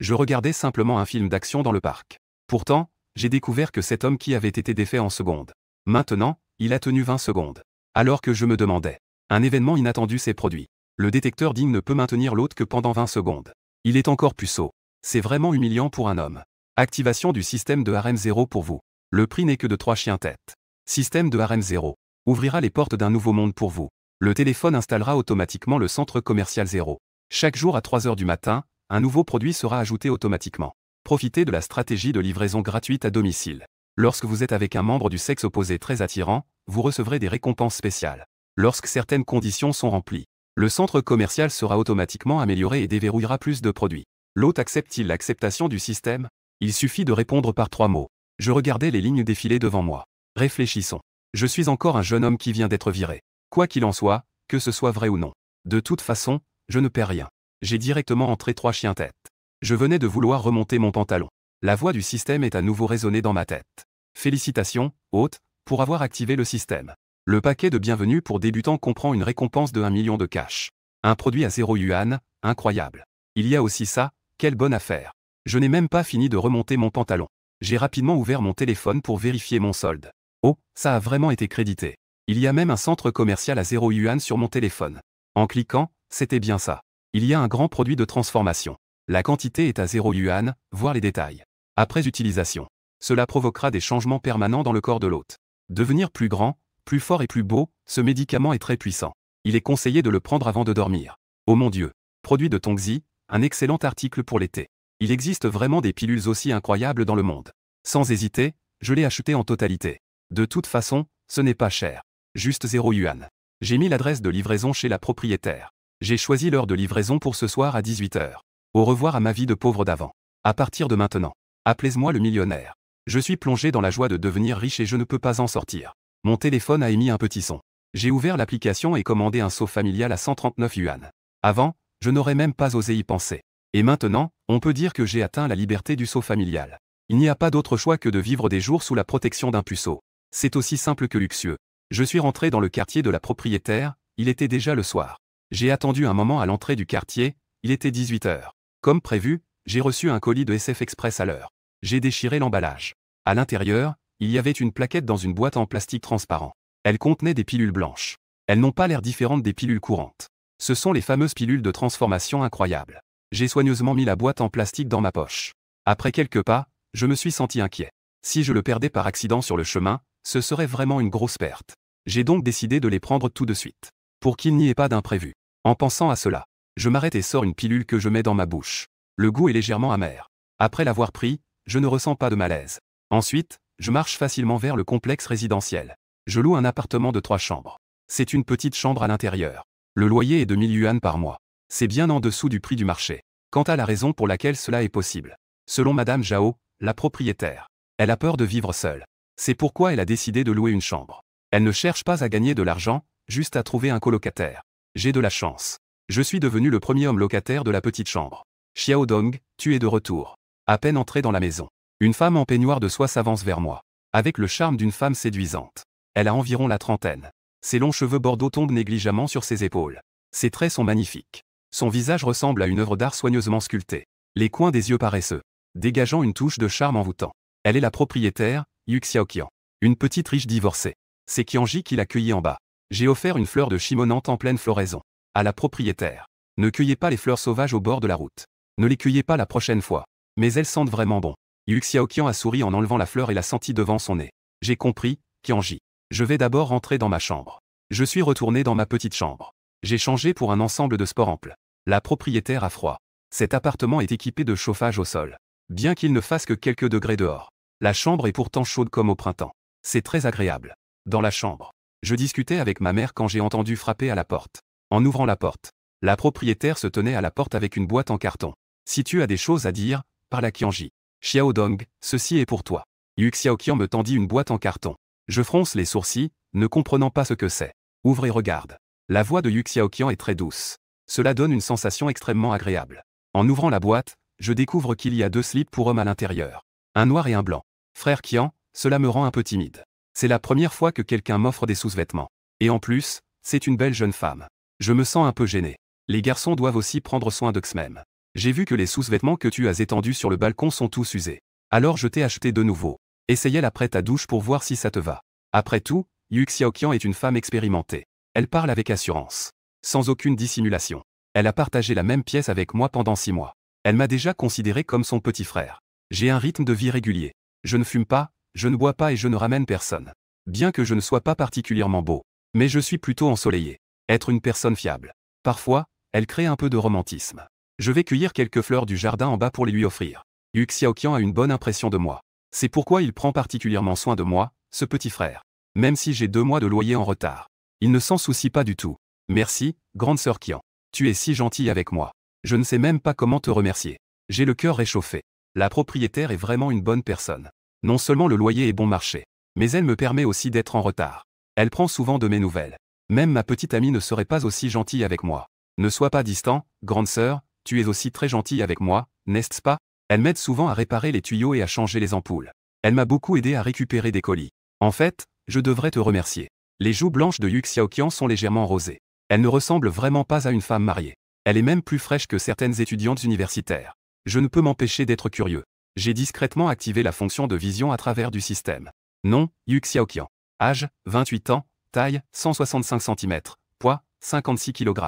Je regardais simplement un film d'action dans le parc. Pourtant, j'ai découvert que cet homme qui avait été défait en secondes. Maintenant, il a tenu 20 secondes. Alors que je me demandais. Un événement inattendu s'est produit. Le détecteur digne ne peut maintenir l'hôte que pendant 20 secondes. Il est encore puceau. C'est vraiment humiliant pour un homme. Activation du système de harem 0 pour vous. Le prix n'est que de 3 chiens-têtes. Système de harem 0. Ouvrira les portes d'un nouveau monde pour vous. Le téléphone installera automatiquement le centre commercial 0. Chaque jour à 3 heures du matin, un nouveau produit sera ajouté automatiquement. Profitez de la stratégie de livraison gratuite à domicile. Lorsque vous êtes avec un membre du sexe opposé très attirant, vous recevrez des récompenses spéciales. Lorsque certaines conditions sont remplies, le centre commercial sera automatiquement amélioré et déverrouillera plus de produits. L'hôte accepte-t-il l'acceptation du système? Il suffit de répondre par 3 mots. Je regardais les lignes défiler devant moi. Réfléchissons. Je suis encore un jeune homme qui vient d'être viré. Quoi qu'il en soit, que ce soit vrai ou non. De toute façon, je ne perds rien. J'ai directement entré 3 chiens-têtes. Je venais de vouloir remonter mon pantalon. La voix du système est à nouveau résonnée dans ma tête. Félicitations, hôte, pour avoir activé le système. Le paquet de bienvenue pour débutants comprend une récompense de 1 million de cash. Un produit à 0 yuan, incroyable. Il y a aussi ça, quelle bonne affaire. Je n'ai même pas fini de remonter mon pantalon. J'ai rapidement ouvert mon téléphone pour vérifier mon solde. Oh, ça a vraiment été crédité. Il y a même un centre commercial à 0 yuan sur mon téléphone. En cliquant, c'était bien ça. Il y a un grand produit de transformation. La quantité est à 0 yuan, voir les détails. Après utilisation, cela provoquera des changements permanents dans le corps de l'hôte. Devenir plus grand, plus fort et plus beau, ce médicament est très puissant. Il est conseillé de le prendre avant de dormir. Oh mon Dieu. Produit de Tongzi, un excellent article pour l'été. Il existe vraiment des pilules aussi incroyables dans le monde. Sans hésiter, je l'ai acheté en totalité. De toute façon, ce n'est pas cher. Juste 0 yuan. J'ai mis l'adresse de livraison chez la propriétaire. J'ai choisi l'heure de livraison pour ce soir à 18 h. Au revoir à ma vie de pauvre d'avant. À partir de maintenant, appelez-moi le millionnaire. Je suis plongé dans la joie de devenir riche et je ne peux pas en sortir. Mon téléphone a émis un petit son. J'ai ouvert l'application et commandé un seau familial à 139 yuan. Avant, je n'aurais même pas osé y penser. Et maintenant, on peut dire que j'ai atteint la liberté du seau familial. Il n'y a pas d'autre choix que de vivre des jours sous la protection d'un puceau. C'est aussi simple que luxueux. Je suis rentré dans le quartier de la propriétaire, il était déjà le soir. J'ai attendu un moment à l'entrée du quartier, il était 18 h. Comme prévu, j'ai reçu un colis de SF Express à l'heure. J'ai déchiré l'emballage. À l'intérieur, il y avait une plaquette dans une boîte en plastique transparent. Elle contenait des pilules blanches. Elles n'ont pas l'air différentes des pilules courantes. Ce sont les fameuses pilules de transformation incroyables. J'ai soigneusement mis la boîte en plastique dans ma poche. Après quelques pas, je me suis senti inquiet. Si je le perdais par accident sur le chemin, ce serait vraiment une grosse perte. J'ai donc décidé de les prendre tout de suite. Pour qu'il n'y ait pas d'imprévu. En pensant à cela, je m'arrête et sors une pilule que je mets dans ma bouche. Le goût est légèrement amer. Après l'avoir pris, je ne ressens pas de malaise. Ensuite, je marche facilement vers le complexe résidentiel. Je loue un appartement de 3 chambres. C'est une petite chambre à l'intérieur. Le loyer est de 1000 yuan par mois. C'est bien en dessous du prix du marché. Quant à la raison pour laquelle cela est possible. Selon Madame Zhao, la propriétaire, elle a peur de vivre seule. C'est pourquoi elle a décidé de louer une chambre. Elle ne cherche pas à gagner de l'argent, juste à trouver un colocataire. J'ai de la chance. Je suis devenu le premier homme locataire de la petite chambre. Xiao Dong, tu es de retour. À peine entré dans la maison, une femme en peignoir de soie s'avance vers moi. Avec le charme d'une femme séduisante. Elle a environ la trentaine. Ses longs cheveux bordeaux tombent négligemment sur ses épaules. Ses traits sont magnifiques. Son visage ressemble à une œuvre d'art soigneusement sculptée. Les coins des yeux paresseux, dégageant une touche de charme envoûtant. Elle est la propriétaire, Yu Xiaoqian. Une petite riche divorcée. C'est Qianji qui l'a cueillie en bas. J'ai offert une fleur de chimonante en pleine floraison. À la propriétaire. Ne cueillez pas les fleurs sauvages au bord de la route. Ne les cueillez pas la prochaine fois. Mais elles sentent vraiment bon. Yu Xiaoqian a souri en enlevant la fleur et l'a sentie devant son nez. J'ai compris, Qianji. Je vais d'abord rentrer dans ma chambre. Je suis retourné dans ma petite chambre. J'ai changé pour un ensemble de sport ample. La propriétaire a froid. Cet appartement est équipé de chauffage au sol. Bien qu'il ne fasse que quelques degrés dehors. La chambre est pourtant chaude comme au printemps. C'est très agréable. Dans la chambre. Je discutais avec ma mère quand j'ai entendu frapper à la porte. En ouvrant la porte, la propriétaire se tenait à la porte avec une boîte en carton. Si tu as des choses à dire, parle à Qianji. Xiao Dong, ceci est pour toi. Yu Xiaoqian me tendit une boîte en carton. Je fronce les sourcils, ne comprenant pas ce que c'est. Ouvre et regarde. La voix de Yu Xiaoqian est très douce. Cela donne une sensation extrêmement agréable. En ouvrant la boîte, je découvre qu'il y a 2 slips pour hommes à l'intérieur. Un noir et un blanc. Frère Qian, cela me rend un peu timide. C'est la première fois que quelqu'un m'offre des sous-vêtements. Et en plus, c'est une belle jeune femme. Je me sens un peu gêné. Les garçons doivent aussi prendre soin d'eux-mêmes. J'ai vu que les sous-vêtements que tu as étendus sur le balcon sont tous usés. Alors je t'ai acheté de nouveau. Essaye-la après ta douche pour voir si ça te va. Après tout, Yu Xiaoqian est une femme expérimentée. Elle parle avec assurance. Sans aucune dissimulation. Elle a partagé la même pièce avec moi pendant 6 mois. Elle m'a déjà considéré comme son petit frère. J'ai un rythme de vie régulier. Je ne fume pas, je ne bois pas et je ne ramène personne. Bien que je ne sois pas particulièrement beau. Mais je suis plutôt ensoleillé. Être une personne fiable. Parfois, elle crée un peu de romantisme. Je vais cueillir quelques fleurs du jardin en bas pour les lui offrir. Yu Xiaoqian a une bonne impression de moi. C'est pourquoi il prend particulièrement soin de moi, ce petit frère. Même si j'ai 2 mois de loyer en retard. Il ne s'en soucie pas du tout. Merci, grande sœur Qian. Tu es si gentille avec moi. Je ne sais même pas comment te remercier. J'ai le cœur réchauffé. La propriétaire est vraiment une bonne personne. Non seulement le loyer est bon marché, mais elle me permet aussi d'être en retard. Elle prend souvent de mes nouvelles. Même ma petite amie ne serait pas aussi gentille avec moi. Ne sois pas distant, grande sœur, tu es aussi très gentille avec moi, n'est-ce pas? Elle m'aide souvent à réparer les tuyaux et à changer les ampoules. Elle m'a beaucoup aidé à récupérer des colis. En fait, je devrais te remercier. Les joues blanches de Yu Xiaoqian sont légèrement rosées. Elle ne ressemble vraiment pas à une femme mariée. Elle est même plus fraîche que certaines étudiantes universitaires. Je ne peux m'empêcher d'être curieux. J'ai discrètement activé la fonction de vision à travers du système. Nom, Yu Xiaoqian. Âge, 28 ans. Taille, 165 cm. Poids, 56 kg.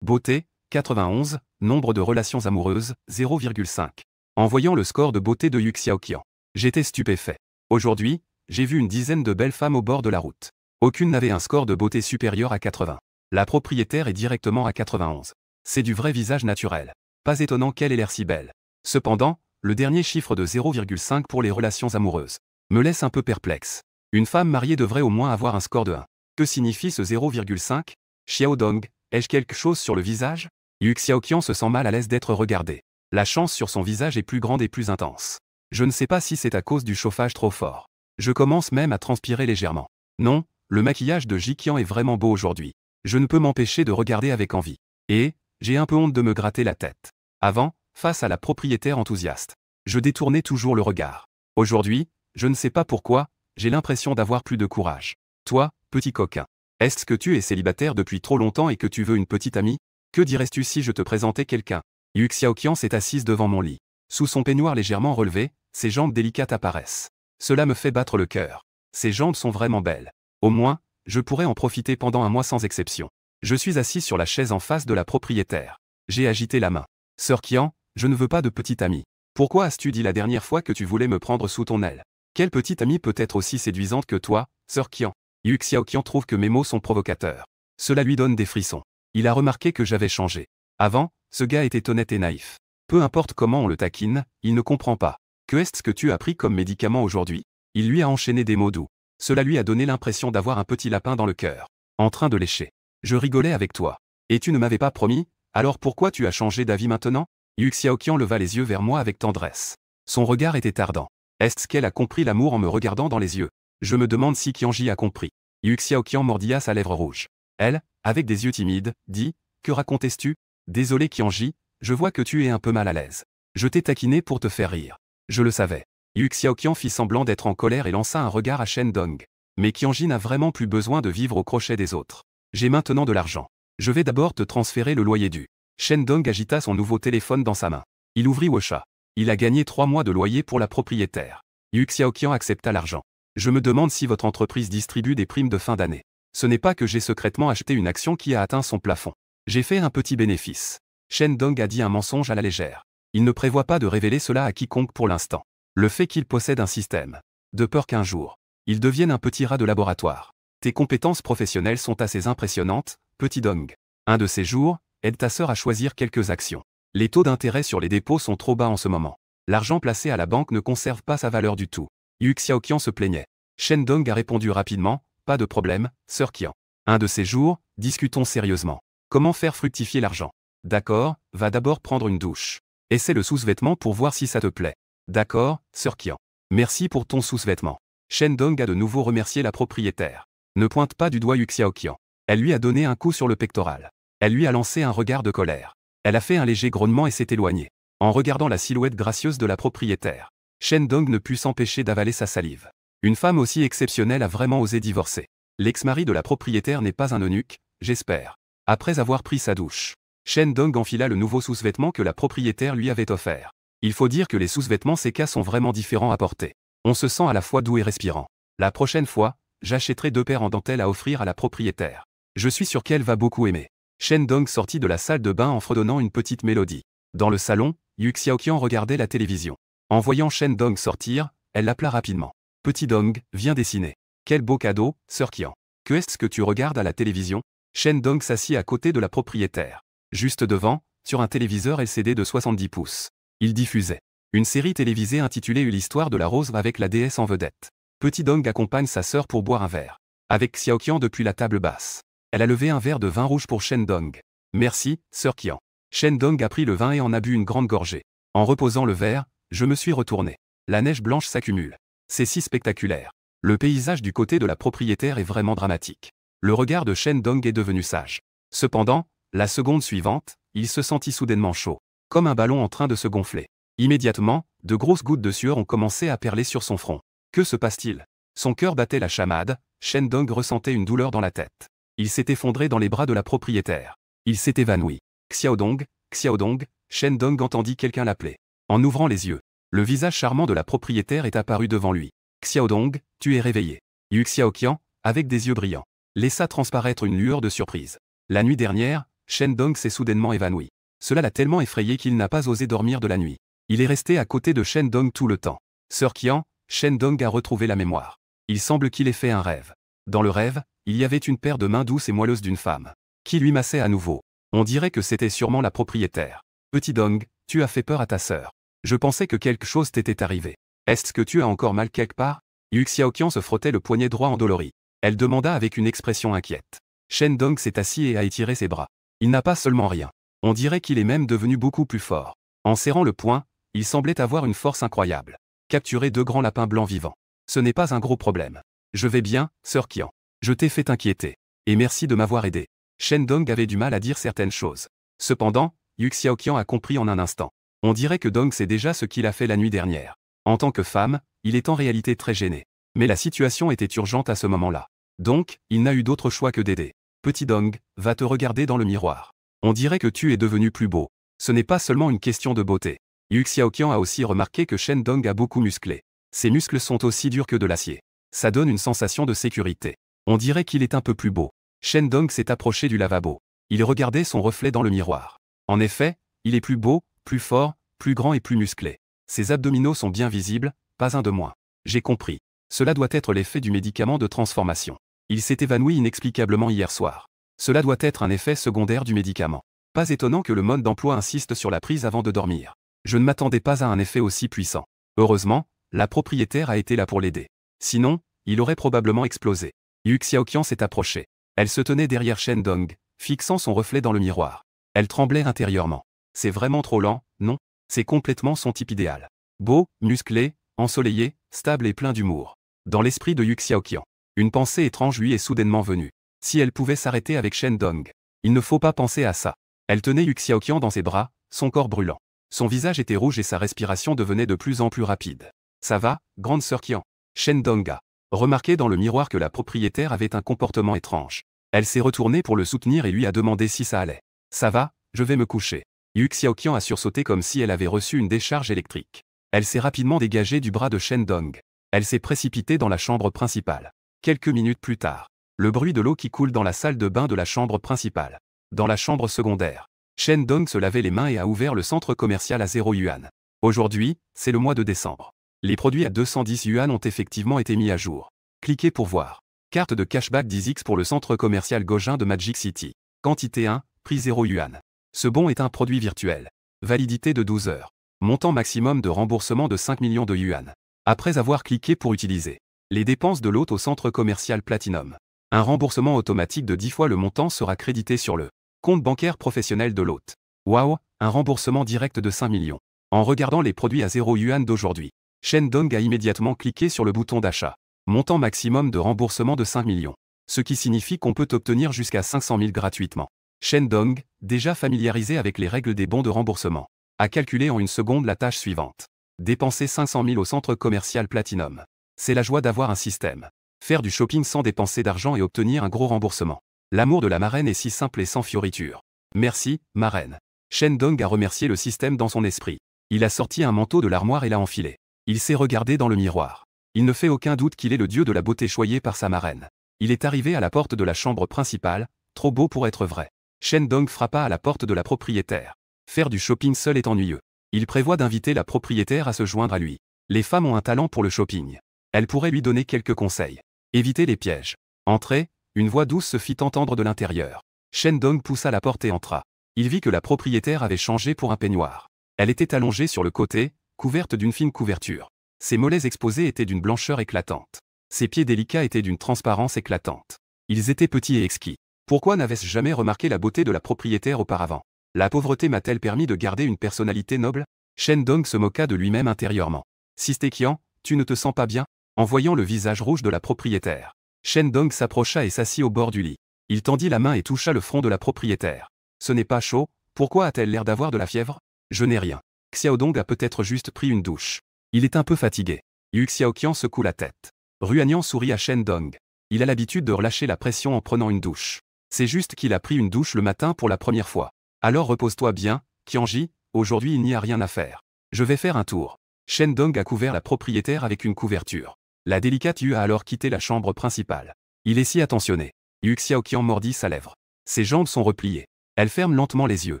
Beauté, 91. Nombre de relations amoureuses, 0,5. En voyant le score de beauté de Yu Xiaoqian, j'étais stupéfait. Aujourd'hui, j'ai vu une dizaine de belles femmes au bord de la route. Aucune n'avait un score de beauté supérieur à 80. La propriétaire est directement à 91. C'est du vrai visage naturel. Pas étonnant qu'elle ait l'air si belle. Cependant, le dernier chiffre de 0,5 pour les relations amoureuses me laisse un peu perplexe. Une femme mariée devrait au moins avoir un score de 1. Que signifie ce 0,5? Xiaodong, ai-je quelque chose sur le visage? Yu Xiaoqian se sent mal à l'aise d'être regardé. La chance sur son visage est plus grande et plus intense. Je ne sais pas si c'est à cause du chauffage trop fort. Je commence même à transpirer légèrement. Non, le maquillage de Jiqian est vraiment beau aujourd'hui. Je ne peux m'empêcher de regarder avec envie. Et, j'ai un peu honte de me gratter la tête. Avant, face à la propriétaire enthousiaste, je détournais toujours le regard. Aujourd'hui, je ne sais pas pourquoi, j'ai l'impression d'avoir plus de courage. Toi, petit coquin, est-ce que tu es célibataire depuis trop longtemps et que tu veux une petite amie? Que dirais-tu si je te présentais quelqu'un? Yu Xiaoqian s'est assise devant mon lit. Sous son peignoir légèrement relevé, ses jambes délicates apparaissent. Cela me fait battre le cœur. Ses jambes sont vraiment belles. Au moins, je pourrais en profiter pendant un mois sans exception. Je suis assis sur la chaise en face de la propriétaire. J'ai agité la main. Sœur Qian, je ne veux pas de petite amie. Pourquoi as-tu dit la dernière fois que tu voulais me prendre sous ton aile? Quelle petite amie peut être aussi séduisante que toi, sœur Qian? Yu Xiaoqian trouve que mes mots sont provocateurs. Cela lui donne des frissons. Il a remarqué que j'avais changé. Avant, ce gars était honnête et naïf. Peu importe comment on le taquine, il ne comprend pas. Que est-ce que tu as pris comme médicament aujourd'hui? Il lui a enchaîné des mots doux. Cela lui a donné l'impression d'avoir un petit lapin dans le cœur, en train de lécher. Je rigolais avec toi. Et tu ne m'avais pas promis, alors pourquoi tu as changé d'avis maintenant? Yu Xiaoqian leva les yeux vers moi avec tendresse. Son regard était ardent. Est-ce qu'elle a compris l'amour en me regardant dans les yeux? Je me demande si Qianji a compris. Yu Xiaoqian mordilla sa lèvre rouge. Elle, avec des yeux timides, dit, que racontais-tu? Désolé Qianji, je vois que tu es un peu mal à l'aise. Je t'ai taquiné pour te faire rire. Je le savais. Yu Xiaoqian fit semblant d'être en colère et lança un regard à Shen Dong. Mais Qianji n'a vraiment plus besoin de vivre au crochet des autres. J'ai maintenant de l'argent. Je vais d'abord te transférer le loyer dû. Shen Dong agita son nouveau téléphone dans sa main. Il ouvrit Wosha. Il a gagné 3 mois de loyer pour la propriétaire. Yu Xiaoqian accepta l'argent. Je me demande si votre entreprise distribue des primes de fin d'année. Ce n'est pas que j'ai secrètement acheté une action qui a atteint son plafond. J'ai fait un petit bénéfice. Shen Dong a dit un mensonge à la légère. Il ne prévoit pas de révéler cela à quiconque pour l'instant. Le fait qu'il possède un système. De peur qu'un jour, il devienne un petit rat de laboratoire. Tes compétences professionnelles sont assez impressionnantes, petit Dong. Un de ces jours, aide ta sœur à choisir quelques actions. Les taux d'intérêt sur les dépôts sont trop bas en ce moment. L'argent placé à la banque ne conserve pas sa valeur du tout. Yu Xiaoqian se plaignait. Shen Dong a répondu rapidement, pas de problème, sœur Qian. Un de ces jours, discutons sérieusement. Comment faire fructifier l'argent? D'accord, va d'abord prendre une douche. Essaie le sous-vêtement pour voir si ça te plaît. D'accord, sœur Qian. Merci pour ton sous-vêtement. Shen Dong a de nouveau remercié la propriétaire. Ne pointe pas du doigt Yu Xiaoqian. Elle lui a donné un coup sur le pectoral. Elle lui a lancé un regard de colère. Elle a fait un léger grognement et s'est éloignée. En regardant la silhouette gracieuse de la propriétaire, Shen Dong ne put s'empêcher d'avaler sa salive. Une femme aussi exceptionnelle a vraiment osé divorcer. L'ex-mari de la propriétaire n'est pas un eunuque, j'espère. Après avoir pris sa douche, Shen Dong enfila le nouveau sous-vêtement que la propriétaire lui avait offert. Il faut dire que les sous-vêtements CK sont vraiment différents à porter. On se sent à la fois doux et respirant. La prochaine fois, j'achèterai 2 paires en dentelle à offrir à la propriétaire. Je suis sûr qu'elle va beaucoup aimer. Shen Dong sortit de la salle de bain en fredonnant une petite mélodie. Dans le salon, Yu Xiaoqian regardait la télévision. En voyant Shen Dong sortir, elle l'appela rapidement. Petit Dong, viens dessiner. Quel beau cadeau, Sœur Qian. Que est-ce que tu regardes à la télévision? Shen Dong s'assit à côté de la propriétaire. Juste devant, sur un téléviseur LCD de 70 pouces. Il diffusait une série télévisée intitulée L'histoire de la rose avec la déesse en vedette. Petit Dong accompagne sa sœur pour boire un verre. Avec Xiaoqian depuis la table basse. Elle a levé un verre de vin rouge pour Shen Dong. Merci, Sœur Qian. Shen Dong a pris le vin et en a bu une grande gorgée. En reposant le verre, je me suis retourné. La neige blanche s'accumule. C'est si spectaculaire. Le paysage du côté de la propriétaire est vraiment dramatique. Le regard de Shen Dong est devenu sage. Cependant, la seconde suivante, il se sentit soudainement chaud. Comme un ballon en train de se gonfler. Immédiatement, de grosses gouttes de sueur ont commencé à perler sur son front. Que se passe-t-il? Son cœur battait la chamade, Shen Dong ressentait une douleur dans la tête. Il s'est effondré dans les bras de la propriétaire. Il s'est évanoui. Xiaodong, Xiaodong, Shen Dong entendit quelqu'un l'appeler. En ouvrant les yeux, le visage charmant de la propriétaire est apparu devant lui. Xiaodong, tu es réveillé. Yu Xiaoqian, avec des yeux brillants, laissa transparaître une lueur de surprise. La nuit dernière, Shen Dong s'est soudainement évanoui. Cela l'a tellement effrayé qu'il n'a pas osé dormir de la nuit. Il est resté à côté de Shen Dong tout le temps. Sœur Qian, Shen Dong a retrouvé la mémoire. Il semble qu'il ait fait un rêve. Dans le rêve, il y avait une paire de mains douces et moelleuses d'une femme, qui lui massait à nouveau. On dirait que c'était sûrement la propriétaire. Petit Dong, tu as fait peur à ta sœur. Je pensais que quelque chose t'était arrivé. Est-ce que tu as encore mal quelque part? Yu Xiaoqian se frottait le poignet droit endolori. Elle demanda avec une expression inquiète. Shen Dong s'est assis et a étiré ses bras. Il n'a pas seulement rien. On dirait qu'il est même devenu beaucoup plus fort. En serrant le poing, il semblait avoir une force incroyable. Capturer 2 grands lapins blancs vivants. Ce n'est pas un gros problème. Je vais bien, Sœur Qian. Je t'ai fait inquiéter. Et merci de m'avoir aidé. Shen Dong avait du mal à dire certaines choses. Cependant, Yu Xiaoqian a compris en un instant. On dirait que Dong sait déjà ce qu'il a fait la nuit dernière. En tant que femme, il est en réalité très gêné. Mais la situation était urgente à ce moment-là. Donc, il n'a eu d'autre choix que d'aider. Petit Dong, va te regarder dans le miroir. On dirait que tu es devenu plus beau. Ce n'est pas seulement une question de beauté. Yu Xiaoqian a aussi remarqué que Shen Dong a beaucoup musclé. Ses muscles sont aussi durs que de l'acier. Ça donne une sensation de sécurité. On dirait qu'il est un peu plus beau. Shen Dong s'est approché du lavabo. Il regardait son reflet dans le miroir. En effet, il est plus beau, plus fort, plus grand et plus musclé. Ses abdominaux sont bien visibles, pas un de moins. J'ai compris. Cela doit être l'effet du médicament de transformation. Il s'est évanoui inexplicablement hier soir. Cela doit être un effet secondaire du médicament. Pas étonnant que le mode d'emploi insiste sur la prise avant de dormir. Je ne m'attendais pas à un effet aussi puissant. Heureusement, la propriétaire a été là pour l'aider. Sinon, il aurait probablement explosé. Yu Xiaoqian s'est approché. Elle se tenait derrière Shen Dong, fixant son reflet dans le miroir. Elle tremblait intérieurement. C'est vraiment trop lent, non? C'est complètement son type idéal. Beau, musclé, ensoleillé, stable et plein d'humour. Dans l'esprit de Yu Xiaoqian, une pensée étrange lui est soudainement venue. Si elle pouvait s'arrêter avec Shen Dong. Il ne faut pas penser à ça. Elle tenait Yu Xiaoqian dans ses bras, son corps brûlant. Son visage était rouge et sa respiration devenait de plus en plus rapide. Ça va, grande sœur Qian? Shen Dong a remarqué dans le miroir que la propriétaire avait un comportement étrange. Elle s'est retournée pour le soutenir et lui a demandé si ça allait. Ça va, je vais me coucher. Yu Xiaoqian a sursauté comme si elle avait reçu une décharge électrique. Elle s'est rapidement dégagée du bras de Shen Dong. Elle s'est précipitée dans la chambre principale. Quelques minutes plus tard, le bruit de l'eau qui coule dans la salle de bain de la chambre principale. Dans la chambre secondaire, Shen Dong se lavait les mains et a ouvert le centre commercial à 0 yuan. Aujourd'hui, c'est le mois de décembre. Les produits à 210 yuan ont effectivement été mis à jour. Cliquez pour voir. Carte de cashback 10x pour le centre commercial Gojin de Magic City. Quantité 1, prix 0 yuan. Ce bon est un produit virtuel. Validité de 12 heures. Montant maximum de remboursement de 5 millions de yuan. Après avoir cliqué pour utiliser les dépenses de l'hôte au centre commercial Platinum. Un remboursement automatique de 10 fois le montant sera crédité sur le compte bancaire professionnel de l'hôte. Waouh, un remboursement direct de 5 millions. En regardant les produits à 0 yuan d'aujourd'hui, Shen Dong a immédiatement cliqué sur le bouton d'achat. Montant maximum de remboursement de 5 millions. Ce qui signifie qu'on peut obtenir jusqu'à 500 000 gratuitement. Shen Dong, déjà familiarisé avec les règles des bons de remboursement, a calculé en une seconde la tâche suivante. Dépenser 500 000 au centre commercial Platinum. C'est la joie d'avoir un système. Faire du shopping sans dépenser d'argent et obtenir un gros remboursement. L'amour de la marraine est si simple et sans fioritures. Merci, ma reine. Shen Dong a remercié le système dans son esprit. Il a sorti un manteau de l'armoire et l'a enfilé. Il s'est regardé dans le miroir. Il ne fait aucun doute qu'il est le dieu de la beauté choyé par sa marraine. Il est arrivé à la porte de la chambre principale, trop beau pour être vrai. Shen Dong frappa à la porte de la propriétaire. Faire du shopping seul est ennuyeux. Il prévoit d'inviter la propriétaire à se joindre à lui. Les femmes ont un talent pour le shopping. Elle pourrait lui donner quelques conseils. Éviter les pièges. Entrez, une voix douce se fit entendre de l'intérieur. Shen Dong poussa la porte et entra. Il vit que la propriétaire avait changé pour un peignoir. Elle était allongée sur le côté, couverte d'une fine couverture. Ses mollets exposés étaient d'une blancheur éclatante. Ses pieds délicats étaient d'une transparence éclatante. Ils étaient petits et exquis. Pourquoi n'avais-je jamais remarqué la beauté de la propriétaire auparavant? La pauvreté m'a-t-elle permis de garder une personnalité noble? Shen Dong se moqua de lui-même intérieurement. Sistékian, tu ne te sens pas bien? En voyant le visage rouge de la propriétaire, Shen Dong s'approcha et s'assit au bord du lit. Il tendit la main et toucha le front de la propriétaire. Ce n'est pas chaud, pourquoi a-t-elle l'air d'avoir de la fièvre? Je n'ai rien. Xiaodong a peut-être juste pris une douche. Il est un peu fatigué. Yu Xiaoqian secoue la tête. Ruanian sourit à Shen Dong. Il a l'habitude de relâcher la pression en prenant une douche. C'est juste qu'il a pris une douche le matin pour la première fois. Alors repose-toi bien, Qianji, aujourd'hui il n'y a rien à faire. Je vais faire un tour. Shen Dong a couvert la propriétaire avec une couverture. La délicate Yu a alors quitté la chambre principale. Il est si attentionné. Yu Xiaoqian mordit sa lèvre. Ses jambes sont repliées. Elle ferme lentement les yeux.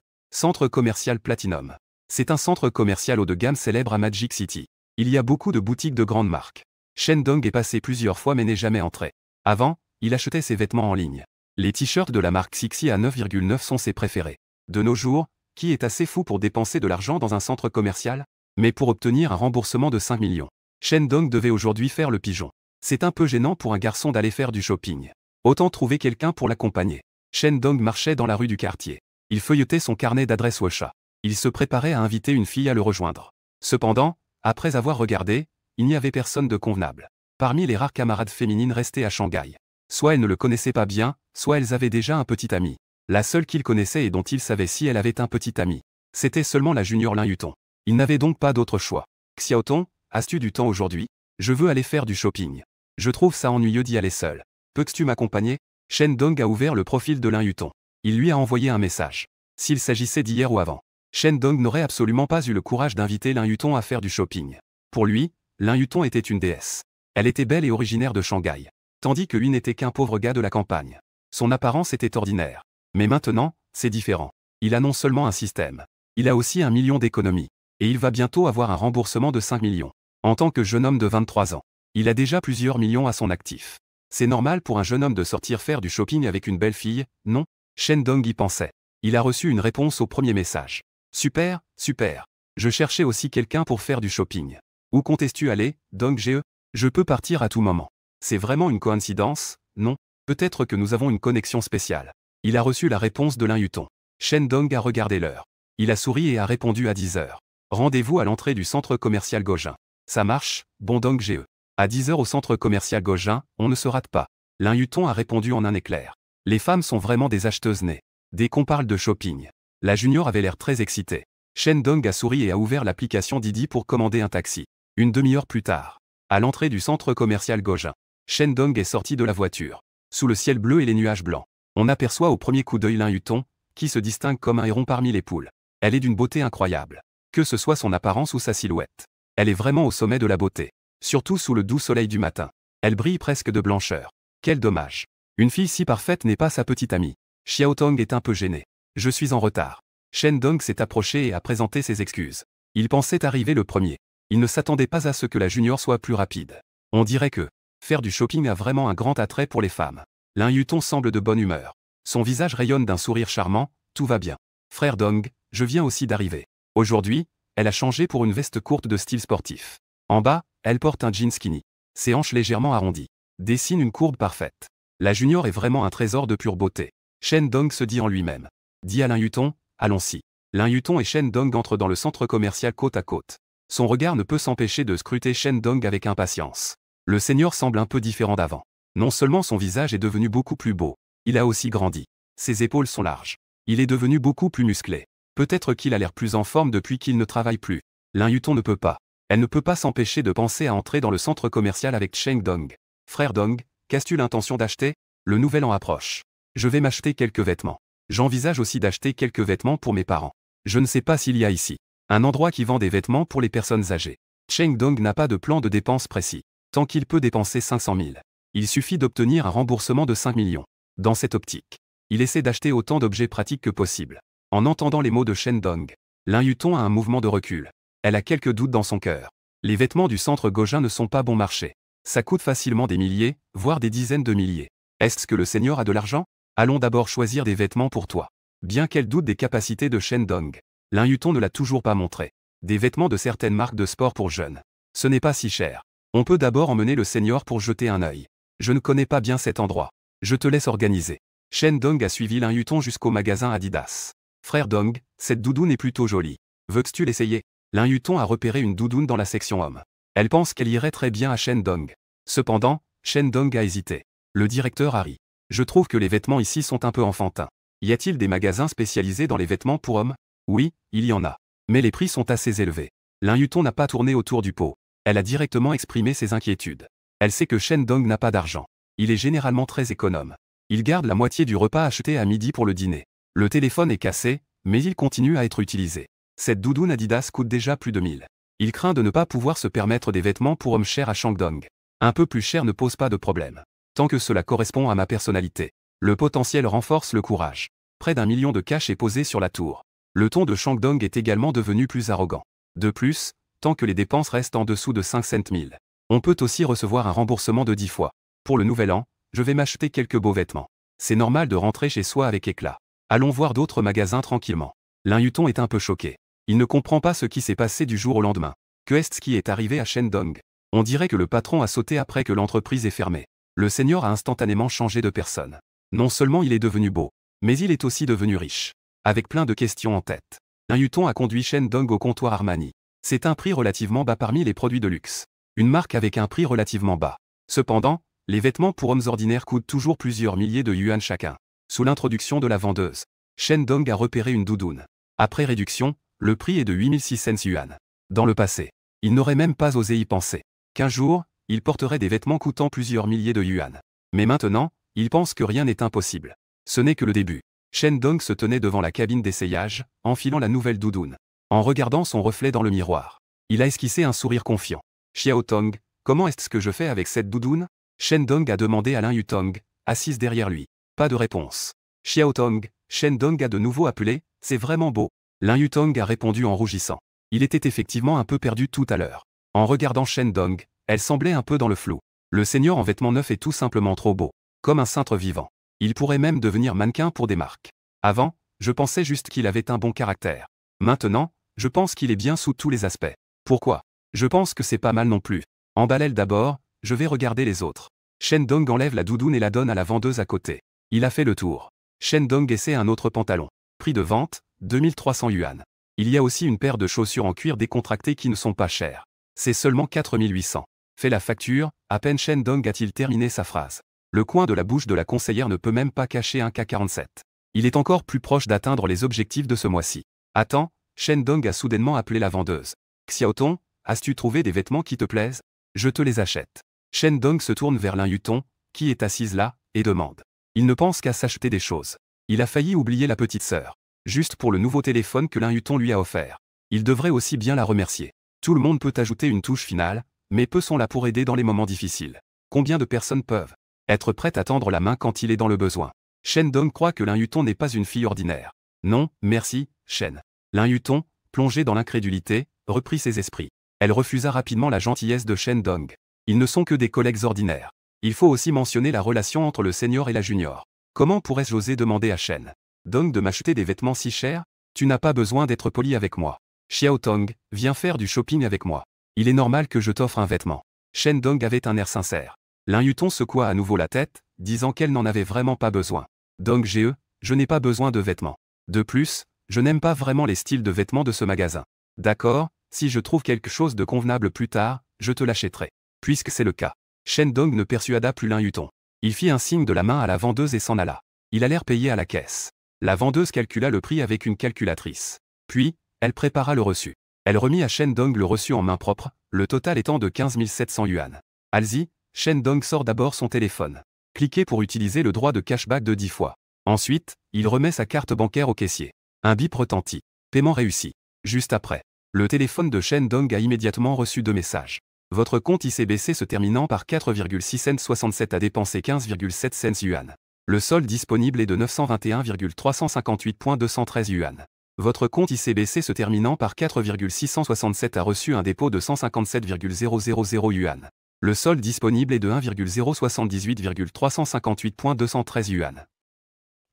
Centre commercial Platinum. C'est un centre commercial haut de gamme célèbre à Magic City. Il y a beaucoup de boutiques de grandes marques. Shen Dong est passé plusieurs fois mais n'est jamais entré. Avant, il achetait ses vêtements en ligne. Les t-shirts de la marque Sixi à 9,9 sont ses préférés. De nos jours, qui est assez fou pour dépenser de l'argent dans un centre commercial? Mais pour obtenir un remboursement de 5 millions. Shen Dong devait aujourd'hui faire le pigeon. C'est un peu gênant pour un garçon d'aller faire du shopping. Autant trouver quelqu'un pour l'accompagner. Shen Dong marchait dans la rue du quartier. Il feuilletait son carnet d'adresses WeChat. Il se préparait à inviter une fille à le rejoindre. Cependant, après avoir regardé, il n'y avait personne de convenable. Parmi les rares camarades féminines restées à Shanghai. Soit elles ne le connaissaient pas bien, soit elles avaient déjà un petit ami. La seule qu'il connaissait et dont il savait si elle avait un petit ami. C'était seulement la junior Lin Yuton. Il n'avait donc pas d'autre choix. Xiaoton, as-tu du temps aujourd'hui? Je veux aller faire du shopping. Je trouve ça ennuyeux d'y aller seul. Peux-tu m'accompagner? Shen Dong a ouvert le profil de Lin Yuton. Il lui a envoyé un message. S'il s'agissait d'hier ou avant, Shen Dong n'aurait absolument pas eu le courage d'inviter Lin Yuton à faire du shopping. Pour lui, Lin Yuton était une déesse. Elle était belle et originaire de Shanghai. Tandis que lui n'était qu'un pauvre gars de la campagne. Son apparence était ordinaire. Mais maintenant, c'est différent. Il a non seulement un système, il a aussi 1 million d'économies. Et il va bientôt avoir un remboursement de 5 millions. En tant que jeune homme de 23 ans, il a déjà plusieurs millions à son actif. C'est normal pour un jeune homme de sortir faire du shopping avec une belle fille, non? Shen Dong y pensait. Il a reçu une réponse au premier message. Super, super. Je cherchais aussi quelqu'un pour faire du shopping. Où comptes-tu aller, Dong Ge? Je peux partir à tout moment. C'est vraiment une coïncidence, non? Peut-être que nous avons une connexion spéciale. Il a reçu la réponse de Lin Yuton. Shen Dong a regardé l'heure. Il a souri et a répondu à 10 heures. Rendez-vous à l'entrée du centre commercial Gojin. Ça marche, bon Dong Ge. À 10 heures au centre commercial Gojin, on ne se rate pas. Lin Yuton a répondu en un éclair. Les femmes sont vraiment des acheteuses nées. Dès qu'on parle de shopping. La junior avait l'air très excitée. Shen Dong a souri et a ouvert l'application Didi pour commander un taxi. Une demi-heure plus tard. À l'entrée du centre commercial Gojin. Shen Dong est sorti de la voiture. Sous le ciel bleu et les nuages blancs. On aperçoit au premier coup d'œil Lin Yuton, qui se distingue comme un héron parmi les poules. Elle est d'une beauté incroyable. Que ce soit son apparence ou sa silhouette. Elle est vraiment au sommet de la beauté. Surtout sous le doux soleil du matin. Elle brille presque de blancheur. Quel dommage. Une fille si parfaite n'est pas sa petite amie. Xiaotong est un peu gêné. Je suis en retard. Shen Dong s'est approché et a présenté ses excuses. Il pensait arriver le premier. Il ne s'attendait pas à ce que la junior soit plus rapide. On dirait que faire du shopping a vraiment un grand attrait pour les femmes. Lin Yuton semble de bonne humeur. Son visage rayonne d'un sourire charmant, tout va bien. Frère Dong, je viens aussi d'arriver. Aujourd'hui, elle a changé pour une veste courte de style sportif. En bas, elle porte un jean skinny. Ses hanches légèrement arrondies dessinent une courbe parfaite. La junior est vraiment un trésor de pure beauté. Shen Dong se dit en lui-même. Dit à Lin Yuton, allons-y. Lin Yuton et Shen Dong entrent dans le centre commercial côte à côte. Son regard ne peut s'empêcher de scruter Shen Dong avec impatience. Le seigneur semble un peu différent d'avant. Non seulement son visage est devenu beaucoup plus beau, il a aussi grandi. Ses épaules sont larges. Il est devenu beaucoup plus musclé. Peut-être qu'il a l'air plus en forme depuis qu'il ne travaille plus. Lin Yuton ne peut pas. Elle ne peut pas s'empêcher de penser à entrer dans le centre commercial avec Shen Dong. Frère Dong, qu'as-tu l'intention d'acheter? Le nouvel an approche. Je vais m'acheter quelques vêtements. J'envisage aussi d'acheter quelques vêtements pour mes parents. Je ne sais pas s'il y a ici un endroit qui vend des vêtements pour les personnes âgées. Cheng Dong n'a pas de plan de dépenses précis. Tant qu'il peut dépenser 500 000, il suffit d'obtenir un remboursement de 5 millions. Dans cette optique, il essaie d'acheter autant d'objets pratiques que possible. En entendant les mots de Cheng Dong, Lin Yutong a un mouvement de recul. Elle a quelques doutes dans son cœur. Les vêtements du centre Gojin ne sont pas bon marché. Ça coûte facilement des milliers, voire des dizaines de milliers. Est-ce que le seigneur a de l'argent? Allons d'abord choisir des vêtements pour toi. Bien qu'elle doute des capacités de Cheng Dong, Lin Yutong ne l'a toujours pas montré. Des vêtements de certaines marques de sport pour jeunes. Ce n'est pas si cher. On peut d'abord emmener le seigneur pour jeter un œil. Je ne connais pas bien cet endroit. Je te laisse organiser. Cheng Dong a suivi Lin Yutong jusqu'au magasin Adidas. Frère Dong, cette doudoune est plutôt jolie. Veux-tu l'essayer? Lin Yutong a repéré une doudoune dans la section homme. Elle pense qu'elle irait très bien à Cheng Dong. Cependant, Cheng Dong a hésité. Le directeur a ri. Je trouve que les vêtements ici sont un peu enfantins. Y a-t-il des magasins spécialisés dans les vêtements pour hommes? Oui, il y en a. Mais les prix sont assez élevés. Lin Yutong n'a pas tourné autour du pot. Elle a directement exprimé ses inquiétudes. Elle sait que Cheng Dong n'a pas d'argent. Il est généralement très économe. Il garde la moitié du repas acheté à midi pour le dîner. Le téléphone est cassé, mais il continue à être utilisé. Cette doudoune Adidas coûte déjà plus de 1000. Il craint de ne pas pouvoir se permettre des vêtements pour hommes chers à Shandong. Un peu plus cher ne pose pas de problème. Tant que cela correspond à ma personnalité. Le potentiel renforce le courage. Près d'1 million de cash est posé sur la tour. Le ton de Shandong est également devenu plus arrogant. De plus, tant que les dépenses restent en dessous de 500 000, on peut aussi recevoir un remboursement de 10 fois. Pour le nouvel an, je vais m'acheter quelques beaux vêtements. C'est normal de rentrer chez soi avec éclat. Allons voir d'autres magasins tranquillement. Lin Yutong est un peu choqué. Il ne comprend pas ce qui s'est passé du jour au lendemain. Que est-ce qui est arrivé à Shandong? On dirait que le patron a sauté après que l'entreprise est fermée. Le seigneur a instantanément changé de personne. Non seulement il est devenu beau, mais il est aussi devenu riche. Avec plein de questions en tête, Lin Yutong a conduit Shandong au comptoir Armani. C'est un prix relativement bas parmi les produits de luxe. Une marque avec un prix relativement bas. Cependant, les vêtements pour hommes ordinaires coûtent toujours plusieurs milliers de yuan chacun. Sous l'introduction de la vendeuse, Shandong a repéré une doudoune. Après réduction, le prix est de 8600 yuan. Dans le passé, il n'aurait même pas osé y penser. Qu'un jour, il porterait des vêtements coûtant plusieurs milliers de yuan. Mais maintenant, il pense que rien n'est impossible. Ce n'est que le début. Shandong se tenait devant la cabine d'essayage, enfilant la nouvelle doudoune. En regardant son reflet dans le miroir, il a esquissé un sourire confiant. Xiao Tong, comment est-ce que je fais avec cette doudoune? Shandong a demandé à Lin Yutong, assise derrière lui. Pas de réponse. Xiao Tong, Shandong a de nouveau appelé, c'est vraiment beau. Lin Yutong a répondu en rougissant. Il était effectivement un peu perdu tout à l'heure. En regardant Shandong, elle semblait un peu dans le flou. Le seigneur en vêtements neufs est tout simplement trop beau. Comme un cintre vivant. Il pourrait même devenir mannequin pour des marques. Avant, je pensais juste qu'il avait un bon caractère. Maintenant, je pense qu'il est bien sous tous les aspects. Pourquoi? Je pense que c'est pas mal non plus. Emballe-le d'abord, je vais regarder les autres. Shandong enlève la doudoune et la donne à la vendeuse à côté. Il a fait le tour. Shandong essaie un autre pantalon. Prix de vente, 2300 yuan. Il y a aussi une paire de chaussures en cuir décontractées qui ne sont pas chères. C'est seulement 4800. Fais la facture, à peine Shandong a-t-il terminé sa phrase. Le coin de la bouche de la conseillère ne peut même pas cacher un K47. Il est encore plus proche d'atteindre les objectifs de ce mois-ci. Attends, Shandong a soudainement appelé la vendeuse. Xiaotong, as-tu trouvé des vêtements qui te plaisent? Je te les achète. Shandong se tourne vers Lin Yutong, qui est assise là, et demande. Il ne pense qu'à s'acheter des choses. Il a failli oublier la petite sœur. Juste pour le nouveau téléphone que Lin Yutong lui a offert. Il devrait aussi bien la remercier. Tout le monde peut ajouter une touche finale, mais peu sont là pour aider dans les moments difficiles. Combien de personnes peuvent être prêtes à tendre la main quand il est dans le besoin? Shandong croit que Lin Yutong n'est pas une fille ordinaire. Non, merci, Shen. Lin Yutong, plongé dans l'incrédulité, reprit ses esprits. Elle refusa rapidement la gentillesse de Shandong. Ils ne sont que des collègues ordinaires. Il faut aussi mentionner la relation entre le senior et la junior. Comment pourrais-je oser demander à Shen Dong de m'acheter des vêtements si chers? Tu n'as pas besoin d'être poli avec moi. Xiao Tong, viens faire du shopping avec moi. Il est normal que je t'offre un vêtement. Shandong avait un air sincère. Lin Yutong secoua à nouveau la tête, disant qu'elle n'en avait vraiment pas besoin. Dong je n'ai pas besoin de vêtements. De plus, je n'aime pas vraiment les styles de vêtements de ce magasin. D'accord, si je trouve quelque chose de convenable plus tard, je te l'achèterai. Puisque c'est le cas. Shandong ne persuada plus Lin Yutong. Il fit un signe de la main à la vendeuse et s'en alla. Il allèrent payer à la caisse. La vendeuse calcula le prix avec une calculatrice. Puis, elle prépara le reçu. Elle remit à Shandong le reçu en main propre, le total étant de 15 700 yuan. Allez-y, Shandong sort d'abord son téléphone. Cliquez pour utiliser le droit de cashback de 10 fois. Ensuite, il remet sa carte bancaire au caissier. Un bip retentit. Paiement réussi. Juste après, le téléphone de Shen Dong a immédiatement reçu 2 messages. Votre compte ICBC se terminant par 4,6 cents 67 a dépensé 15,7 cents yuan. Le solde disponible est de 921,358,213 yuan. Votre compte ICBC se terminant par 4,667 a reçu un dépôt de 157,000 yuan. Le solde disponible est de 1,078,358,213 yuan.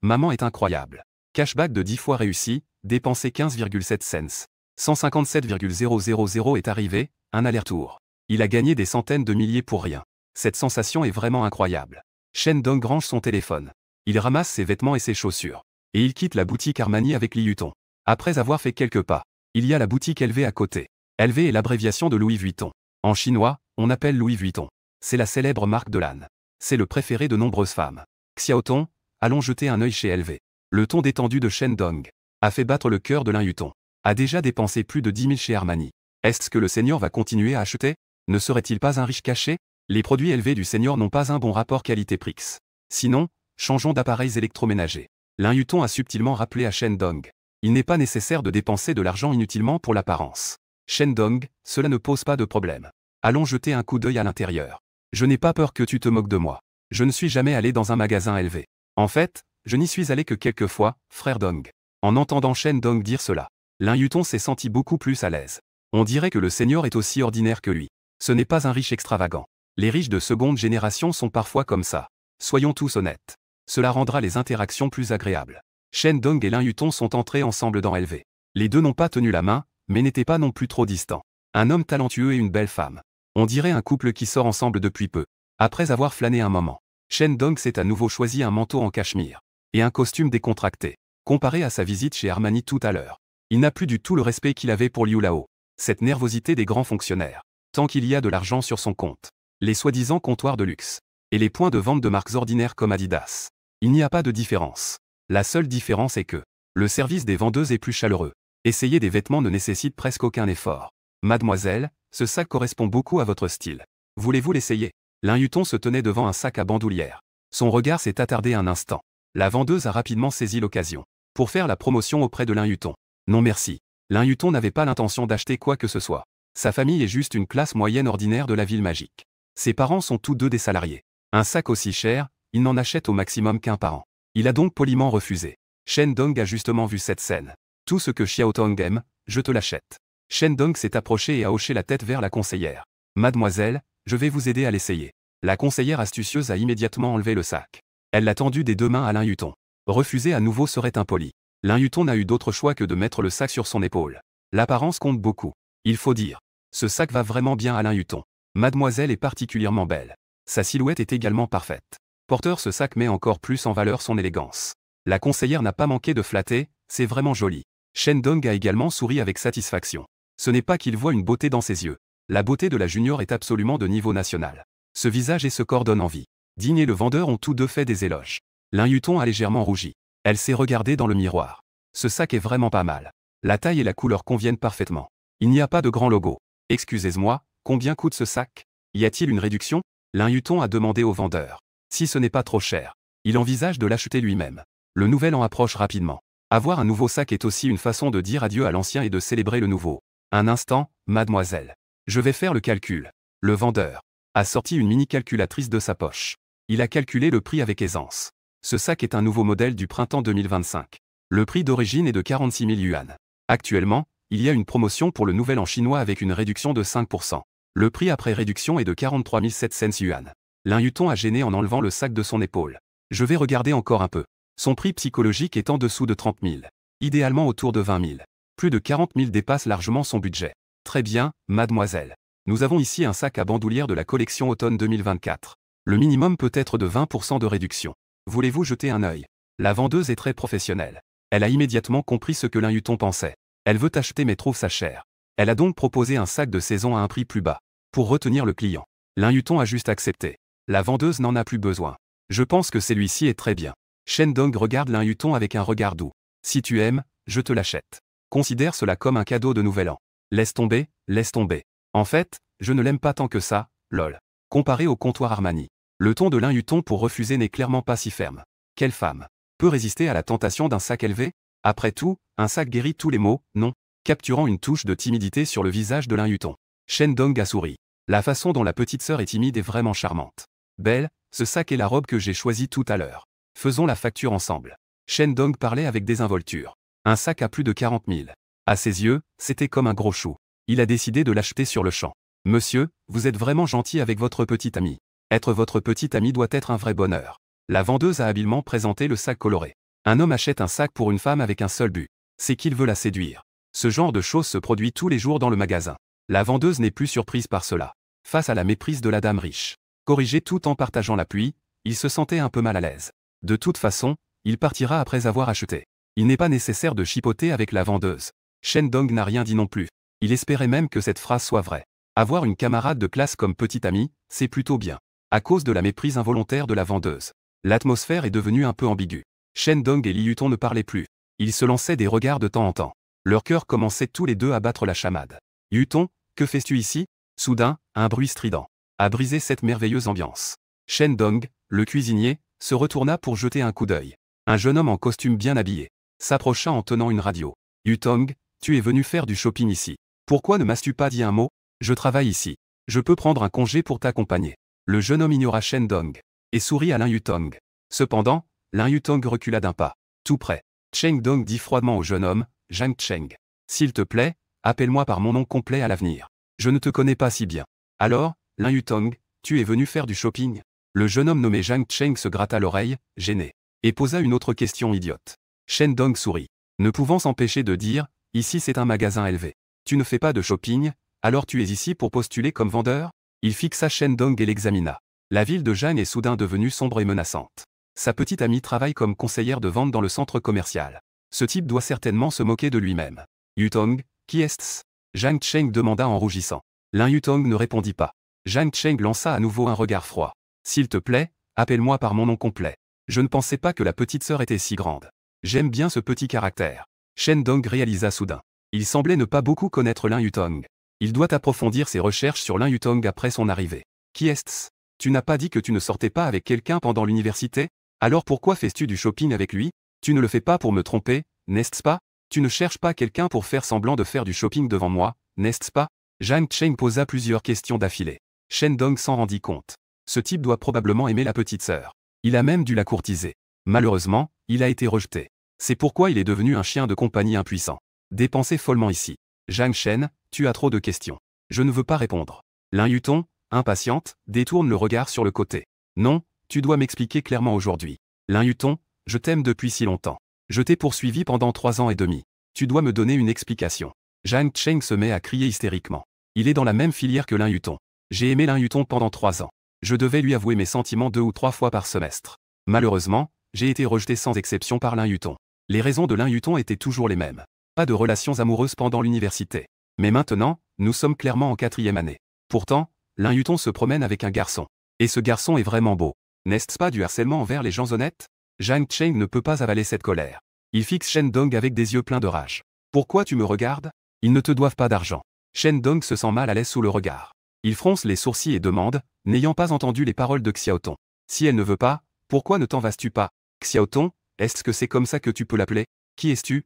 Maman est incroyable. Cashback de 10 fois réussi, dépensé 15,7 cents. 157,000 est arrivé, un aller-retour. Il a gagné des centaines de milliers pour rien. Cette sensation est vraiment incroyable. Shen Dong range son téléphone. Il ramasse ses vêtements et ses chaussures. Et il quitte la boutique Armani avec Li Yuton. Après avoir fait quelques pas, il y a la boutique LV à côté. LV est l'abréviation de Louis Vuitton. En chinois, on appelle Louis Vuitton. C'est la célèbre marque de l'âne. C'est le préféré de nombreuses femmes. Xiaoton, allons jeter un œil chez LV. Le ton détendu de Shen Dong a fait battre le cœur de Lin Yuton. A déjà dépensé plus de 10 000 chez Armani. Est-ce que le senior va continuer à acheter? Ne serait-il pas un riche caché? Les produits élevés du senior n'ont pas un bon rapport qualité-prix. Sinon, changeons d'appareils électroménagers. Lin Yuton a subtilement rappelé à Shen Dong. Il n'est pas nécessaire de dépenser de l'argent inutilement pour l'apparence. Shen Dong, cela ne pose pas de problème. Allons jeter un coup d'œil à l'intérieur. Je n'ai pas peur que tu te moques de moi. Je ne suis jamais allé dans un magasin élevé. En fait, je n'y suis allé que quelques fois, frère Dong. En entendant Shen Dong dire cela, Lin Yuton s'est senti beaucoup plus à l'aise. On dirait que le senior est aussi ordinaire que lui. Ce n'est pas un riche extravagant. Les riches de seconde génération sont parfois comme ça. Soyons tous honnêtes. Cela rendra les interactions plus agréables. Shen Dong et Lin Yuton sont entrés ensemble dans LV. Les deux n'ont pas tenu la main, mais n'étaient pas non plus trop distants. Un homme talentueux et une belle femme. On dirait un couple qui sort ensemble depuis peu. Après avoir flâné un moment, Shen Dong s'est à nouveau choisi un manteau en cachemire et un costume décontracté. Comparé à sa visite chez Armani tout à l'heure, il n'a plus du tout le respect qu'il avait pour Liu Lao. Cette nervosité des grands fonctionnaires. Tant qu'il y a de l'argent sur son compte, les soi-disant comptoirs de luxe et les points de vente de marques ordinaires comme Adidas. Il n'y a pas de différence. La seule différence est que le service des vendeuses est plus chaleureux. Essayer des vêtements ne nécessite presque aucun effort. Mademoiselle, ce sac correspond beaucoup à votre style. Voulez-vous l'essayer? Lin Yuton se tenait devant un sac à bandoulière. Son regard s'est attardé un instant. La vendeuse a rapidement saisi l'occasion pour faire la promotion auprès de Lin Yuton. Non merci. Lin Yuton n'avait pas l'intention d'acheter quoi que ce soit. Sa famille est juste une classe moyenne ordinaire de la ville magique. Ses parents sont tous deux des salariés. Un sac aussi cher, il n'en achète au maximum qu'un par an. Il a donc poliment refusé. Shen Dong a justement vu cette scène. Tout ce que Xiaotong aime, je te l'achète. Shen Dong s'est approché et a hoché la tête vers la conseillère. Mademoiselle, je vais vous aider à l'essayer. La conseillère astucieuse a immédiatement enlevé le sac. Elle l'a tendu des deux mains à Lin Yuton. Refuser à nouveau serait impoli. Lin Yuton n'a eu d'autre choix que de mettre le sac sur son épaule. L'apparence compte beaucoup. Il faut dire. Ce sac va vraiment bien à Lin Yuton. Mademoiselle est particulièrement belle. Sa silhouette est également parfaite. Porteur, ce sac met encore plus en valeur son élégance. La conseillère n'a pas manqué de flatter, c'est vraiment joli. Shen Dong a également souri avec satisfaction. Ce n'est pas qu'il voit une beauté dans ses yeux. La beauté de la junior est absolument de niveau national. Ce visage et ce corps donnent envie. Dean et le vendeur ont tous deux fait des éloges. Lin Yuton a légèrement rougi. Elle s'est regardée dans le miroir. Ce sac est vraiment pas mal. La taille et la couleur conviennent parfaitement. Il n'y a pas de grand logo. Excusez-moi, combien coûte ce sac? Y a-t-il une réduction? Lin Yuton a demandé au vendeur. Si ce n'est pas trop cher, il envisage de l'acheter lui-même. Le nouvel an approche rapidement. Avoir un nouveau sac est aussi une façon de dire adieu à l'ancien et de célébrer le nouveau. Un instant, mademoiselle. Je vais faire le calcul. Le vendeur a sorti une mini-calculatrice de sa poche. Il a calculé le prix avec aisance. Ce sac est un nouveau modèle du printemps 2025. Le prix d'origine est de 46 000 yuan. Actuellement, il y a une promotion pour le nouvel an chinois avec une réduction de 5%. Le prix après réduction est de 43 700 yuan. Lin Yuton a gêné en enlevant le sac de son épaule. Je vais regarder encore un peu. Son prix psychologique est en dessous de 30 000. Idéalement autour de 20 000. Plus de 40 000 dépasse largement son budget. Très bien, mademoiselle. Nous avons ici un sac à bandoulière de la collection automne 2024. Le minimum peut être de 20% de réduction. Voulez-vous jeter un œil? La vendeuse est très professionnelle. Elle a immédiatement compris ce que Lin Yuton pensait. Elle veut acheter mais trouve ça cher. Elle a donc proposé un sac de saison à un prix plus bas. Pour retenir le client. Lin Yuton a juste accepté. La vendeuse n'en a plus besoin. Je pense que celui-ci est très bien. Shen Dong regarde Lin Yuton avec un regard doux. Si tu aimes, je te l'achète. Considère cela comme un cadeau de nouvel an. Laisse tomber, laisse tomber. En fait, je ne l'aime pas tant que ça, lol. Comparé au comptoir Armani. Le ton de Lin Yuton pour refuser n'est clairement pas si ferme. Quelle femme. peut résister à la tentation d'un sac élevé? Après tout, un sac guérit tous les maux, non? Capturant une touche de timidité sur le visage de Lin Yutong. Shen Dong a souri. La façon dont la petite sœur est timide est vraiment charmante. Belle, ce sac est la robe que j'ai choisie tout à l'heure. Faisons la facture ensemble. Shen Dong parlait avec désinvolture. Un sac à plus de 40 000. À ses yeux, c'était comme un gros chou. Il a décidé de l'acheter sur le champ. Monsieur, vous êtes vraiment gentil avec votre petite amie. Être votre petite amie doit être un vrai bonheur. La vendeuse a habilement présenté le sac coloré. Un homme achète un sac pour une femme avec un seul but. C'est qu'il veut la séduire. Ce genre de choses se produit tous les jours dans le magasin. La vendeuse n'est plus surprise par cela. Face à la méprise de la dame riche, corrigée tout en partageant la pluie, il se sentait un peu mal à l'aise. De toute façon, il partira après avoir acheté. Il n'est pas nécessaire de chipoter avec la vendeuse. Shen Dong n'a rien dit non plus. Il espérait même que cette phrase soit vraie. Avoir une camarade de classe comme petite amie, c'est plutôt bien. À cause de la méprise involontaire de la vendeuse, l'atmosphère est devenue un peu ambiguë. Shen Dong et Li Yutong ne parlaient plus. Ils se lançaient des regards de temps en temps. Leurs cœurs commençaient tous les deux à battre la chamade. Yutong, que fais-tu ici? Soudain, un bruit strident a brisé cette merveilleuse ambiance. Shen Dong, le cuisinier, se retourna pour jeter un coup d'œil. Un jeune homme en costume bien habillé s'approcha en tenant une radio. Yutong, tu es venu faire du shopping ici. Pourquoi ne m'as-tu pas dit un mot? Je travaille ici. Je peux prendre un congé pour t'accompagner. Le jeune homme ignora Shen Dong et sourit à Lin Yutong. Cependant, Lin Yutong recula d'un pas. Tout près. Cheng Dong dit froidement au jeune homme, Zhang Cheng. S'il te plaît, appelle-moi par mon nom complet à l'avenir. Je ne te connais pas si bien. Alors, Lin Yutong, tu es venu faire du shopping? Le jeune homme nommé Zhang Cheng se gratta l'oreille, gêné, et posa une autre question idiote. Shen Dong sourit, ne pouvant s'empêcher de dire, ici c'est un magasin élevé. Tu ne fais pas de shopping, alors tu es ici pour postuler comme vendeur? Il fixa Shen Dong et l'examina. La ville de Zhang est soudain devenue sombre et menaçante. Sa petite amie travaille comme conseillère de vente dans le centre commercial. Ce type doit certainement se moquer de lui-même. Yutong, qui est-ce? Zhang Cheng demanda en rougissant. Lin Yutong ne répondit pas. Zhang Cheng lança à nouveau un regard froid. S'il te plaît, appelle-moi par mon nom complet. Je ne pensais pas que la petite sœur était si grande. J'aime bien ce petit caractère. Shen Dong réalisa soudain. Il semblait ne pas beaucoup connaître Lin Yutong. Il doit approfondir ses recherches sur Lin Yutong après son arrivée. Qui est-ce? Tu n'as pas dit que tu ne sortais pas avec quelqu'un pendant l'université? Alors pourquoi fais-tu du shopping avec lui? Tu ne le fais pas pour me tromper, n'est-ce pas? Tu ne cherches pas quelqu'un pour faire semblant de faire du shopping devant moi, n'est-ce pas? Zhang Cheng posa plusieurs questions d'affilée. Shen Dong s'en rendit compte. Ce type doit probablement aimer la petite sœur. Il a même dû la courtiser. Malheureusement, il a été rejeté. C'est pourquoi il est devenu un chien de compagnie impuissant. Dépensé follement ici. Zhang Shen, tu as trop de questions. Je ne veux pas répondre. Lin Yutong, impatiente, détourne le regard sur le côté. Non, tu dois m'expliquer clairement aujourd'hui. Lin Yutong, je t'aime depuis si longtemps. Je t'ai poursuivi pendant 3 ans et demi. Tu dois me donner une explication. Zhang Cheng se met à crier hystériquement. Il est dans la même filière que Lin Yutong. J'ai aimé Lin Yutong pendant 3 ans. Je devais lui avouer mes sentiments 2 ou 3 fois par semestre. Malheureusement, j'ai été rejeté sans exception par Lin Yutong. Les raisons de Lin Yutong étaient toujours les mêmes. Pas de relations amoureuses pendant l'université. Mais maintenant, nous sommes clairement en 4e année. Pourtant, Lin Yutong se promène avec un garçon. Et ce garçon est vraiment beau. N'est-ce pas du harcèlement envers les gens honnêtes? Zhang Cheng ne peut pas avaler cette colère. Il fixe Shen Dong avec des yeux pleins de rage. Pourquoi tu me regardes? Ils ne te doivent pas d'argent. Shen Dong se sent mal à l'aise sous le regard. Il fronce les sourcils et demande, n'ayant pas entendu les paroles de Xiaotong. Si elle ne veut pas, pourquoi ne t'en vas-tu pas? Xiaotong, est-ce que c'est comme ça que tu peux l'appeler? Qui es-tu?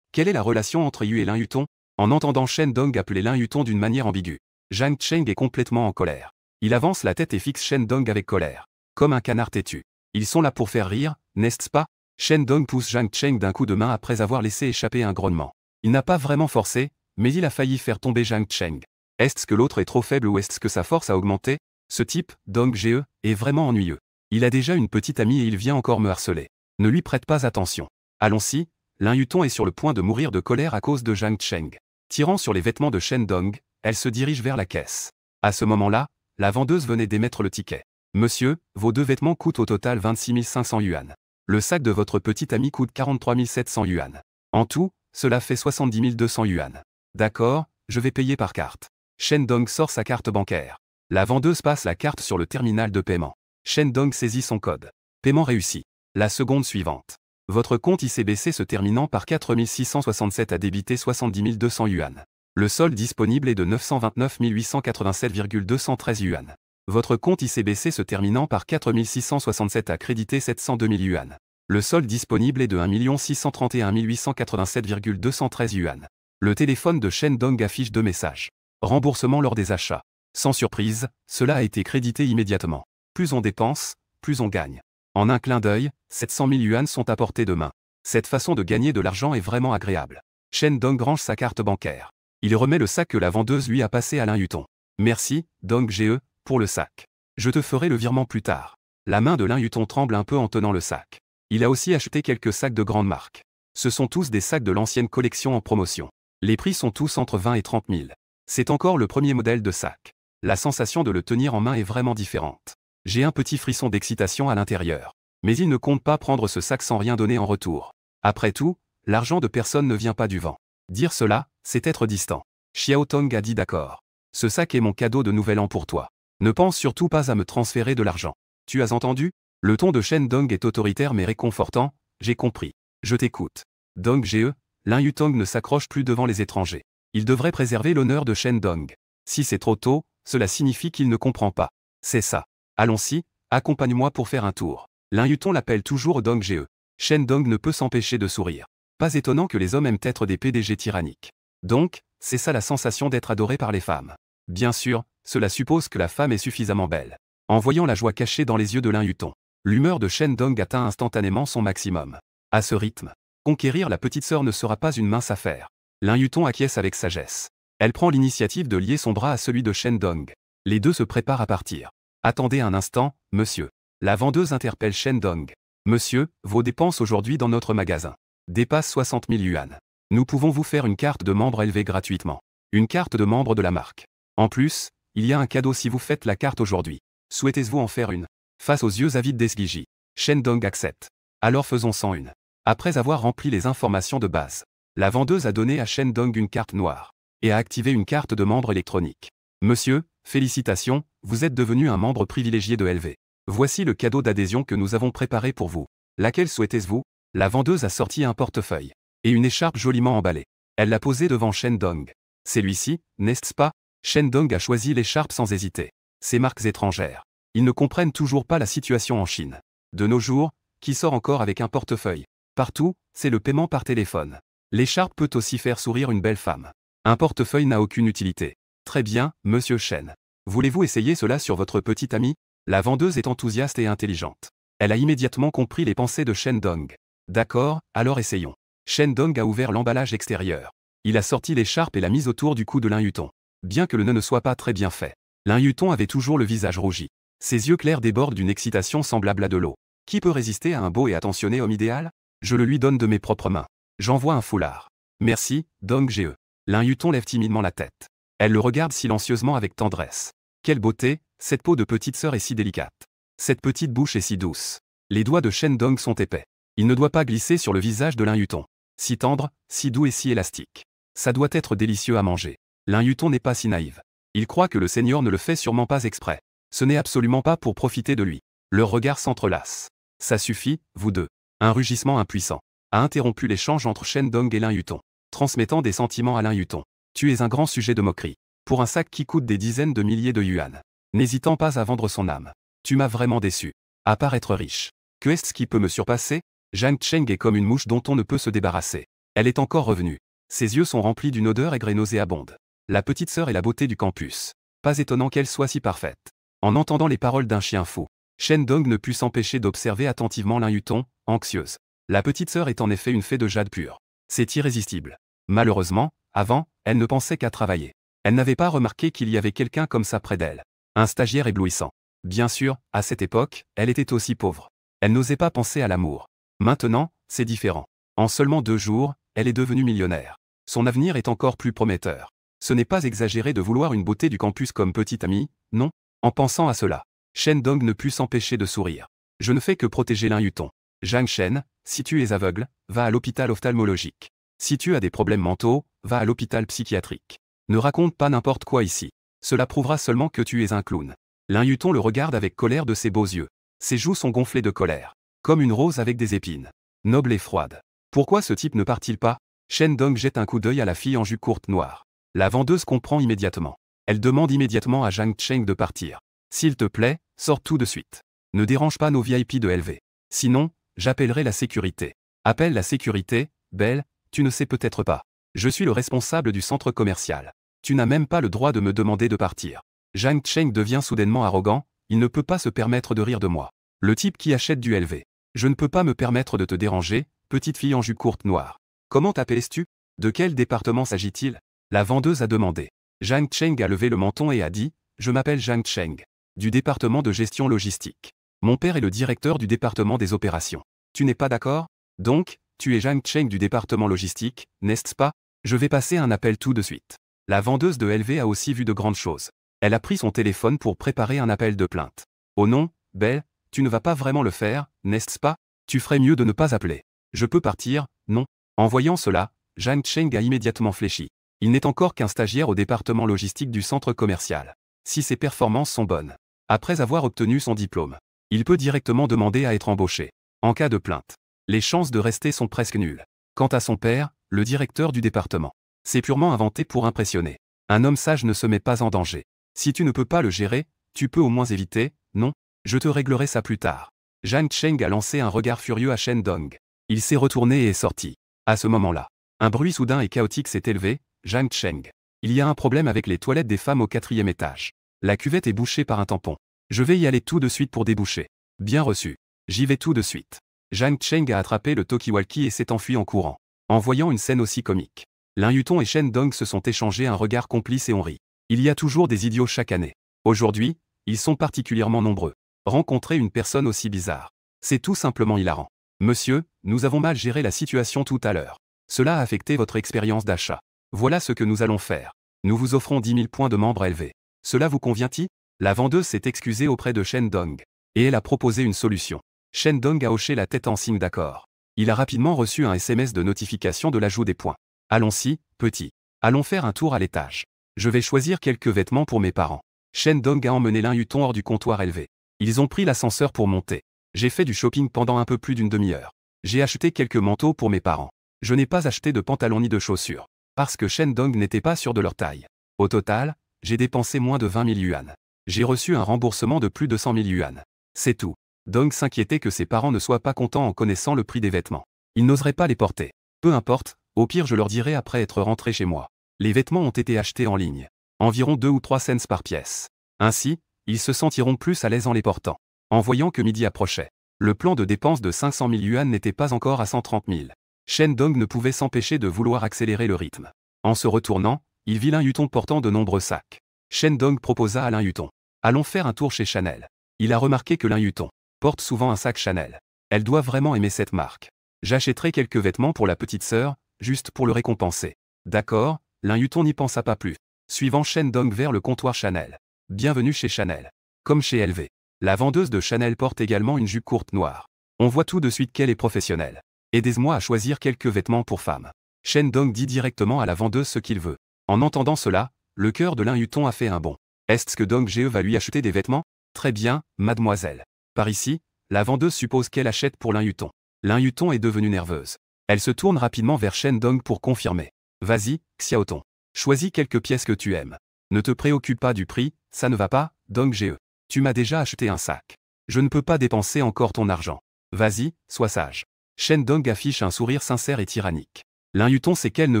Quelle est la relation entre Yu et Lin Yutong? En entendant Shen Dong appeler Lin Yutong d'une manière ambiguë, Zhang Cheng est complètement en colère. Il avance la tête et fixe Shen Dong avec colère. Comme un canard têtu. Ils sont là pour faire rire, n'est-ce pas? Shen Dong pousse Zhang Cheng d'un coup de main après avoir laissé échapper un grognement. Il n'a pas vraiment forcé, mais il a failli faire tomber Zhang Cheng. Est-ce que l'autre est trop faible ou est-ce que sa force a augmenté? Ce type, Dong Ge, est vraiment ennuyeux. Il a déjà une petite amie et il vient encore me harceler. Ne lui prête pas attention. Allons-y, Lin Yutong est sur le point de mourir de colère à cause de Zhang Cheng. Tirant sur les vêtements de Shen Dong, elle se dirige vers la caisse. À ce moment-là, la vendeuse venait d'émettre le ticket. Monsieur, vos 2 vêtements coûtent au total 26 500 yuan. Le sac de votre petite amie coûte 43 700 yuan. En tout, cela fait 70 200 yuan. D'accord, je vais payer par carte. Shen Dong sort sa carte bancaire. La vendeuse passe la carte sur le terminal de paiement. Shen Dong saisit son code. Paiement réussi. La seconde suivante. Votre compte ICBC se terminant par 4667 a débité 70 200 yuan. Le solde disponible est de 929 887,213 yuan. Votre compte ICBC se terminant par 4667 a crédité 702 000 yuan. Le solde disponible est de 1 631 887,213 yuan. Le téléphone de Shen Dong affiche 2 messages. Remboursement lors des achats. Sans surprise, cela a été crédité immédiatement. Plus on dépense, plus on gagne. En un clin d'œil, 700 000 yuan sont apportés de main. Cette façon de gagner de l'argent est vraiment agréable. Shen Dong range sa carte bancaire. Il remet le sac que la vendeuse lui a passé à Lin Yuton. Merci, Dong Ge, pour le sac. Je te ferai le virement plus tard. La main de Lin Yuton tremble un peu en tenant le sac. Il a aussi acheté quelques sacs de grande marque. Ce sont tous des sacs de l'ancienne collection en promotion. Les prix sont tous entre 20 et 30 000. C'est encore le premier modèle de sac. La sensation de le tenir en main est vraiment différente. J'ai un petit frisson d'excitation à l'intérieur. Mais il ne compte pas prendre ce sac sans rien donner en retour. Après tout, l'argent de personne ne vient pas du vent. Dire cela, c'est être distant. Xiao Tong a dit d'accord. Ce sac est mon cadeau de nouvel an pour toi. Ne pense surtout pas à me transférer de l'argent. Tu as entendu? Le ton de Shen Dong est autoritaire mais réconfortant. J'ai compris. Je t'écoute. Dong Ge, Lin Yutong ne s'accroche plus devant les étrangers. Il devrait préserver l'honneur de Shen Dong. Si c'est trop tôt, cela signifie qu'il ne comprend pas. C'est ça. Allons-y, accompagne-moi pour faire un tour. Lin Yuton l'appelle toujours Dong Ge. Shen Dong ne peut s'empêcher de sourire. Pas étonnant que les hommes aiment être des PDG tyranniques. Donc, c'est ça la sensation d'être adoré par les femmes. Bien sûr, cela suppose que la femme est suffisamment belle. En voyant la joie cachée dans les yeux de Lin Yuton, l'humeur de Shen Dong atteint instantanément son maximum. À ce rythme, conquérir la petite sœur ne sera pas une mince affaire. Lin Yuton acquiesce avec sagesse. Elle prend l'initiative de lier son bras à celui de Shen Dong. Les deux se préparent à partir. Attendez un instant, monsieur. La vendeuse interpelle Shen Dong. Monsieur, vos dépenses aujourd'hui dans notre magasin dépassent 60 000 yuan. Nous pouvons vous faire une carte de membre élevée gratuitement. Une carte de membre de la marque. En plus, il y a un cadeau si vous faites la carte aujourd'hui. Souhaitez-vous en faire une? Face aux yeux avides d'Esgiji, Shen Dong accepte. Alors faisons-en une. Après avoir rempli les informations de base, la vendeuse a donné à Shen Dong une carte noire et a activé une carte de membre électronique. Monsieur, félicitations, vous êtes devenu un membre privilégié de LV. Voici le cadeau d'adhésion que nous avons préparé pour vous. Laquelle souhaitez-vous? La vendeuse a sorti un portefeuille et une écharpe joliment emballée. Elle l'a posé devant Shen Dong. C'est lui-ci, n'est-ce pas? Shen Dong a choisi l'écharpe sans hésiter. Ces marques étrangères. Ils ne comprennent toujours pas la situation en Chine. De nos jours, qui sort encore avec un portefeuille? Partout, c'est le paiement par téléphone. L'écharpe peut aussi faire sourire une belle femme. Un portefeuille n'a aucune utilité. Très bien, monsieur Shen. Voulez-vous essayer cela sur votre petite amie? La vendeuse est enthousiaste et intelligente. Elle a immédiatement compris les pensées de Shen Dong. D'accord, alors essayons. Shen Dong a ouvert l'emballage extérieur. Il a sorti l'écharpe et l'a mise autour du cou de Lin Yuton. Bien que le nœud ne soit pas très bien fait, Lin Yuton avait toujours le visage rougi. Ses yeux clairs débordent d'une excitation semblable à de l'eau. Qui peut résister à un beau et attentionné homme idéal? Je le lui donne de mes propres mains. J'envoie un foulard. Merci, Dong Ge. Lin Yuton lève timidement la tête. Elle le regarde silencieusement avec tendresse. Quelle beauté, cette peau de petite sœur est si délicate. Cette petite bouche est si douce. Les doigts de Shen Dong sont épais. Il ne doit pas glisser sur le visage de Lin Yuton. Si tendre, si doux et si élastique. Ça doit être délicieux à manger. Lin Yuton n'est pas si naïve. Il croit que le Seigneur ne le fait sûrement pas exprès. Ce n'est absolument pas pour profiter de lui. Leurs regards s'entrelacent. Ça suffit, vous deux. Un rugissement impuissant a interrompu l'échange entre Shen Dong et Lin Yuton, transmettant des sentiments à Lin Yuton. Tu es un grand sujet de moquerie. Pour un sac qui coûte des dizaines de milliers de yuan. N'hésitant pas à vendre son âme. Tu m'as vraiment déçu. À part être riche. Que est-ce qui peut me surpasser? Zhang Cheng est comme une mouche dont on ne peut se débarrasser. Elle est encore revenue. Ses yeux sont remplis d'une odeur aigre et nauséabonde. La petite sœur est la beauté du campus. Pas étonnant qu'elle soit si parfaite. En entendant les paroles d'un chien fou, Shen Dong ne put s'empêcher d'observer attentivement Lin Yuton, anxieuse. La petite sœur est en effet une fée de jade pur. C'est irrésistible. Malheureusement, avant, elle ne pensait qu'à travailler. Elle n'avait pas remarqué qu'il y avait quelqu'un comme ça près d'elle. Un stagiaire éblouissant. Bien sûr, à cette époque, elle était aussi pauvre. Elle n'osait pas penser à l'amour. Maintenant, c'est différent. En seulement 2 jours, elle est devenue millionnaire. Son avenir est encore plus prometteur. Ce n'est pas exagéré de vouloir une beauté du campus comme petite amie, non? En pensant à cela, Shen Dong ne put s'empêcher de sourire. Je ne fais que protéger Lin Yuton. Zhang Shen, si tu es aveugle, va à l'hôpital ophtalmologique. Si tu as des problèmes mentaux, va à l'hôpital psychiatrique. Ne raconte pas n'importe quoi ici. Cela prouvera seulement que tu es un clown. Lin Yuton le regarde avec colère de ses beaux yeux. Ses joues sont gonflées de colère. Comme une rose avec des épines. Noble et froide. Pourquoi ce type ne part-il pas? Shen Dong jette un coup d'œil à la fille en jupe courte noire. La vendeuse comprend immédiatement. Elle demande immédiatement à Zhang Cheng de partir. S'il te plaît, sors tout de suite. Ne dérange pas nos VIP de LV. Sinon, j'appellerai la sécurité. Appelle la sécurité, Belle, tu ne sais peut-être pas. Je suis le responsable du centre commercial. Tu n'as même pas le droit de me demander de partir. Zhang Cheng devient soudainement arrogant, il ne peut pas se permettre de rire de moi. Le type qui achète du LV. Je ne peux pas me permettre de te déranger, petite fille en jupe courte noire. Comment t'appelles-tu? De quel département s'agit-il? La vendeuse a demandé. Zhang Cheng a levé le menton et a dit, je m'appelle Zhang Cheng. Du département de gestion logistique. Mon père est le directeur du département des opérations. Tu n'es pas d'accord? Donc, tu es Zhang Cheng du département logistique, n'est-ce pas? Je vais passer un appel tout de suite. La vendeuse de LV a aussi vu de grandes choses. Elle a pris son téléphone pour préparer un appel de plainte. Oh non, Belle, tu ne vas pas vraiment le faire, n'est-ce pas? Tu ferais mieux de ne pas appeler. Je peux partir, non? En voyant cela, Zhang Cheng a immédiatement fléchi. Il n'est encore qu'un stagiaire au département logistique du centre commercial. Si ses performances sont bonnes. Après avoir obtenu son diplôme, il peut directement demander à être embauché. En cas de plainte, les chances de rester sont presque nulles. Quant à son père, le directeur du département, c'est purement inventé pour impressionner. Un homme sage ne se met pas en danger. Si tu ne peux pas le gérer, tu peux au moins éviter, non? Je te réglerai ça plus tard. Zhang Cheng a lancé un regard furieux à Shen Dong. Il s'est retourné et est sorti. À ce moment-là, un bruit soudain et chaotique s'est élevé. Zhang Cheng. Il y a un problème avec les toilettes des femmes au 4e étage. La cuvette est bouchée par un tampon. Je vais y aller tout de suite pour déboucher. Bien reçu. J'y vais tout de suite. Zhang Cheng a attrapé le talkie-walkie et s'est enfui en courant. En voyant une scène aussi comique, Lin Yutong et Shen Dong se sont échangés un regard complice et on rit. Il y a toujours des idiots chaque année. Aujourd'hui, ils sont particulièrement nombreux. Rencontrer une personne aussi bizarre, c'est tout simplement hilarant. Monsieur, nous avons mal géré la situation tout à l'heure. Cela a affecté votre expérience d'achat. Voilà ce que nous allons faire. Nous vous offrons 10 000 points de membre élevés. Cela vous convient-il? La vendeuse s'est excusée auprès de Shen Dong. Et elle a proposé une solution. Shen Dong a hoché la tête en signe d'accord. Il a rapidement reçu un SMS de notification de l'ajout des points. Allons-y, petit. Allons faire un tour à l'étage. Je vais choisir quelques vêtements pour mes parents. Shen Dong a emmené Lin Yutong hors du comptoir élevé. Ils ont pris l'ascenseur pour monter. J'ai fait du shopping pendant un peu plus d'une demi-heure. J'ai acheté quelques manteaux pour mes parents. Je n'ai pas acheté de pantalons ni de chaussures. Parce que Shen Dong n'était pas sûr de leur taille. Au total, j'ai dépensé moins de 20 000 yuan. J'ai reçu un remboursement de plus de 100 000 yuan. C'est tout. Dong s'inquiétait que ses parents ne soient pas contents en connaissant le prix des vêtements. Ils n'oseraient pas les porter. Peu importe, au pire je leur dirai après être rentré chez moi. Les vêtements ont été achetés en ligne. Environ 2 ou 3 cents par pièce. Ainsi, ils se sentiront plus à l'aise en les portant. En voyant que midi approchait, le plan de dépenses de 500 000 yuan n'était pas encore à 130 000. Shen Dong ne pouvait s'empêcher de vouloir accélérer le rythme. En se retournant, il vit Lin Yutong portant de nombreux sacs. Shen Dong proposa à Lin Yutong. Allons faire un tour chez Chanel. Il a remarqué que Lin Yutong porte souvent un sac Chanel. Elle doit vraiment aimer cette marque. J'achèterai quelques vêtements pour la petite sœur, juste pour le récompenser. D'accord, Lin Yutong n'y pensa pas plus. Suivant Shen Dong vers le comptoir Chanel. Bienvenue chez Chanel. Comme chez LV. La vendeuse de Chanel porte également une jupe courte noire. On voit tout de suite qu'elle est professionnelle. Aidez-moi à choisir quelques vêtements pour femmes. Shen Dong dit directement à la vendeuse ce qu'il veut. En entendant cela, le cœur de Lin Yutong a fait un bond. Est-ce que Dong Ge va lui acheter des vêtements? Très bien, mademoiselle. Par ici, la vendeuse suppose qu'elle achète pour Lin Yutong. Lin Yutong est devenue nerveuse. Elle se tourne rapidement vers Shen Dong pour confirmer. Vas-y, Xiaotong. Choisis quelques pièces que tu aimes. Ne te préoccupe pas du prix, ça ne va pas, Dong Ge. Tu m'as déjà acheté un sac. Je ne peux pas dépenser encore ton argent. Vas-y, sois sage. Shen Dong affiche un sourire sincère et tyrannique. Lin Yutong sait qu'elle ne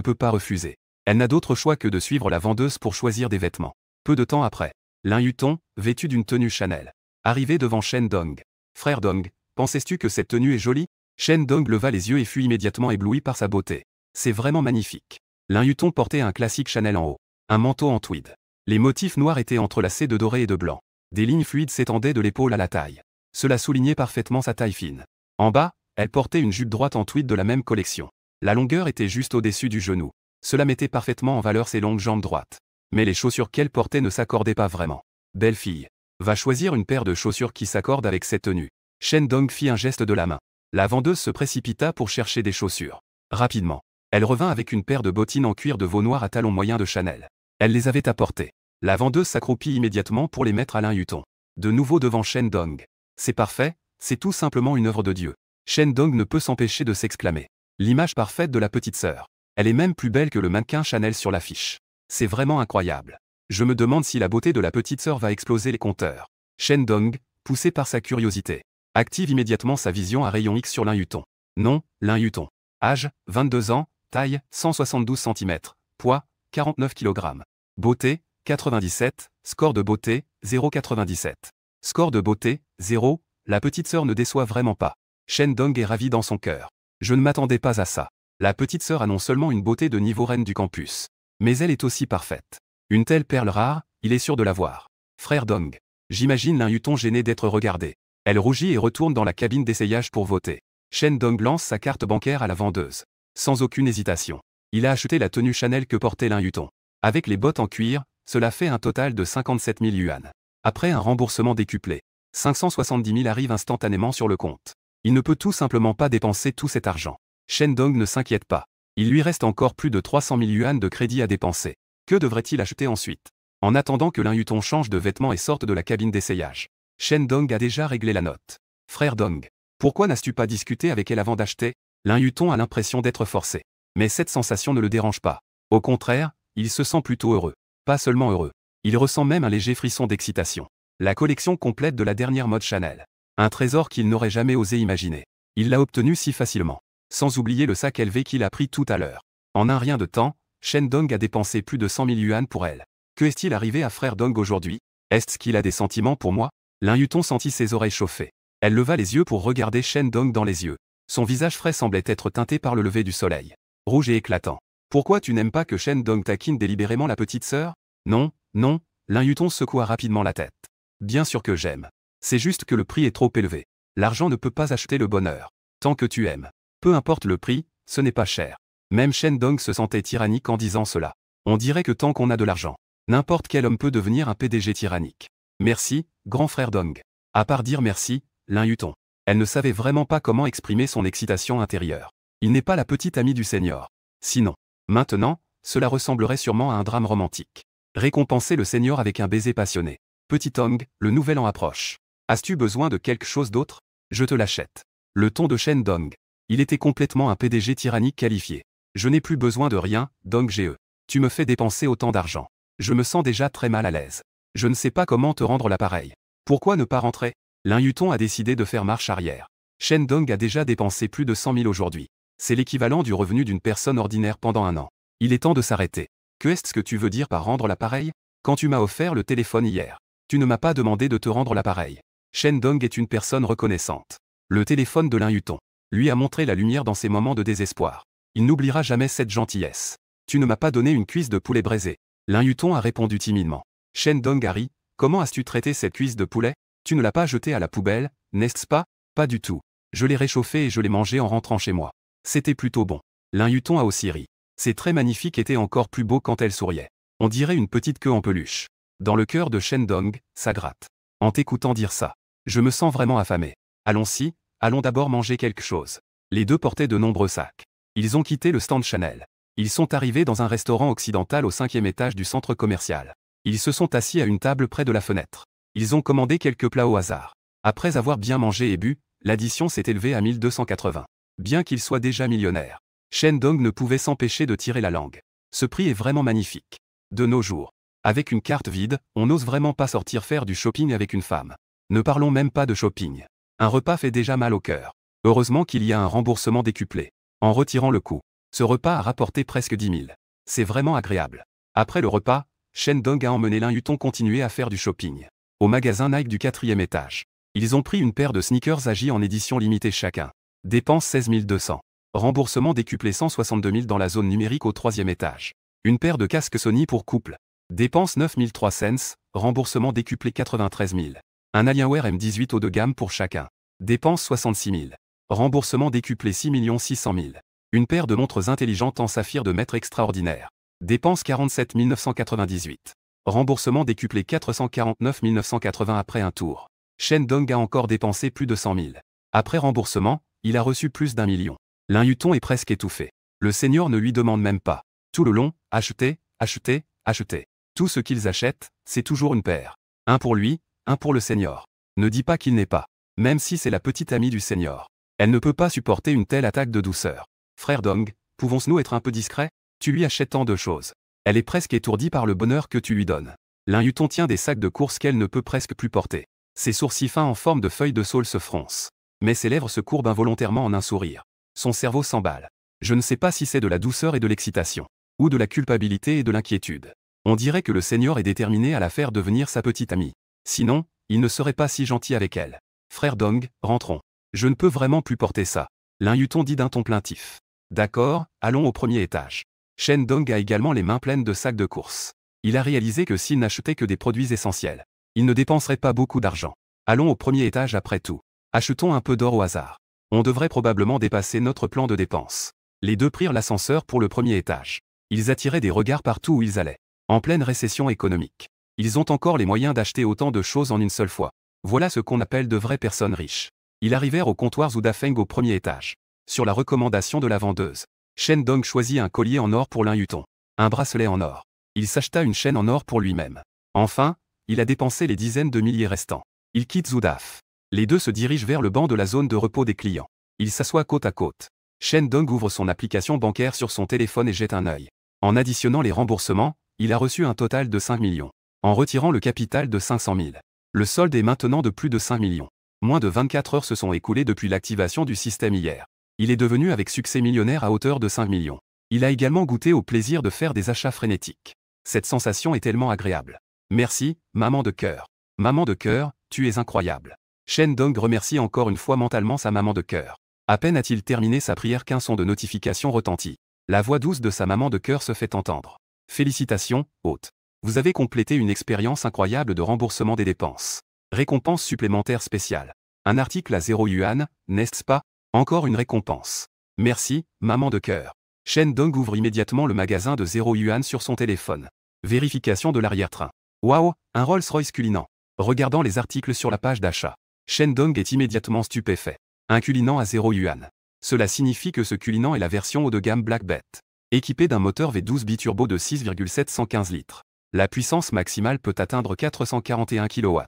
peut pas refuser. Elle n'a d'autre choix que de suivre la vendeuse pour choisir des vêtements. Peu de temps après, Lin Yutong, vêtu d'une tenue Chanel, arrivé devant Shen Dong. Frère Dong, pensais-tu que cette tenue est jolie? Shen Dong leva les yeux et fut immédiatement ébloui par sa beauté. C'est vraiment magnifique. Lin Yutong portait un classique Chanel en haut. Un manteau en tweed. Les motifs noirs étaient entrelacés de doré et de blanc. Des lignes fluides s'étendaient de l'épaule à la taille. Cela soulignait parfaitement sa taille fine. En bas, elle portait une jupe droite en tweed de la même collection. La longueur était juste au-dessus du genou. Cela mettait parfaitement en valeur ses longues jambes droites. Mais les chaussures qu'elle portait ne s'accordaient pas vraiment. Belle fille. Va choisir une paire de chaussures qui s'accorde avec cette tenue. Shen Dong fit un geste de la main. La vendeuse se précipita pour chercher des chaussures. Rapidement, elle revint avec une paire de bottines en cuir de veau noir à talons moyens de Chanel. Elle les avait apportées. La vendeuse s'accroupit immédiatement pour les mettre à Lin Yutong. De nouveau devant Shen Dong. C'est parfait, c'est tout simplement une œuvre de Dieu. Shen Dong ne peut s'empêcher de s'exclamer. L'image parfaite de la petite sœur. Elle est même plus belle que le mannequin Chanel sur l'affiche. C'est vraiment incroyable. Je me demande si la beauté de la petite sœur va exploser les compteurs. Shen Dong, poussé par sa curiosité, Active immédiatement sa vision à rayon X sur Lin Yutong. Nom, Lin Yutong. Âge, 22 ans. Taille, 172 cm. Poids, 49 kg. Beauté, 97. Score de beauté, 0,97. Score de beauté, 0. La petite sœur ne déçoit vraiment pas. Shen Dong est ravie dans son cœur. Je ne m'attendais pas à ça. La petite sœur a non seulement une beauté de niveau reine du campus, mais elle est aussi parfaite. Une telle perle rare, il est sûr de l'avoir. Frère Dong. J'imagine Lin Yutong gêné d'être regardé. Elle rougit et retourne dans la cabine d'essayage pour voter. Shen Dong lance sa carte bancaire à la vendeuse. Sans aucune hésitation. Il a acheté la tenue Chanel que portait Lin Yutong. Avec les bottes en cuir, cela fait un total de 57 000 yuan. Après un remboursement décuplé, 570 000 arrivent instantanément sur le compte. Il ne peut tout simplement pas dépenser tout cet argent. Shen Dong ne s'inquiète pas. Il lui reste encore plus de 300 000 yuan de crédit à dépenser. Que devrait-il acheter ensuite? En attendant que Lin Yutong change de vêtements et sorte de la cabine d'essayage, Shen Dong a déjà réglé la note. Frère Dong, pourquoi n'as-tu pas discuté avec elle avant d'acheter? Lin Yutong a l'impression d'être forcé. Mais cette sensation ne le dérange pas. Au contraire, il se sent plutôt heureux. Pas seulement heureux. Il ressent même un léger frisson d'excitation. La collection complète de la dernière mode Chanel. Un trésor qu'il n'aurait jamais osé imaginer. Il l'a obtenu si facilement. Sans oublier le sac élevé qu'il a pris tout à l'heure. En un rien de temps, Shen Dong a dépensé plus de 100 000 yuan pour elle. Que est-il arrivé à frère Dong aujourd'hui? Est-ce qu'il a des sentiments pour moi? Lin Yutong sentit ses oreilles chauffer. Elle leva les yeux pour regarder Shen Dong dans les yeux. Son visage frais semblait être teinté par le lever du soleil. Rouge et éclatant. Pourquoi tu n'aimes pas que Shen Dong taquine délibérément la petite sœur? Non, non, Lin Yutong secoua rapidement la tête. Bien sûr que j'aime. C'est juste que le prix est trop élevé. L'argent ne peut pas acheter le bonheur. Tant que tu aimes. Peu importe le prix, ce n'est pas cher. Même Shen Dong se sentait tyrannique en disant cela. On dirait que tant qu'on a de l'argent, n'importe quel homme peut devenir un PDG tyrannique. Merci, grand frère Dong. À part dire merci, Lin Yutong. Elle ne savait vraiment pas comment exprimer son excitation intérieure. Il n'est pas la petite amie du senior. Sinon, maintenant, cela ressemblerait sûrement à un drame romantique. Récompenser le senior avec un baiser passionné. Petit Dong, le nouvel an approche. As-tu besoin de quelque chose d'autre? Je te l'achète. Le ton de Shen Dong. Il était complètement un PDG tyrannique qualifié. Je n'ai plus besoin de rien, Dong Ge. Tu me fais dépenser autant d'argent. Je me sens déjà très mal à l'aise. Je ne sais pas comment te rendre l'appareil. Pourquoi ne pas rentrer? Lin Yutong a décidé de faire marche arrière. Shen Dong a déjà dépensé plus de 100 000 aujourd'hui. C'est l'équivalent du revenu d'une personne ordinaire pendant un an. Il est temps de s'arrêter. Que est-ce que tu veux dire par rendre l'appareil? Quand tu m'as offert le téléphone hier, tu ne m'as pas demandé de te rendre l'appareil. Shen Dong est une personne reconnaissante. Le téléphone de Lin Yutong lui a montré la lumière dans ses moments de désespoir. Il n'oubliera jamais cette gentillesse. Tu ne m'as pas donné une cuisse de poulet braisé. Lin Yutong a répondu timidement. Shen Dong a ri. Comment as-tu traité cette cuisse de poulet? Tu ne l'as pas jetée à la poubelle, n'est-ce pas? Pas du tout. Je l'ai réchauffée et je l'ai mangée en rentrant chez moi. C'était plutôt bon. Lin Yutong a aussi ri. Ses traits magnifiques étaient encore plus beaux quand elle souriait. On dirait une petite queue en peluche. Dans le cœur de Shen Dong, ça gratte. En t'écoutant dire ça, je me sens vraiment affamé. Allons-y, allons d'abord manger quelque chose. Les deux portaient de nombreux sacs. Ils ont quitté le stand Chanel. Ils sont arrivés dans un restaurant occidental au 5e étage du centre commercial. Ils se sont assis à une table près de la fenêtre. Ils ont commandé quelques plats au hasard. Après avoir bien mangé et bu, l'addition s'est élevée à 1280. Bien qu'il soit déjà millionnaire, Shen Dong ne pouvait s'empêcher de tirer la langue. Ce prix est vraiment magnifique. De nos jours, avec une carte vide, on n'ose vraiment pas sortir faire du shopping avec une femme. Ne parlons même pas de shopping. Un repas fait déjà mal au cœur. Heureusement qu'il y a un remboursement décuplé. En retirant le coût, ce repas a rapporté presque 10 000. C'est vraiment agréable. Après le repas, Shen Dong a emmené Lin Yutong continuer à faire du shopping. Au magasin Nike du 4e étage. Ils ont pris une paire de sneakers Agi en édition limitée chacun. Dépense 16 200. Remboursement décuplé 162 000 dans la zone numérique au 3e étage. Une paire de casques Sony pour couple. Dépense 9 300 remboursement décuplé 93 000. Un Alienware M18 haut de gamme pour chacun. Dépense 66 000. Remboursement décuplé 6 600 000. Une paire de montres intelligentes en saphir de mètre extraordinaire. Dépense 47 998. Remboursement décuplé 449 980 après un tour. Shen Dong a encore dépensé plus de 100 000. Après remboursement, il a reçu plus d'1 million. Lin Yutong est presque étouffé. Le senior ne lui demande même pas. Tout le long, achetez, achetez, achetez. Tout ce qu'ils achètent, c'est toujours une paire. Un pour lui, un pour le senior. Ne dis pas qu'il n'est pas. Même si c'est la petite amie du senior. Elle ne peut pas supporter une telle attaque de douceur. Frère Dong, pouvons-nous être un peu discrets? Tu lui achètes tant de choses. Elle est presque étourdie par le bonheur que tu lui donnes. Lin Yutong tient des sacs de course qu'elle ne peut presque plus porter. Ses sourcils fins en forme de feuilles de saule se froncent. Mais ses lèvres se courbent involontairement en un sourire. Son cerveau s'emballe. Je ne sais pas si c'est de la douceur et de l'excitation, ou de la culpabilité et de l'inquiétude. On dirait que le Seigneur est déterminé à la faire devenir sa petite amie. Sinon, il ne serait pas si gentil avec elle. Frère Dong, rentrons. Je ne peux vraiment plus porter ça. Lin Yutong dit d'un ton plaintif. D'accord, allons au premier étage. Shen Dong a également les mains pleines de sacs de course. Il a réalisé que s'il n'achetait que des produits essentiels, il ne dépenserait pas beaucoup d'argent. Allons au premier étage après tout. Achetons un peu d'or au hasard. On devrait probablement dépasser notre plan de dépenses. Les deux prirent l'ascenseur pour le premier étage. Ils attiraient des regards partout où ils allaient. En pleine récession économique. Ils ont encore les moyens d'acheter autant de choses en une seule fois. Voilà ce qu'on appelle de vraies personnes riches. Ils arrivèrent au comptoir Zudafeng au premier étage. Sur la recommandation de la vendeuse, Shen Dong choisit un collier en or pour Lin Yutong. Un bracelet en or. Il s'acheta une chaîne en or pour lui-même. Enfin, il a dépensé les dizaines de milliers restants. Il quitte Zudaf. Les deux se dirigent vers le banc de la zone de repos des clients. Ils s'assoient côte à côte. Shen Dong ouvre son application bancaire sur son téléphone et jette un œil. En additionnant les remboursements, il a reçu un total de 5 millions. En retirant le capital de 500 000. Le solde est maintenant de plus de 5 millions. Moins de 24 heures se sont écoulées depuis l'activation du système hier. Il est devenu avec succès millionnaire à hauteur de 5 millions. Il a également goûté au plaisir de faire des achats frénétiques. Cette sensation est tellement agréable. Merci, maman de cœur. Maman de cœur, tu es incroyable. Shen Dong remercie encore une fois mentalement sa maman de cœur. À peine a-t-il terminé sa prière qu'un son de notification retentit. La voix douce de sa maman de cœur se fait entendre. Félicitations, hôte. Vous avez complété une expérience incroyable de remboursement des dépenses. Récompense supplémentaire spéciale. Un article à 0 yuan, n'est-ce pas? Encore une récompense. Merci, maman de cœur. Shen Dong ouvre immédiatement le magasin de 0 yuan sur son téléphone. Vérification de l'arrière-train. Waouh, un Rolls-Royce culinant. Regardant les articles sur la page d'achat, Shen Dong est immédiatement stupéfait. Un culinant à 0 yuan. Cela signifie que ce culinant est la version haut de gamme Blackbet. Équipé d'un moteur V12 biturbo de 6,715 litres. La puissance maximale peut atteindre 441 kW.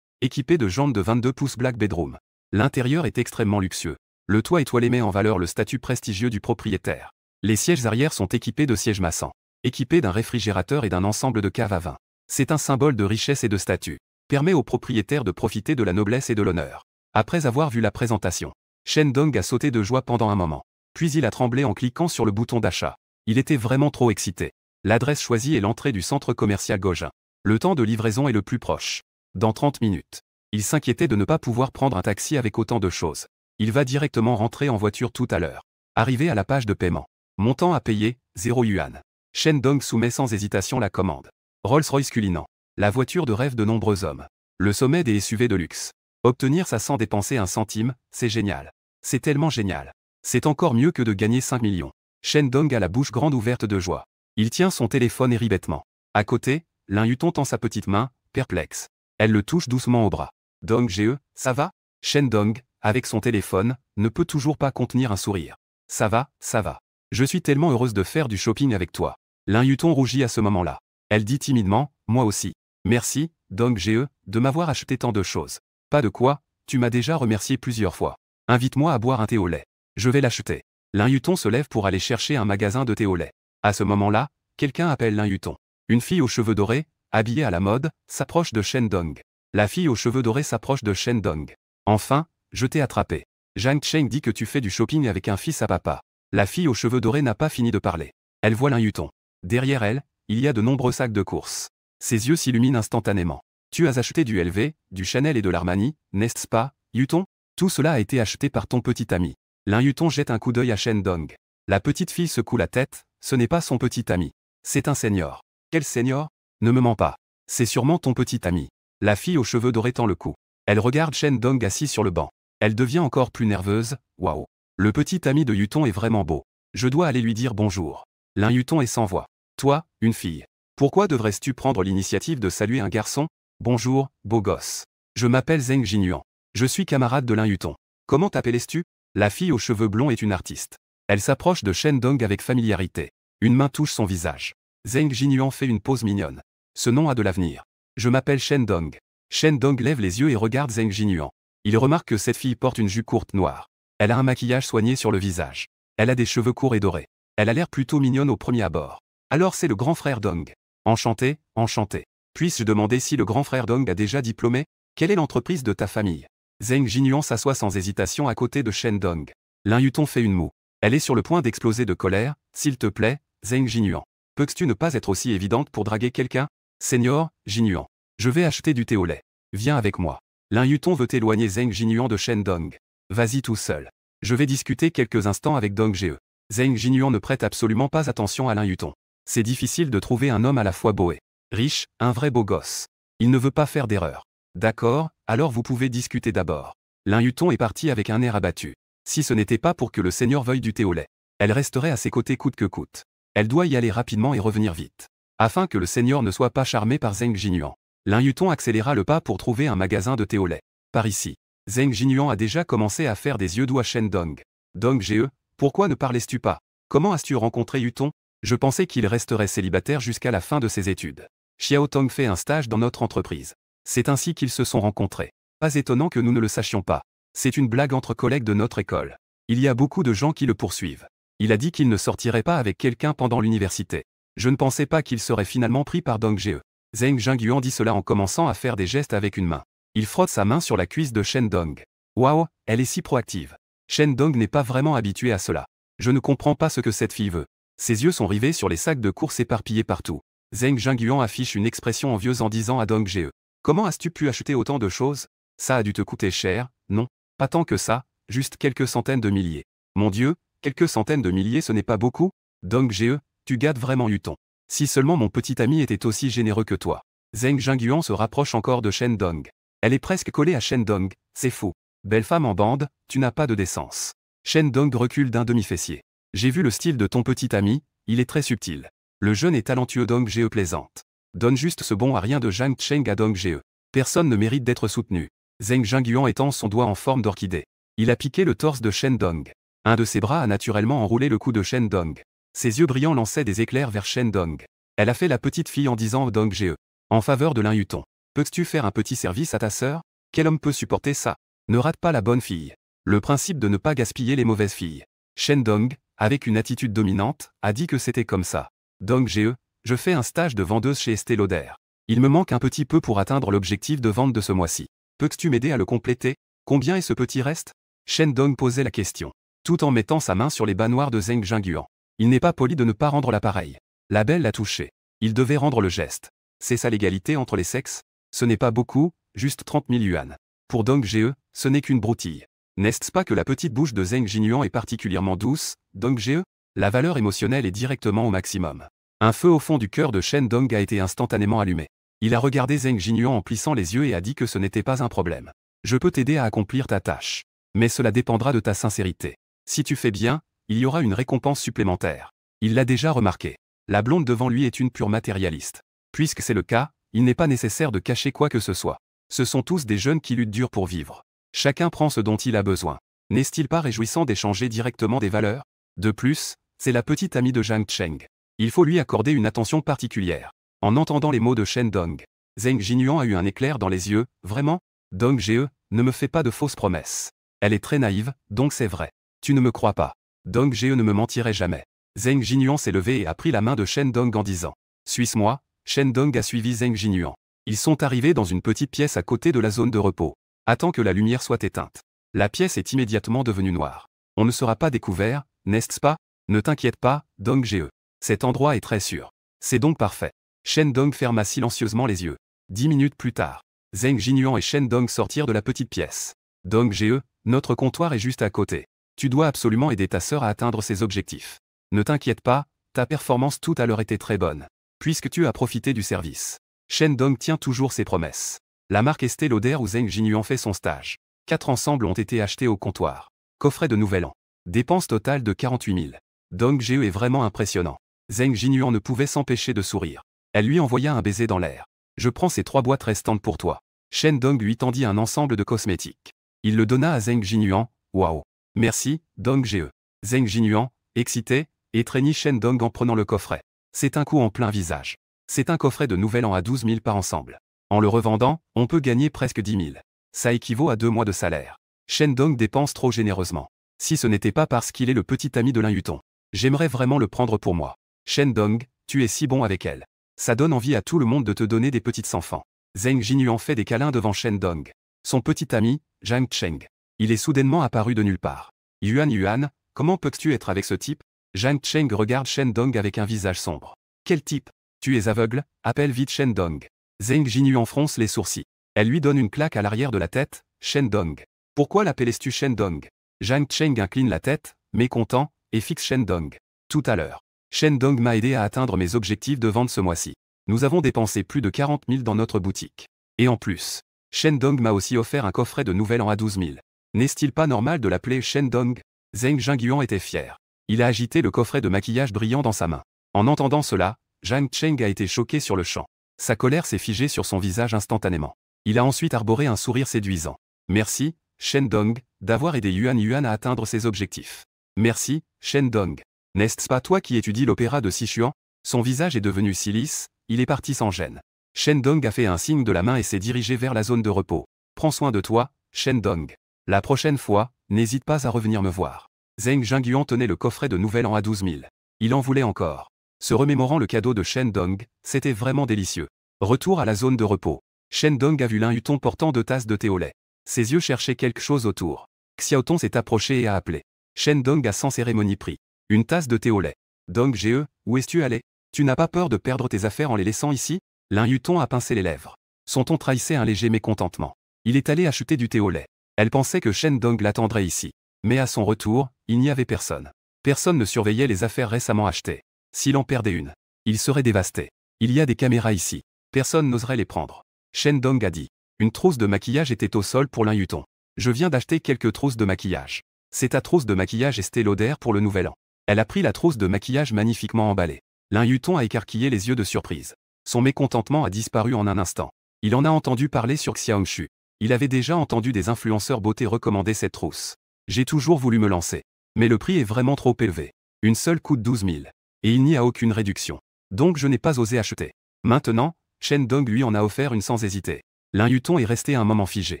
Équipé de jantes de 22 pouces Black Bedroom. L'intérieur est extrêmement luxueux. Le toit étoilé met en valeur le statut prestigieux du propriétaire. Les sièges arrière sont équipés de sièges massants. Équipés d'un réfrigérateur et d'un ensemble de caves à vin. C'est un symbole de richesse et de statut. Permet au propriétaire de profiter de la noblesse et de l'honneur. Après avoir vu la présentation, Shen Dong a sauté de joie pendant un moment. Puis il a tremblé en cliquant sur le bouton d'achat. Il était vraiment trop excité. L'adresse choisie est l'entrée du centre commercial Gojin. Le temps de livraison est le plus proche. Dans 30 minutes. Il s'inquiétait de ne pas pouvoir prendre un taxi avec autant de choses. Il va directement rentrer en voiture tout à l'heure. Arrivé à la page de paiement. Montant à payer, 0 yuan. Shen Dong soumet sans hésitation la commande. Rolls-Royce culinant. La voiture de rêve de nombreux hommes. Le sommet des SUV de luxe. Obtenir ça sans dépenser un centime, c'est génial. C'est tellement génial. C'est encore mieux que de gagner 5 millions. Shen Dong a la bouche grande ouverte de joie. Il tient son téléphone hébétement. À côté, Lin Yutong tend sa petite main, perplexe. Elle le touche doucement au bras. Dong GE, ça va? Shen Dong, avec son téléphone, ne peut toujours pas contenir un sourire. Ça va, ça va. Je suis tellement heureuse de faire du shopping avec toi. Lin Yutong rougit à ce moment-là. Elle dit timidement, moi aussi. Merci, Dong GE, de m'avoir acheté tant de choses. Pas de quoi, tu m'as déjà remercié plusieurs fois. Invite-moi à boire un thé au lait. Je vais l'acheter. Lin Yutong se lève pour aller chercher un magasin de thé au lait. À ce moment-là, quelqu'un appelle Lin Yutong. Une fille aux cheveux dorés, habillée à la mode, s'approche de Shen Dong. La fille aux cheveux dorés s'approche de Shen Dong. Enfin, je t'ai attrapé. Zhang Cheng dit que tu fais du shopping avec un fils à papa. La fille aux cheveux dorés n'a pas fini de parler. Elle voit Lin Yutong. Derrière elle, il y a de nombreux sacs de course. Ses yeux s'illuminent instantanément. Tu as acheté du LV, du Chanel et de l'Armani, n'est-ce pas, Yutong? Tout cela a été acheté par ton petit ami. Lin Yutong jette un coup d'œil à Shen Dong. La petite fille secoue la tête, ce n'est pas son petit ami. C'est un senior. Quel senior? Ne me mens pas. C'est sûrement ton petit ami. La fille aux cheveux dorés tend le cou. Elle regarde Shen Dong assis sur le banc. Elle devient encore plus nerveuse, waouh. Le petit ami de Yutong est vraiment beau. Je dois aller lui dire bonjour. Lin Yutong est sans voix. Toi, une fille. Pourquoi devrais-tu prendre l'initiative de saluer un garçon? Bonjour, beau gosse. Je m'appelle Zheng Jinyuan. Je suis camarade de Lin Yutong. Comment t'appelles-tu? La fille aux cheveux blonds est une artiste. Elle s'approche de Shen Dong avec familiarité. Une main touche son visage. Zheng Jinyuan fait une pose mignonne. Ce nom a de l'avenir. Je m'appelle Shen Dong. Shen Dong lève les yeux et regarde Zheng Jinyuan. Il remarque que cette fille porte une jupe courte noire. Elle a un maquillage soigné sur le visage. Elle a des cheveux courts et dorés. Elle a l'air plutôt mignonne au premier abord. Alors c'est le grand frère Dong. Enchanté, enchanté. Puis-je demander si le grand frère Dong a déjà diplômé? Quelle est l'entreprise de ta famille? Zheng Jinyuan s'assoit sans hésitation à côté de Shen Dong. Lin Yutong fait une moue. Elle est sur le point d'exploser de colère. S'il te plaît, Zheng Jinyuan. Peux-tu ne pas être aussi évidente pour draguer quelqu'un? Seigneur, Jinyuan. Je vais acheter du thé au lait. Viens avec moi. Lin Yutong veut éloigner Zheng Jinyuan de Shen Dong. Vas-y tout seul. Je vais discuter quelques instants avec Dong Ge. Zheng Jinyuan ne prête absolument pas attention à Lin Yutong. C'est difficile de trouver un homme à la fois beau et riche, un vrai beau gosse. Il ne veut pas faire d'erreur. D'accord, alors vous pouvez discuter d'abord. Lin Yutong est parti avec un air abattu. Si ce n'était pas pour que le seigneur veuille du thé au lait, elle resterait à ses côtés coûte que coûte. Elle doit y aller rapidement et revenir vite. Afin que le seigneur ne soit pas charmé par Zheng Jinyuan. Lin Yutong accéléra le pas pour trouver un magasin de thé au lait. Par ici. Zheng Jinyuan a déjà commencé à faire des yeux doux à Shen Dong. Dong Ge, pourquoi ne parlais-tu pas? Comment as-tu rencontré Yutong? Je pensais qu'il resterait célibataire jusqu'à la fin de ses études. Xiao Tong fait un stage dans notre entreprise. C'est ainsi qu'ils se sont rencontrés. Pas étonnant que nous ne le sachions pas. C'est une blague entre collègues de notre école. Il y a beaucoup de gens qui le poursuivent. Il a dit qu'il ne sortirait pas avec quelqu'un pendant l'université. Je ne pensais pas qu'il serait finalement pris par Dong Ge. Zheng Jingyuan dit cela en commençant à faire des gestes avec une main. Il frotte sa main sur la cuisse de Shen Dong. Waouh, elle est si proactive. Shen Dong n'est pas vraiment habitué à cela. Je ne comprends pas ce que cette fille veut. Ses yeux sont rivés sur les sacs de course éparpillés partout. Zheng Jingyuan affiche une expression envieuse en disant à Dong Ge. Comment as-tu pu acheter autant de choses? Ça a dû te coûter cher, non? Pas tant que ça, juste quelques centaines de milliers. Mon Dieu, quelques centaines de milliers ce n'est pas beaucoup? Dong Ge, tu gâtes vraiment Yutong. Si seulement mon petit ami était aussi généreux que toi. Zheng Jingyuan se rapproche encore de Shen Dong. Elle est presque collée à Shen Dong, c'est fou. Belle femme en bande, tu n'as pas de décence. Shen Dong recule d'un demi-fessier. J'ai vu le style de ton petit ami, il est très subtil. Le jeune et talentueux Dong Ge plaisante. Donne juste ce bon à rien de Zhang Cheng à Dong Ge. Personne ne mérite d'être soutenu. Zheng Jingyuan étend son doigt en forme d'orchidée. Il a piqué le torse de Shen Dong. Un de ses bras a naturellement enroulé le cou de Shen Dong. Ses yeux brillants lançaient des éclairs vers Shen Dong. Elle a fait la petite fille en disant à Dong Ge. En faveur de Lin Yutong. Peux-tu faire un petit service à ta sœur? Quel homme peut supporter ça? Ne rate pas la bonne fille. Le principe de ne pas gaspiller les mauvaises filles. Shen Dong, avec une attitude dominante, a dit que c'était comme ça. Dong Ge, je fais un stage de vendeuse chez Estée Lauder. Il me manque un petit peu pour atteindre l'objectif de vente de ce mois-ci. Peux-tu m'aider à le compléter? Combien est ce petit reste? Shen Dong posait la question, tout en mettant sa main sur les bas noirs de Zheng Jingyuan. Il n'est pas poli de ne pas rendre l'appareil. La belle l'a touché. Il devait rendre le geste. C'est ça l'égalité entre les sexes? Ce n'est pas beaucoup, juste 30 000 yuan. Pour Dong Ge, ce n'est qu'une broutille. N'est-ce pas que la petite bouche de Zheng Jinyuan est particulièrement douce, Dong Ge? La valeur émotionnelle est directement au maximum. Un feu au fond du cœur de Shen Dong a été instantanément allumé. Il a regardé Zheng Jinyuan en plissant les yeux et a dit que ce n'était pas un problème. Je peux t'aider à accomplir ta tâche. Mais cela dépendra de ta sincérité. Si tu fais bien, il y aura une récompense supplémentaire. Il l'a déjà remarqué. La blonde devant lui est une pure matérialiste. Puisque c'est le cas, il n'est pas nécessaire de cacher quoi que ce soit. Ce sont tous des jeunes qui luttent dur pour vivre. Chacun prend ce dont il a besoin. N'est-il pas réjouissant d'échanger directement des valeurs? De plus, c'est la petite amie de Zhang Cheng. Il faut lui accorder une attention particulière. En entendant les mots de Shen Dong, Zheng Jinyuan a eu un éclair dans les yeux. Vraiment? Dong Ge, ne me fais pas de fausses promesses. Elle est très naïve, donc c'est vrai. Tu ne me crois pas. Dong Ge ne me mentirait jamais. Zheng Jinyuan s'est levé et a pris la main de Shen Dong en disant. Suis-moi. Shen Dong a suivi Zheng Jinyuan. Ils sont arrivés dans une petite pièce à côté de la zone de repos. Attends que la lumière soit éteinte. La pièce est immédiatement devenue noire. On ne sera pas découvert, n'est-ce pas? Ne t'inquiète pas, Dong Ge. Cet endroit est très sûr. C'est donc parfait. Shen Dong ferma silencieusement les yeux. 10 minutes plus tard, Zheng Jinyuan et Shen Dong sortirent de la petite pièce. Dong Ge, notre comptoir est juste à côté. Tu dois absolument aider ta sœur à atteindre ses objectifs. Ne t'inquiète pas, ta performance tout à l'heure était très bonne. Puisque tu as profité du service. Shen Dong tient toujours ses promesses. La marque Estée Lauder où Zheng Jinyuan fait son stage. 4 ensembles ont été achetés au comptoir. Coffret de Nouvel An. Dépense totale de 48 000. Dong Ge est vraiment impressionnant. Zheng Jinyuan ne pouvait s'empêcher de sourire. Elle lui envoya un baiser dans l'air. Je prends ces 3 boîtes restantes pour toi. Shen Dong lui tendit un ensemble de cosmétiques. Il le donna à Zheng Jinyuan. Waouh. Merci, Dong Ge. Zheng Jinyuan, excité, étreignit Shen Dong en prenant le coffret. C'est un coup en plein visage. C'est un coffret de Nouvel An à 12 000 par ensemble. En le revendant, on peut gagner presque 10 000. Ça équivaut à 2 mois de salaire. Shen Dong dépense trop généreusement. Si ce n'était pas parce qu'il est le petit ami de Lin Yutong. J'aimerais vraiment le prendre pour moi. Shen Dong, tu es si bon avec elle. Ça donne envie à tout le monde de te donner des petits enfants. Zheng Jinyuan fait des câlins devant Shen Dong. Son petit ami, Zhang Cheng. Il est soudainement apparu de nulle part. Yuan, comment peux-tu être avec ce type? Zhang Cheng regarde Shen Dong avec un visage sombre. Quel type? Tu es aveugle? Appelle vite Shen Dong. Zheng Jinyuan fronce les sourcils. Elle lui donne une claque à l'arrière de la tête. Shen Dong. Pourquoi l'appelais-tu Shen Dong? Zhang Cheng incline la tête, mécontent, et fixe Shen Dong. Tout à l'heure. Shen Dong m'a aidé à atteindre mes objectifs de vente ce mois-ci. Nous avons dépensé plus de 40 000 dans notre boutique. Et en plus, Shen Dong m'a aussi offert un coffret de nouvel an à 12 000. N'est-il pas normal de l'appeler Shen Dong? Zheng Jinyuan était fier. Il a agité le coffret de maquillage brillant dans sa main. En entendant cela, Zhang Cheng a été choqué sur le champ. Sa colère s'est figée sur son visage instantanément. Il a ensuite arboré un sourire séduisant. Merci, Shen Dong, d'avoir aidé Yuan à atteindre ses objectifs. Merci, Shen Dong. N'est-ce pas toi qui étudies l'opéra de Sichuan? Son visage est devenu si lisse, il est parti sans gêne. Shen Dong a fait un signe de la main et s'est dirigé vers la zone de repos. Prends soin de toi, Shen Dong. La prochaine fois, n'hésite pas à revenir me voir. Zheng Jinyuan tenait le coffret de nouvel an à 12 000. Il en voulait encore. Se remémorant le cadeau de Shen Dong, c'était vraiment délicieux. Retour à la zone de repos. Shen Dong a vu Lin Yutong portant 2 tasses de thé au lait. Ses yeux cherchaient quelque chose autour. Xiaotong s'est approché et a appelé. Shen Dong a sans cérémonie pris une tasse de thé au lait. Dong Ge, où es-tu allé? Tu n'as pas peur de perdre tes affaires en les laissant ici? Lin Yutong a pincé les lèvres. Son ton trahissait un léger mécontentement. Il est allé acheter du thé au lait. Elle pensait que Shen Dong l'attendrait ici. Mais à son retour, il n'y avait personne. Personne ne surveillait les affaires récemment achetées. S'il en perdait une, il serait dévasté. Il y a des caméras ici. Personne n'oserait les prendre. Shen Dong a dit. Une trousse de maquillage était au sol pour Lin Yutong. Je viens d'acheter quelques trousses de maquillage. C'est ta trousse de maquillage Estée Lauder pour le nouvel an. Elle a pris la trousse de maquillage magnifiquement emballée. Lin Yutong a écarquillé les yeux de surprise. Son mécontentement a disparu en un instant. Il en a entendu parler sur Xiaongshu. Il avait déjà entendu des influenceurs beauté recommander cette trousse. J'ai toujours voulu me lancer. Mais le prix est vraiment trop élevé. Une seule coûte 12 000. Et il n'y a aucune réduction. Donc je n'ai pas osé acheter. Maintenant, Shen Dong lui en a offert une sans hésiter. Lin Yutong est resté un moment figé.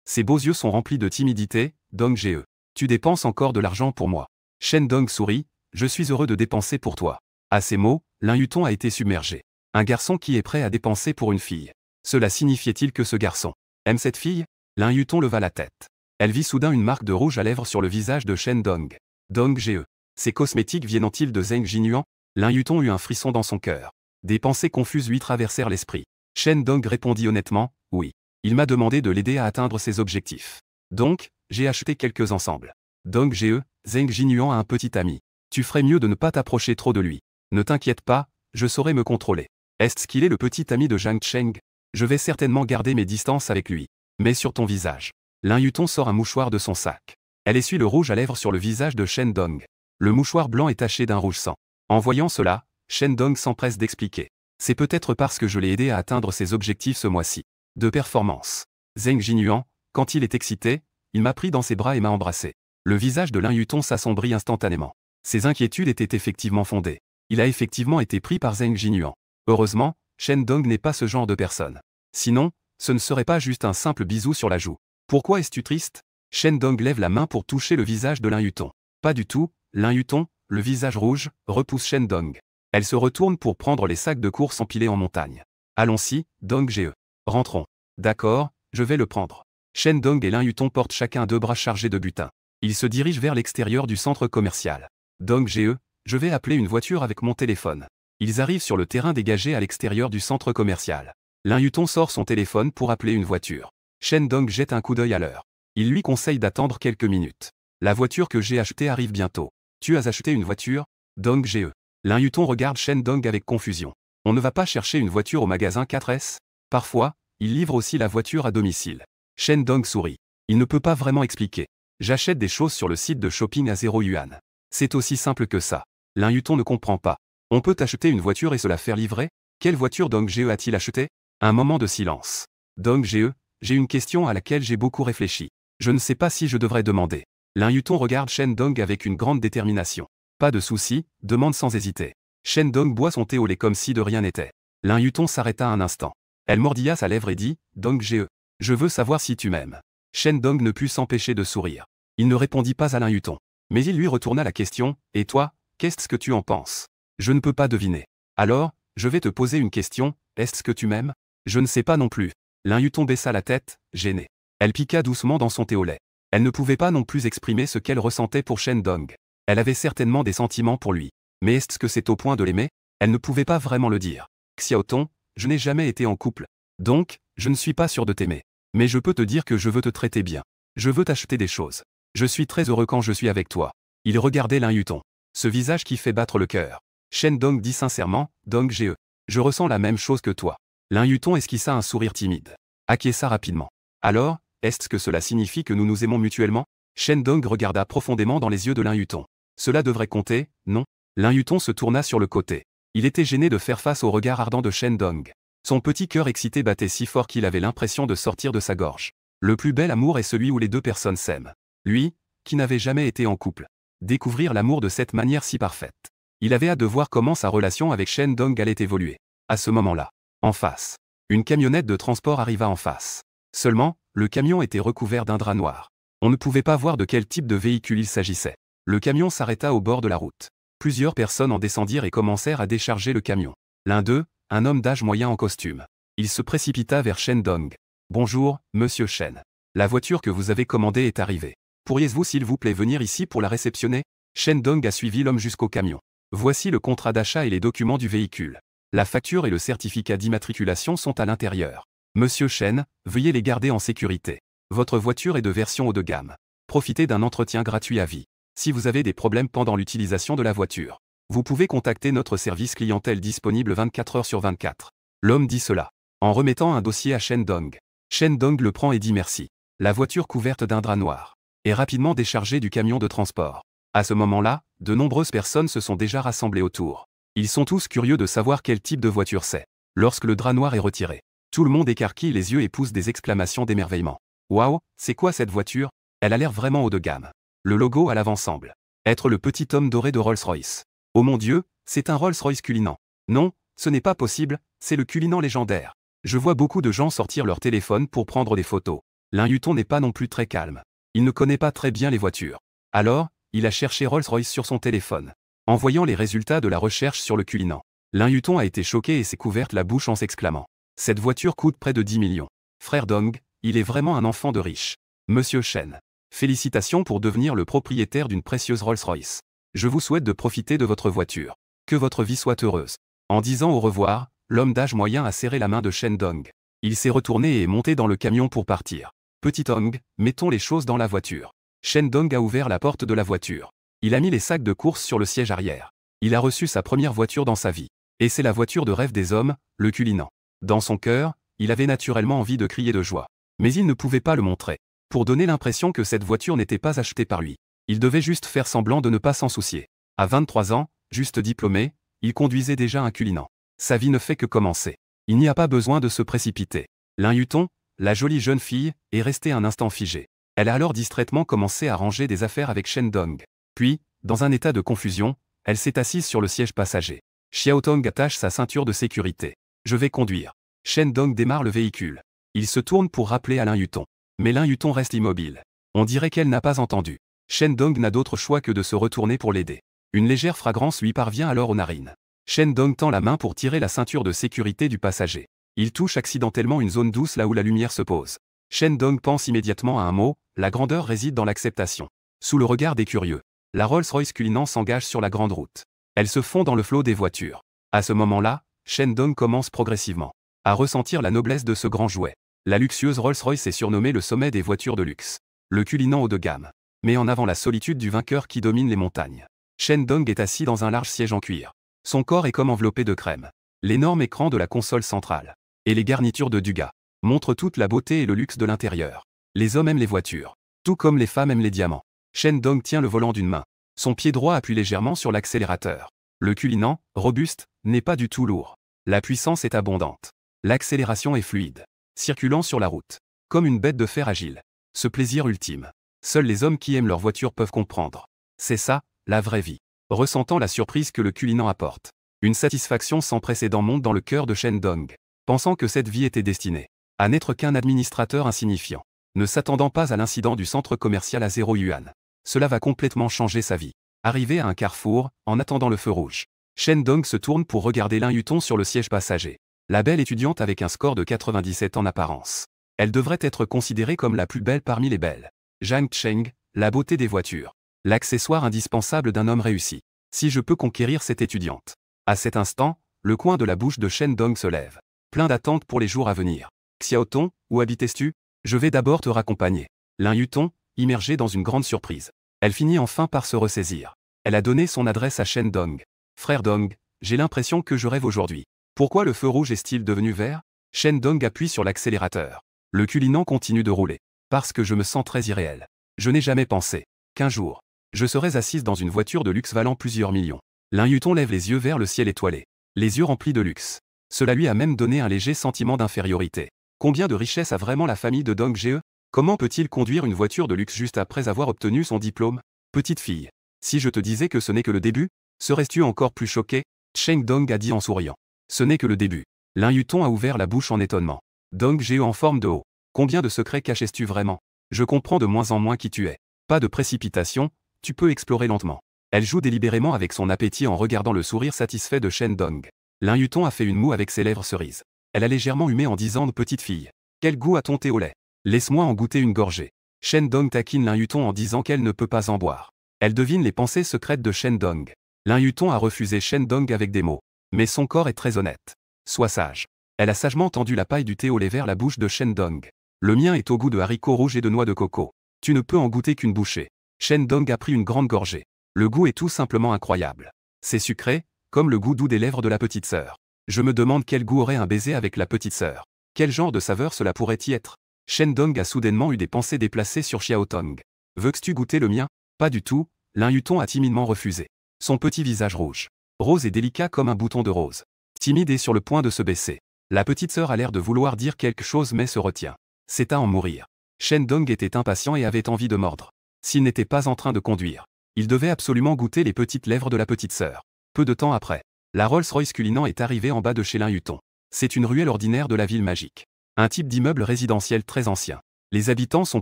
Ses beaux yeux sont remplis de timidité. Dong Ge. Tu dépenses encore de l'argent pour moi. Shen Dong sourit. Je suis heureux de dépenser pour toi. À ces mots, Lin Yutong a été submergé. Un garçon qui est prêt à dépenser pour une fille. Cela signifiait-il que ce garçon aime cette fille? Lin Yutong leva la tête. Elle vit soudain une marque de rouge à lèvres sur le visage de Shen Dong. Dong Ge. Ces cosmétiques viennent-ils de Zheng Jinyuan? Lin Yutong eut un frisson dans son cœur. Des pensées confuses lui traversèrent l'esprit. Shen Dong répondit honnêtement, oui. Il m'a demandé de l'aider à atteindre ses objectifs. Donc, j'ai acheté quelques ensembles. Dong Ge, Zheng Jinyuan a un petit ami. Tu ferais mieux de ne pas t'approcher trop de lui. Ne t'inquiète pas, je saurai me contrôler. Est-ce qu'il est le petit ami de Zhang Cheng? Je vais certainement garder mes distances avec lui. Mais sur ton visage. Lin Yutong sort un mouchoir de son sac. Elle essuie le rouge à lèvres sur le visage de Shen Dong. Le mouchoir blanc est taché d'un rouge sang. En voyant cela, Shen Dong s'empresse d'expliquer. C'est peut-être parce que je l'ai aidé à atteindre ses objectifs ce mois-ci. De performance. Zheng Jinyuan, quand il est excité, il m'a pris dans ses bras et m'a embrassé. Le visage de Lin Yutong s'assombrit instantanément. Ses inquiétudes étaient effectivement fondées. Il a effectivement été pris par Zheng Jinyuan. Heureusement, Shen Dong n'est pas ce genre de personne. Sinon, ce ne serait pas juste un simple bisou sur la joue. Pourquoi es-tu triste? Shen Dong lève la main pour toucher le visage de Lin Yutong. Pas du tout, Lin Yutong, le visage rouge, repousse Shen Dong. Elle se retourne pour prendre les sacs de course empilés en montagne. Allons-y, Dong Ge. Rentrons. D'accord, je vais le prendre. Shen Dong et Lin Yutong portent chacun 2 bras chargés de butin. Ils se dirigent vers l'extérieur du centre commercial. Dong Ge, je vais appeler une voiture avec mon téléphone. Ils arrivent sur le terrain dégagé à l'extérieur du centre commercial. Lin Yutong sort son téléphone pour appeler une voiture. Shen Dong jette un coup d'œil à l'heure. Il lui conseille d'attendre quelques minutes. La voiture que j'ai achetée arrive bientôt. Tu as acheté une voiture? Dong Ge. Lin Yutong regarde Shen Dong avec confusion. On ne va pas chercher une voiture au magasin 4S? Parfois, il livre aussi la voiture à domicile. Shen Dong sourit. Il ne peut pas vraiment expliquer. J'achète des choses sur le site de shopping à 0 yuan. C'est aussi simple que ça. Lin Yutong ne comprend pas. On peut acheter une voiture et se la faire livrer? Quelle voiture Dong Ge a-t-il acheté? Un moment de silence. Dong Ge, j'ai une question à laquelle j'ai beaucoup réfléchi. Je ne sais pas si je devrais demander. Lin Yutong regarde Shen Dong avec une grande détermination. Pas de souci, demande sans hésiter. Shen Dong boit son thé au lait comme si de rien n'était. Lin Yutong s'arrêta un instant. Elle mordilla sa lèvre et dit, Dong Ge, je veux savoir si tu m'aimes. Shen Dong ne put s'empêcher de sourire. Il ne répondit pas à Lin Yutong. Mais il lui retourna la question, et toi, qu'est-ce que tu en penses? Je ne peux pas deviner. Alors, je vais te poser une question, est-ce que tu m'aimes? Je ne sais pas non plus. Lin Yutong baissa la tête, gênée. Elle piqua doucement dans son thé au lait. Elle ne pouvait pas non plus exprimer ce qu'elle ressentait pour Shen Dong. Elle avait certainement des sentiments pour lui. Mais est-ce que c'est au point de l'aimer? Elle ne pouvait pas vraiment le dire. Xiaotong, je n'ai jamais été en couple. Donc, je ne suis pas sûr de t'aimer. Mais je peux te dire que je veux te traiter bien. Je veux t'acheter des choses. Je suis très heureux quand je suis avec toi. Il regardait Lin Yutong. Ce visage qui fait battre le cœur. Shen Dong dit sincèrement, Dong Ge. Je ressens la même chose que toi. Lin Yutong esquissa un sourire timide. Acquiesça rapidement. Alors, est-ce que cela signifie que nous nous aimons mutuellement? Shen Dong regarda profondément dans les yeux de Lin Yutong. Cela devrait compter, non? Lin Yutong se tourna sur le côté. Il était gêné de faire face au regard ardent de Shen Dong. Son petit cœur excité battait si fort qu'il avait l'impression de sortir de sa gorge. Le plus bel amour est celui où les deux personnes s'aiment. Lui, qui n'avait jamais été en couple. Découvrir l'amour de cette manière si parfaite. Il avait hâte de voir comment sa relation avec Shen Dong allait évoluer. À ce moment-là, en face, une camionnette de transport arriva en face. Seulement, le camion était recouvert d'un drap noir. On ne pouvait pas voir de quel type de véhicule il s'agissait. Le camion s'arrêta au bord de la route. Plusieurs personnes en descendirent et commencèrent à décharger le camion. L'un d'eux, un homme d'âge moyen en costume. Il se précipita vers Shen Dong. « Bonjour, monsieur Shen. La voiture que vous avez commandée est arrivée. Pourriez-vous s'il vous plaît venir ici pour la réceptionner ?» Shen Dong a suivi l'homme jusqu'au camion. Voici le contrat d'achat et les documents du véhicule. La facture et le certificat d'immatriculation sont à l'intérieur. Monsieur Shen, veuillez les garder en sécurité. Votre voiture est de version haut de gamme. Profitez d'un entretien gratuit à vie. Si vous avez des problèmes pendant l'utilisation de la voiture, vous pouvez contacter notre service clientèle disponible 24 heures sur 24. L'homme dit cela, en remettant un dossier à Shen Dong. Shen Dong le prend et dit merci. La voiture couverte d'un drap noir est rapidement déchargée du camion de transport. À ce moment-là, de nombreuses personnes se sont déjà rassemblées autour. Ils sont tous curieux de savoir quel type de voiture c'est. Lorsque le drap noir est retiré, tout le monde écarquille les yeux et pousse des exclamations d'émerveillement. Waouh, c'est quoi cette voiture? Elle a l'air vraiment haut de gamme. Le logo à l'avant semble être le petit homme doré de Rolls-Royce. Oh mon Dieu, c'est un Rolls-Royce Cullinan. Non, ce n'est pas possible, c'est le Cullinan légendaire. Je vois beaucoup de gens sortir leur téléphone pour prendre des photos. Lin Yutong n'est pas non plus très calme. Il ne connaît pas très bien les voitures. Alors, il a cherché Rolls-Royce sur son téléphone. En voyant les résultats de la recherche sur le Cullinan, Lin Yutong a été choqué et s'est couverte la bouche en s'exclamant. Cette voiture coûte près de 10 millions. Frère Dong, il est vraiment un enfant de riche. Monsieur Shen. Félicitations pour devenir le propriétaire d'une précieuse Rolls-Royce. Je vous souhaite de profiter de votre voiture. Que votre vie soit heureuse. En disant au revoir, l'homme d'âge moyen a serré la main de Shen Dong. Il s'est retourné et est monté dans le camion pour partir. Petit Dong, mettons les choses dans la voiture. Shen Dong a ouvert la porte de la voiture. Il a mis les sacs de course sur le siège arrière. Il a reçu sa première voiture dans sa vie. Et c'est la voiture de rêve des hommes, le Cullinan. Dans son cœur, il avait naturellement envie de crier de joie. Mais il ne pouvait pas le montrer. Pour donner l'impression que cette voiture n'était pas achetée par lui. Il devait juste faire semblant de ne pas s'en soucier. À 23 ans, juste diplômé, il conduisait déjà un Cullinan. Sa vie ne fait que commencer. Il n'y a pas besoin de se précipiter. Lin Yutong, la jolie jeune fille, est restée un instant figée. Elle a alors distraitement commencé à ranger des affaires avec Shen Dong. Puis, dans un état de confusion, elle s'est assise sur le siège passager. Xiaotong attache sa ceinture de sécurité. Je vais conduire. Shen Dong démarre le véhicule. Il se tourne pour rappeler à Lin Yutong. Mais Lin Yutong reste immobile. On dirait qu'elle n'a pas entendu. Shen Dong n'a d'autre choix que de se retourner pour l'aider. Une légère fragrance lui parvient alors aux narines. Shen Dong tend la main pour tirer la ceinture de sécurité du passager. Il touche accidentellement une zone douce là où la lumière se pose. Shen Dong pense immédiatement à un mot, la grandeur réside dans l'acceptation. Sous le regard des curieux, la Rolls-Royce Cullinan s'engage sur la grande route. Elle se fond dans le flot des voitures. À ce moment-là, Shen Dong commence progressivement à ressentir la noblesse de ce grand jouet. La luxueuse Rolls-Royce est surnommée le sommet des voitures de luxe. Le Cullinan haut de gamme met en avant la solitude du vainqueur qui domine les montagnes. Shen Dong est assis dans un large siège en cuir. Son corps est comme enveloppé de crème. L'énorme écran de la console centrale et les garnitures de Duga montrent toute la beauté et le luxe de l'intérieur. Les hommes aiment les voitures, tout comme les femmes aiment les diamants. Shen Dong tient le volant d'une main. Son pied droit appuie légèrement sur l'accélérateur. Le Cullinan, robuste, n'est pas du tout lourd. La puissance est abondante. L'accélération est fluide, circulant sur la route, comme une bête de fer agile. Ce plaisir ultime, seuls les hommes qui aiment leur voiture peuvent comprendre. C'est ça, la vraie vie. Ressentant la surprise que le Cullinan apporte, une satisfaction sans précédent monte dans le cœur de Shen Dong, pensant que cette vie était destinée à n'être qu'un administrateur insignifiant, ne s'attendant pas à l'incident du centre commercial à 0 yuan. Cela va complètement changer sa vie. Arrivé à un carrefour, en attendant le feu rouge, Shen Dong se tourne pour regarder Lin Yutong sur le siège passager. La belle étudiante avec un score de 97 en apparence. Elle devrait être considérée comme la plus belle parmi les belles. Zhang Cheng, la beauté des voitures. L'accessoire indispensable d'un homme réussi. Si je peux conquérir cette étudiante. À cet instant, le coin de la bouche de Shen Dong se lève. Plein d'attentes pour les jours à venir. Xiaotong, où habites-tu? Je vais d'abord te raccompagner. Lin Yutong, immergée dans une grande surprise. Elle finit enfin par se ressaisir. Elle a donné son adresse à Shen Dong. Frère Dong, j'ai l'impression que je rêve aujourd'hui. Pourquoi le feu rouge est-il devenu vert? Shen Dong appuie sur l'accélérateur. Le culinant continue de rouler. Parce que je me sens très irréel. Je n'ai jamais pensé qu'un jour, je serais assise dans une voiture de luxe valant plusieurs millions. Lin Yutong lève les yeux vers le ciel étoilé. Les yeux remplis de luxe. Cela lui a même donné un léger sentiment d'infériorité. Combien de richesse a vraiment la famille de Dong Ge? Comment peut-il conduire une voiture de luxe juste après avoir obtenu son diplôme? Petite fille, si je te disais que ce n'est que le début, serais-tu encore plus choquée? Cheng Dong a dit en souriant. Ce n'est que le début. Lin Yutong a ouvert la bouche en étonnement. Dong Ge en forme de haut. Combien de secrets cachais-tu vraiment? Je comprends de moins en moins qui tu es. Pas de précipitation, tu peux explorer lentement. Elle joue délibérément avec son appétit en regardant le sourire satisfait de Shen Dong. Lin Yutong a fait une moue avec ses lèvres cerises. Elle a légèrement humé en disant: petite fille, quel goût a ton thé au lait? Laisse-moi en goûter une gorgée. Shen Dong taquine Lin Yutong en disant qu'elle ne peut pas en boire. Elle devine les pensées secrètes de Shen Dong. Lin Yutong a refusé Shen Dong avec des mots. Mais son corps est très honnête. Sois sage. Elle a sagement tendu la paille du thé au lait vers la bouche de Shen Dong. Le mien est au goût de haricots rouges et de noix de coco. Tu ne peux en goûter qu'une bouchée. Shen Dong a pris une grande gorgée. Le goût est tout simplement incroyable. C'est sucré, comme le goût doux des lèvres de la petite sœur. Je me demande quel goût aurait un baiser avec la petite sœur. Quel genre de saveur cela pourrait y être? Shen Dong a soudainement eu des pensées déplacées sur Xiaotong. Veux-tu goûter le mien? Pas du tout, Lin Yutong a timidement refusé. Son petit visage rouge, rose et délicat comme un bouton de rose. Timide et sur le point de se baisser. La petite sœur a l'air de vouloir dire quelque chose mais se retient. C'est à en mourir. Shen Dong était impatient et avait envie de mordre. S'il n'était pas en train de conduire, il devait absolument goûter les petites lèvres de la petite sœur. Peu de temps après, la Rolls-Royce Cullinan est arrivée en bas de chez Lin Yutong. C'est une ruelle ordinaire de la ville magique. Un type d'immeuble résidentiel très ancien. Les habitants sont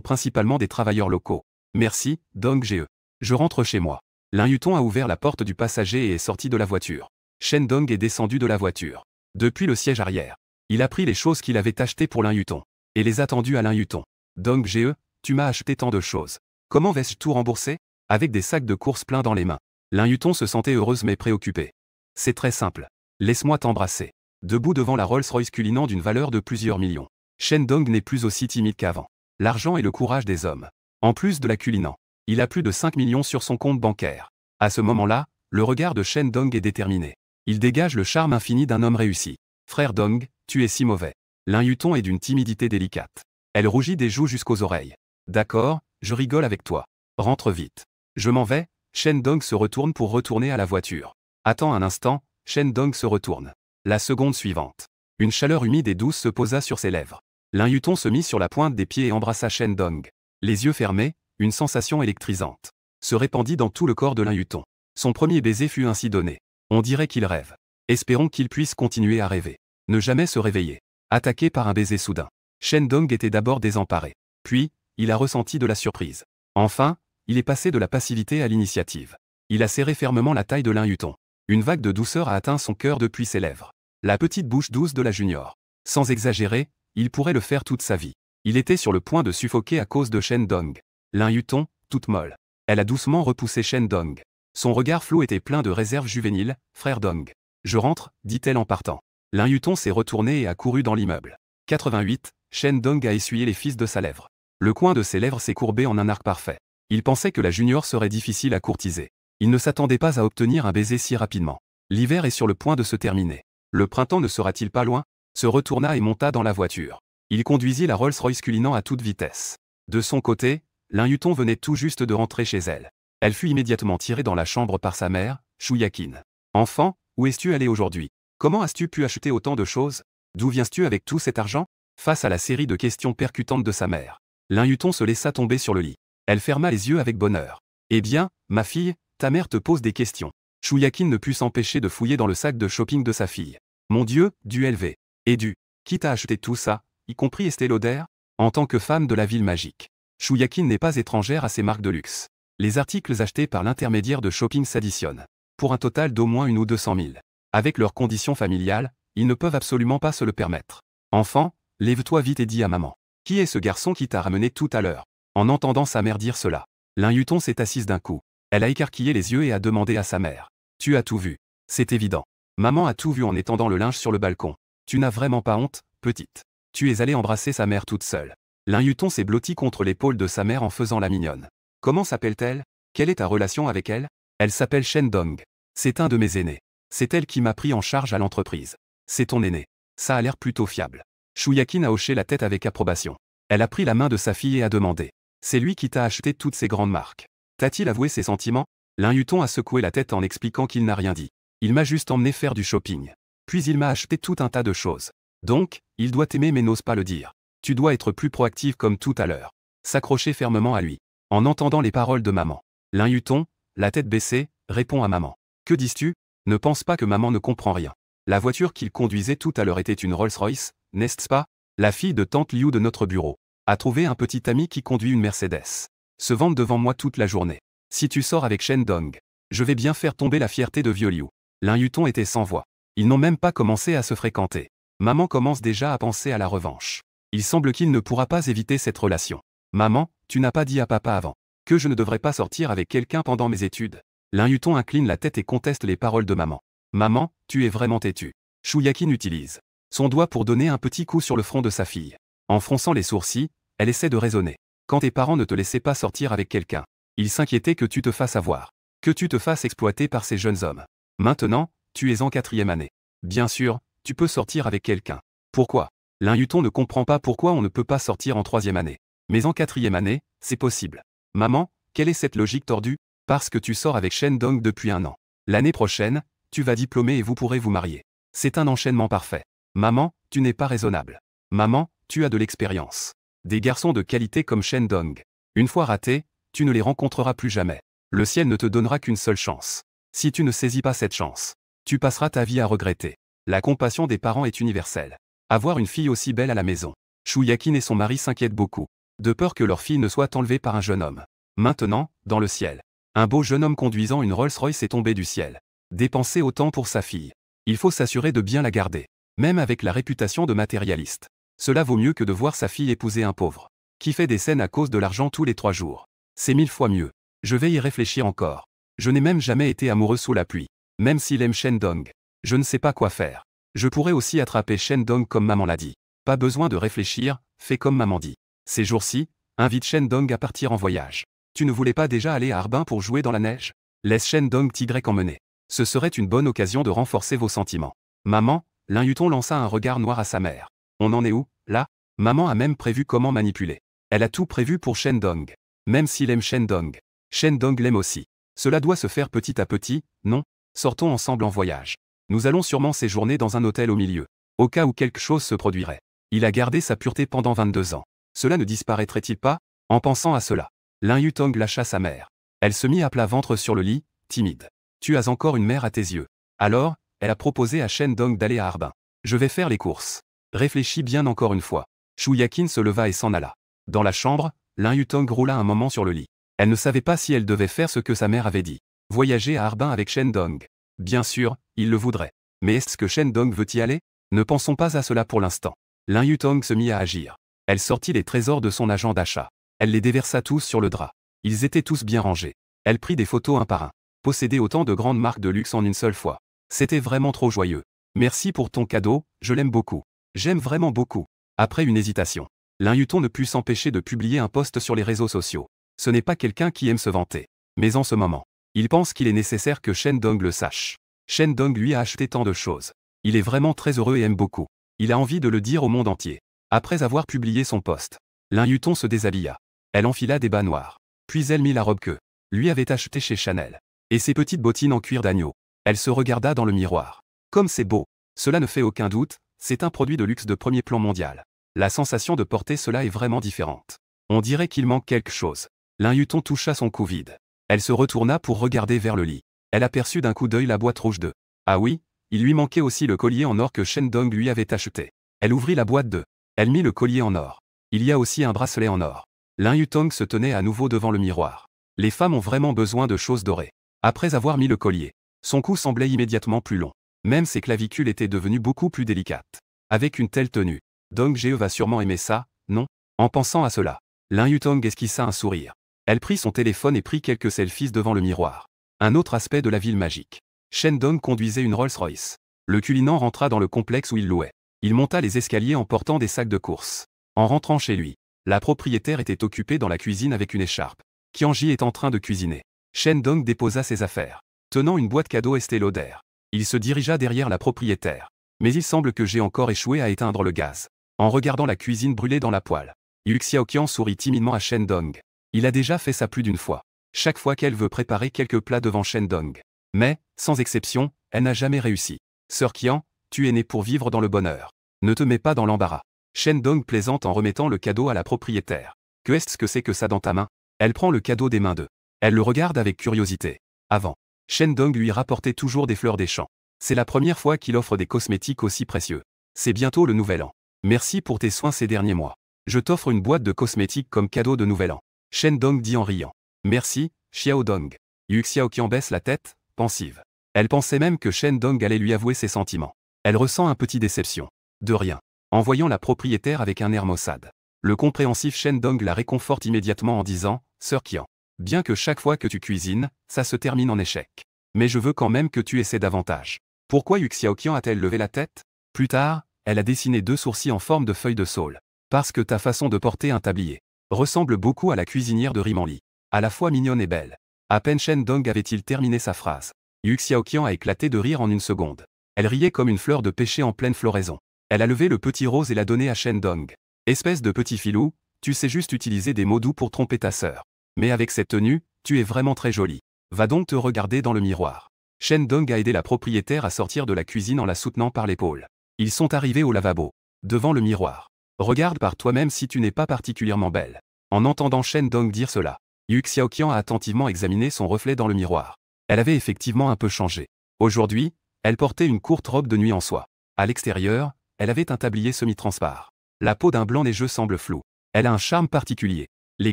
principalement des travailleurs locaux. Merci, Dong Ge. Je rentre chez moi. Lin Yutong a ouvert la porte du passager et est sorti de la voiture. Shen Dong est descendu de la voiture. Depuis le siège arrière, il a pris les choses qu'il avait achetées pour Lin Yutong et les a tendues à Lin Yutong. Dong Ge, tu m'as acheté tant de choses. Comment vais-je tout rembourser? Avec des sacs de courses pleins dans les mains. Lin Yutong se sentait heureuse mais préoccupée. C'est très simple. Laisse-moi t'embrasser. Debout devant la Rolls-Royce Cullinan d'une valeur de plusieurs millions. Shen Dong n'est plus aussi timide qu'avant. L'argent est le courage des hommes. En plus de la Cullinan, il a plus de 5 millions sur son compte bancaire. À ce moment-là, le regard de Shen Dong est déterminé. Il dégage le charme infini d'un homme réussi. Frère Dong, tu es si mauvais. Lin Yutong est d'une timidité délicate. Elle rougit des joues jusqu'aux oreilles. D'accord, je rigole avec toi. Rentre vite. Je m'en vais. Shen Dong se retourne pour retourner à la voiture. Attends un instant, Shen Dong se retourne. La seconde suivante. Une chaleur humide et douce se posa sur ses lèvres. Lin Yutong se mit sur la pointe des pieds et embrassa Shen Dong. Les yeux fermés, une sensation électrisante se répandit dans tout le corps de Lin Yutong. Son premier baiser fut ainsi donné. On dirait qu'il rêve. Espérons qu'il puisse continuer à rêver. Ne jamais se réveiller. Attaqué par un baiser soudain. Shen Dong était d'abord désemparé. Puis, il a ressenti de la surprise. Enfin, il est passé de la passivité à l'initiative. Il a serré fermement la taille de Lin Yutong. Une vague de douceur a atteint son cœur depuis ses lèvres. La petite bouche douce de la junior. Sans exagérer, il pourrait le faire toute sa vie. Il était sur le point de suffoquer à cause de Shen Dong. Lin Yutong, toute molle. Elle a doucement repoussé Shen Dong. Son regard flou était plein de réserve juvénile. Frère Dong. Je rentre, dit-elle en partant. Lin Yutong s'est retourné et a couru dans l'immeuble. 88, Shen Dong a essuyé les fils de sa lèvre. Le coin de ses lèvres s'est courbé en un arc parfait. Il pensait que la junior serait difficile à courtiser. Il ne s'attendait pas à obtenir un baiser si rapidement. L'hiver est sur le point de se terminer. Le printemps ne sera-t-il pas loin? Se retourna et monta dans la voiture. Il conduisit la Rolls-Royce Cullinan à toute vitesse. De son côté, Lin Yutong venait tout juste de rentrer chez elle. Elle fut immédiatement tirée dans la chambre par sa mère, Shu Yakin. Enfant, où es-tu allé aujourd'hui? Comment as-tu pu acheter autant de choses? D'où viens-tu avec tout cet argent? Face à la série de questions percutantes de sa mère, Lin Yutong se laissa tomber sur le lit. Elle ferma les yeux avec bonheur. Eh bien, ma fille, ta mère te pose des questions. Shu Yakin ne put s'empêcher de fouiller dans le sac de shopping de sa fille. Mon Dieu, du LV. Et du. Qui t'a acheté tout ça, y compris Estée Lauder? En tant que femme de la ville magique, Shu Yakin n'est pas étrangère à ces marques de luxe. Les articles achetés par l'intermédiaire de shopping s'additionnent. Pour un total d'au moins 1 ou 200 000. Avec leurs conditions familiales, ils ne peuvent absolument pas se le permettre. Enfant, lève-toi vite et dis à maman. Qui est ce garçon qui t'a ramené tout à l'heure? En entendant sa mère dire cela, Lin Yutong s'est assise d'un coup. Elle a écarquillé les yeux et a demandé à sa mère. Tu as tout vu. C'est évident. Maman a tout vu en étendant le linge sur le balcon. Tu n'as vraiment pas honte, petite. Tu es allée embrasser sa mère toute seule. Lin Yutong s'est blotti contre l'épaule de sa mère en faisant la mignonne. Comment s'appelle-t-elle? Quelle est ta relation avec elle? Elle s'appelle Shen Dong. C'est un de mes aînés. C'est elle qui m'a pris en charge à l'entreprise. C'est ton aîné. Ça a l'air plutôt fiable. Shu Yakin a hoché la tête avec approbation. Elle a pris la main de sa fille et a demandé. C'est lui qui t'a acheté toutes ces grandes marques. T'a-t-il avoué ses sentiments? Lin Yutong a secoué la tête en expliquant qu'il n'a rien dit. Il m'a juste emmené faire du shopping. Puis il m'a acheté tout un tas de choses. Donc, il doit t'aimer mais n'ose pas le dire. Tu dois être plus proactive comme tout à l'heure. S'accrocher fermement à lui. En entendant les paroles de maman, Lin Yutong, la tête baissée, répond à maman. Que dis-tu? Ne pense pas que maman ne comprend rien. La voiture qu'il conduisait tout à l'heure était une Rolls-Royce, n'est-ce pas? La fille de tante Liu de notre bureau a trouvé un petit ami qui conduit une Mercedes. Se vante devant moi toute la journée. Si tu sors avec Shen Dong, je vais bien faire tomber la fierté de vieux Liu. Lin Yutong était sans voix. Ils n'ont même pas commencé à se fréquenter. Maman commence déjà à penser à la revanche. Il semble qu'il ne pourra pas éviter cette relation. Maman, tu n'as pas dit à papa avant que je ne devrais pas sortir avec quelqu'un pendant mes études. Lin Yutong incline la tête et conteste les paroles de maman. Maman, tu es vraiment têtue. Shu Yakin utilise son doigt pour donner un petit coup sur le front de sa fille. En fronçant les sourcils, elle essaie de raisonner. Quand tes parents ne te laissaient pas sortir avec quelqu'un, ils s'inquiétaient que tu te fasses avoir, que tu te fasses exploiter par ces jeunes hommes. Maintenant, tu es en 4e année. Bien sûr, tu peux sortir avec quelqu'un. Pourquoi? Lin Yutong ne comprend pas pourquoi on ne peut pas sortir en 3e année. Mais en 4e année, c'est possible. Maman, quelle est cette logique tordue? Parce que tu sors avec Shen Dong depuis 1 an. L'année prochaine, tu vas diplômer et vous pourrez vous marier. C'est un enchaînement parfait. Maman, tu n'es pas raisonnable. Maman, tu as de l'expérience. Des garçons de qualité comme Shen Dong. Une fois ratés, tu ne les rencontreras plus jamais. Le ciel ne te donnera qu'une seule chance. Si tu ne saisis pas cette chance, tu passeras ta vie à regretter. La compassion des parents est universelle. Avoir une fille aussi belle à la maison. Shu Yakin et son mari s'inquiètent beaucoup, de peur que leur fille ne soit enlevée par un jeune homme. Maintenant, dans le ciel, un beau jeune homme conduisant une Rolls-Royce est tombé du ciel. Dépenser autant pour sa fille. Il faut s'assurer de bien la garder. Même avec la réputation de matérialiste. Cela vaut mieux que de voir sa fille épouser un pauvre, qui fait des scènes à cause de l'argent tous les 3 jours. C'est 1000 fois mieux. Je vais y réfléchir encore. Je n'ai même jamais été amoureux sous la pluie. Même s'il aime Shen Dong. Je ne sais pas quoi faire. Je pourrais aussi attraper Shen Dong comme maman l'a dit. Pas besoin de réfléchir, fais comme maman dit. Ces jours-ci, invite Shen Dong à partir en voyage. Tu ne voulais pas déjà aller à Harbin pour jouer dans la neige? Laisse Shen Dong t'y emmener. Ce serait une bonne occasion de renforcer vos sentiments. Maman, Lin Yutong lança un regard noir à sa mère. On en est où, là? Maman a même prévu comment manipuler. Elle a tout prévu pour Shen Dong. Même s'il aime Shen Dong. Shen Dong l'aime aussi. Cela doit se faire petit à petit, non? Sortons ensemble en voyage. Nous allons sûrement séjourner dans un hôtel au milieu. Au cas où quelque chose se produirait. Il a gardé sa pureté pendant 22 ans. Cela ne disparaîtrait-il pas? En pensant à cela, Lin Yutong lâcha sa mère. Elle se mit à plat ventre sur le lit, timide. Tu as encore une mère à tes yeux. Alors, elle a proposé à Shen Dong d'aller à Harbin. Je vais faire les courses. Réfléchis bien encore une fois. Shu Yakin se leva et s'en alla. Dans la chambre, Lin Yutong roula un moment sur le lit. Elle ne savait pas si elle devait faire ce que sa mère avait dit. Voyager à Harbin avec Shen Dong. Bien sûr, il le voudrait. Mais est-ce que Shen Dong veut y aller? Ne pensons pas à cela pour l'instant. Lin Yutong se mit à agir. Elle sortit les trésors de son agent d'achat. Elle les déversa tous sur le drap. Ils étaient tous bien rangés. Elle prit des photos un par un. Posséder autant de grandes marques de luxe en une seule fois. C'était vraiment trop joyeux. Merci pour ton cadeau, je l'aime beaucoup. J'aime vraiment beaucoup. Après une hésitation, Lin Yutong ne put s'empêcher de publier un post sur les réseaux sociaux. Ce n'est pas quelqu'un qui aime se vanter. Mais en ce moment, il pense qu'il est nécessaire que Shen Dong le sache. Shen Dong lui a acheté tant de choses. Il est vraiment très heureux et aime beaucoup. Il a envie de le dire au monde entier. Après avoir publié son post, Lin Yutong se déshabilla. Elle enfila des bas noirs. Puis elle mit la robe que lui avait achetée chez Chanel. Et ses petites bottines en cuir d'agneau. Elle se regarda dans le miroir. Comme c'est beau. Cela ne fait aucun doute, c'est un produit de luxe de premier plan mondial. La sensation de porter cela est vraiment différente. On dirait qu'il manque quelque chose. Lin Yutong toucha son cou vide. Elle se retourna pour regarder vers le lit. Elle aperçut d'un coup d'œil la boîte rouge de. Ah oui, il lui manquait aussi le collier en or que Shen Dong lui avait acheté. Elle ouvrit la boîte de. Elle mit le collier en or. Il y a aussi un bracelet en or. Lin Yutong se tenait à nouveau devant le miroir. Les femmes ont vraiment besoin de choses dorées. Après avoir mis le collier, son cou semblait immédiatement plus long. Même ses clavicules étaient devenues beaucoup plus délicates. Avec une telle tenue, Dong-ge va sûrement aimer ça, non? En pensant à cela, Lin Yutong esquissa un sourire. Elle prit son téléphone et prit quelques selfies devant le miroir. Un autre aspect de la ville magique. Shen Dong conduisait une Rolls-Royce. Le culinant rentra dans le complexe où il louait. Il monta les escaliers en portant des sacs de course. En rentrant chez lui, la propriétaire était occupée dans la cuisine avec une écharpe. Qianji est en train de cuisiner. Shen Dong déposa ses affaires. Tenant une boîte cadeau Estée Lauder. Il se dirigea derrière la propriétaire. Mais il semble que j'ai encore échoué à éteindre le gaz. En regardant la cuisine brûler dans la poêle, Yu Xiaoqian sourit timidement à Shen Dong. Il a déjà fait ça plus d'une fois. Chaque fois qu'elle veut préparer quelques plats devant Shen Dong. Mais, sans exception, elle n'a jamais réussi. Sœur Qian, tu es née pour vivre dans le bonheur. Ne te mets pas dans l'embarras. Shen Dong plaisante en remettant le cadeau à la propriétaire. Qu'est-ce que c'est que ça dans ta main? Elle prend le cadeau des mains d'eux. Elle le regarde avec curiosité. Avant, Shen Dong lui rapportait toujours des fleurs des champs. C'est la première fois qu'il offre des cosmétiques aussi précieux. C'est bientôt le nouvel an. Merci pour tes soins ces derniers mois. Je t'offre une boîte de cosmétiques comme cadeau de nouvel an. Shen Dong dit en riant. Merci, Xiao Dong. Yu Xiaoqian baisse la tête, pensive. Elle pensait même que Shen Dong allait lui avouer ses sentiments. Elle ressent un petit déception. De rien. En voyant la propriétaire avec un air maussade. Le compréhensif Shen Dong la réconforte immédiatement en disant, Sœur Qian, bien que chaque fois que tu cuisines, ça se termine en échec. Mais je veux quand même que tu essaies davantage. Pourquoi Yu Xiaoqian a-t-elle levé la tête? Plus tard, elle a dessiné 2 sourcils en forme de feuille de saule. Parce que ta façon de porter un tablier ressemble beaucoup à la cuisinière de Rimanli. À la fois mignonne et belle. À peine Shen Dong avait-il terminé sa phrase. Yu Xiaoqian a éclaté de rire en une seconde. Elle riait comme une fleur de pêcher en pleine floraison. Elle a levé le petit rose et l'a donné à Shen Dong. Espèce de petit filou, tu sais juste utiliser des mots doux pour tromper ta sœur. Mais avec cette tenue, tu es vraiment très jolie. Va donc te regarder dans le miroir. Shen Dong a aidé la propriétaire à sortir de la cuisine en la soutenant par l'épaule. Ils sont arrivés au lavabo. Devant le miroir. Regarde par toi-même si tu n'es pas particulièrement belle. En entendant Shen Dong dire cela, Yu Xiaoqian a attentivement examiné son reflet dans le miroir. Elle avait effectivement un peu changé. Aujourd'hui, elle portait une courte robe de nuit en soie. À l'extérieur, elle avait un tablier semi-transparent. La peau d'un blanc neigeux semble floue. Elle a un charme particulier. Les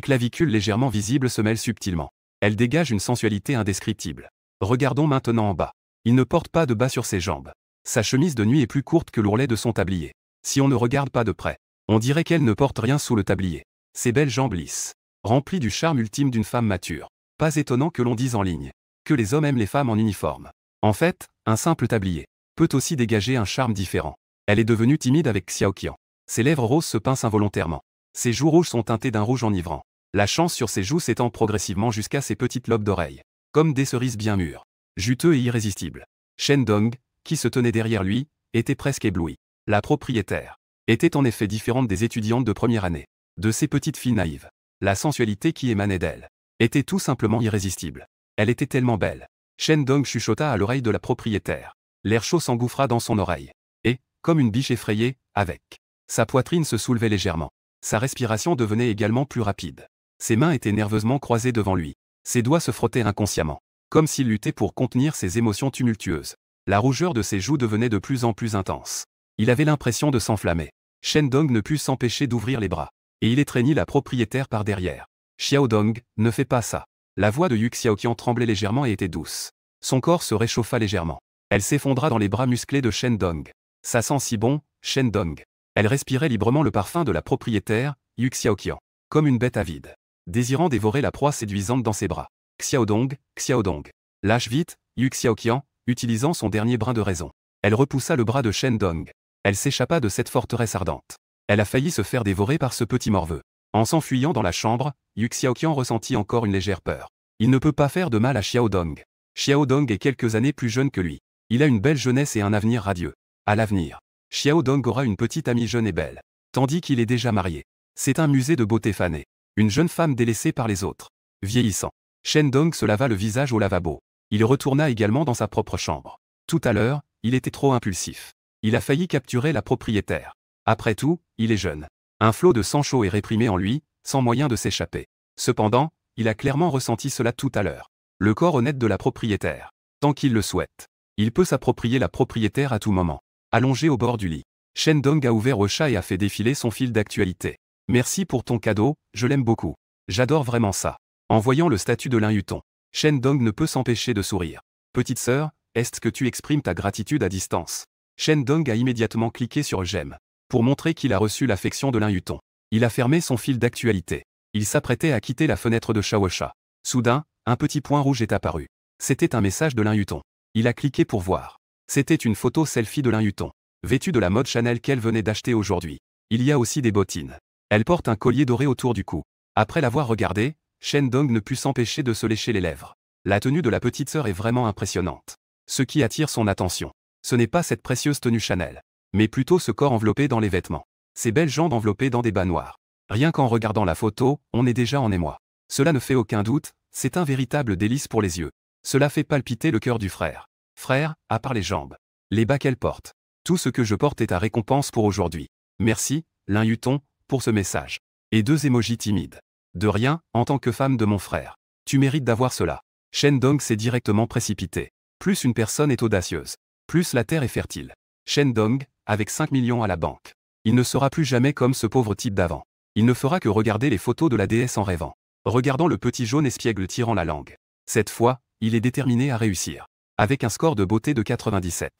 clavicules légèrement visibles se mêlent subtilement. Elle dégage une sensualité indescriptible. Regardons maintenant en bas. Il ne porte pas de bas sur ses jambes. Sa chemise de nuit est plus courte que l'ourlet de son tablier. Si on ne regarde pas de près, on dirait qu'elle ne porte rien sous le tablier. Ses belles jambes lisses, remplies du charme ultime d'une femme mature. Pas étonnant que l'on dise en ligne que les hommes aiment les femmes en uniforme. En fait, un simple tablier peut aussi dégager un charme différent. Elle est devenue timide avec Xiaoqian. Ses lèvres roses se pincent involontairement. Ses joues rouges sont teintées d'un rouge enivrant. La chance sur ses joues s'étend progressivement jusqu'à ses petites lobes d'oreilles. Comme des cerises bien mûres. Juteux et irrésistible. Shen Dong, qui se tenait derrière lui, était presque ébloui. La propriétaire était en effet différente des étudiantes de première année. De ces petites filles naïves. La sensualité qui émanait d'elle était tout simplement irrésistible. Elle était tellement belle. Shen Dong chuchota à l'oreille de la propriétaire. L'air chaud s'engouffra dans son oreille. Et, comme une biche effrayée, avec. Sa poitrine se soulevait légèrement. Sa respiration devenait également plus rapide. Ses mains étaient nerveusement croisées devant lui. Ses doigts se frottaient inconsciemment. Comme s'il luttait pour contenir ses émotions tumultueuses. La rougeur de ses joues devenait de plus en plus intense. Il avait l'impression de s'enflammer. Shen Dong ne put s'empêcher d'ouvrir les bras. Et il étreignit la propriétaire par derrière. Xiao Dong, ne fais pas ça. La voix de Yu Xiaoqian tremblait légèrement et était douce. Son corps se réchauffa légèrement. Elle s'effondra dans les bras musclés de Shen Dong. Ça sent si bon, Shen Dong. Elle respirait librement le parfum de la propriétaire, Yu Xiaoqian. Comme une bête avide. Désirant dévorer la proie séduisante dans ses bras. Xiao Dong. Lâche vite, Yu Xiaoqian, utilisant son dernier brin de raison. Elle repoussa le bras de Shen Dong. Elle s'échappa de cette forteresse ardente. Elle a failli se faire dévorer par ce petit morveux. En s'enfuyant dans la chambre, Yu Xiaoqian ressentit encore une légère peur. Il ne peut pas faire de mal à Xiao Dong. Xiao Dong est quelques années plus jeune que lui. Il a une belle jeunesse et un avenir radieux. À l'avenir, Xiao Dong aura une petite amie jeune et belle. Tandis qu'il est déjà marié. C'est un musée de beauté fanée. Une jeune femme délaissée par les autres. Vieillissant. Shen Dong se lava le visage au lavabo. Il retourna également dans sa propre chambre. Tout à l'heure, il était trop impulsif. Il a failli capturer la propriétaire. Après tout, il est jeune. Un flot de sang chaud est réprimé en lui, sans moyen de s'échapper. Cependant, il a clairement ressenti cela tout à l'heure. Le corps honnête de la propriétaire. Tant qu'il le souhaite. Il peut s'approprier la propriétaire à tout moment. Allongé au bord du lit. Shen Dong a ouvert au chat et a fait défiler son fil d'actualité. Merci pour ton cadeau, je l'aime beaucoup. J'adore vraiment ça. En voyant le statut de Lin Yutong, Shen Dong ne peut s'empêcher de sourire. Petite sœur, est-ce que tu exprimes ta gratitude à distance? Shen Dong a immédiatement cliqué sur j'aime pour montrer qu'il a reçu l'affection de Lin Yutong. Il a fermé son fil d'actualité. Il s'apprêtait à quitter la fenêtre de Shawosha. Soudain, un petit point rouge est apparu. C'était un message de Lin Yutong. Il a cliqué pour voir. C'était une photo selfie de Lin Yutong, vêtue de la mode Chanel qu'elle venait d'acheter aujourd'hui. Il y a aussi des bottines. Elle porte un collier doré autour du cou. Après l'avoir regardé, Shen Dong ne put s'empêcher de se lécher les lèvres. La tenue de la petite sœur est vraiment impressionnante. Ce qui attire son attention, ce n'est pas cette précieuse tenue Chanel, mais plutôt ce corps enveloppé dans les vêtements. Ces belles jambes enveloppées dans des bas noirs. Rien qu'en regardant la photo, on est déjà en émoi. Cela ne fait aucun doute, c'est un véritable délice pour les yeux. Cela fait palpiter le cœur du frère. Frère, à part les jambes, les bas qu'elle porte. Tout ce que je porte est ta récompense pour aujourd'hui. Merci, Lin Yutong, pour ce message. Et 2 émojis timides. De rien, en tant que femme de mon frère. Tu mérites d'avoir cela. Shen Dong s'est directement précipité. Plus une personne est audacieuse, plus la terre est fertile. Shen Dong, avec 5 millions à la banque. Il ne sera plus jamais comme ce pauvre type d'avant. Il ne fera que regarder les photos de la déesse en rêvant. Regardant le petit jaune espiègle tirant la langue. Cette fois, il est déterminé à réussir. Avec un score de beauté de 97.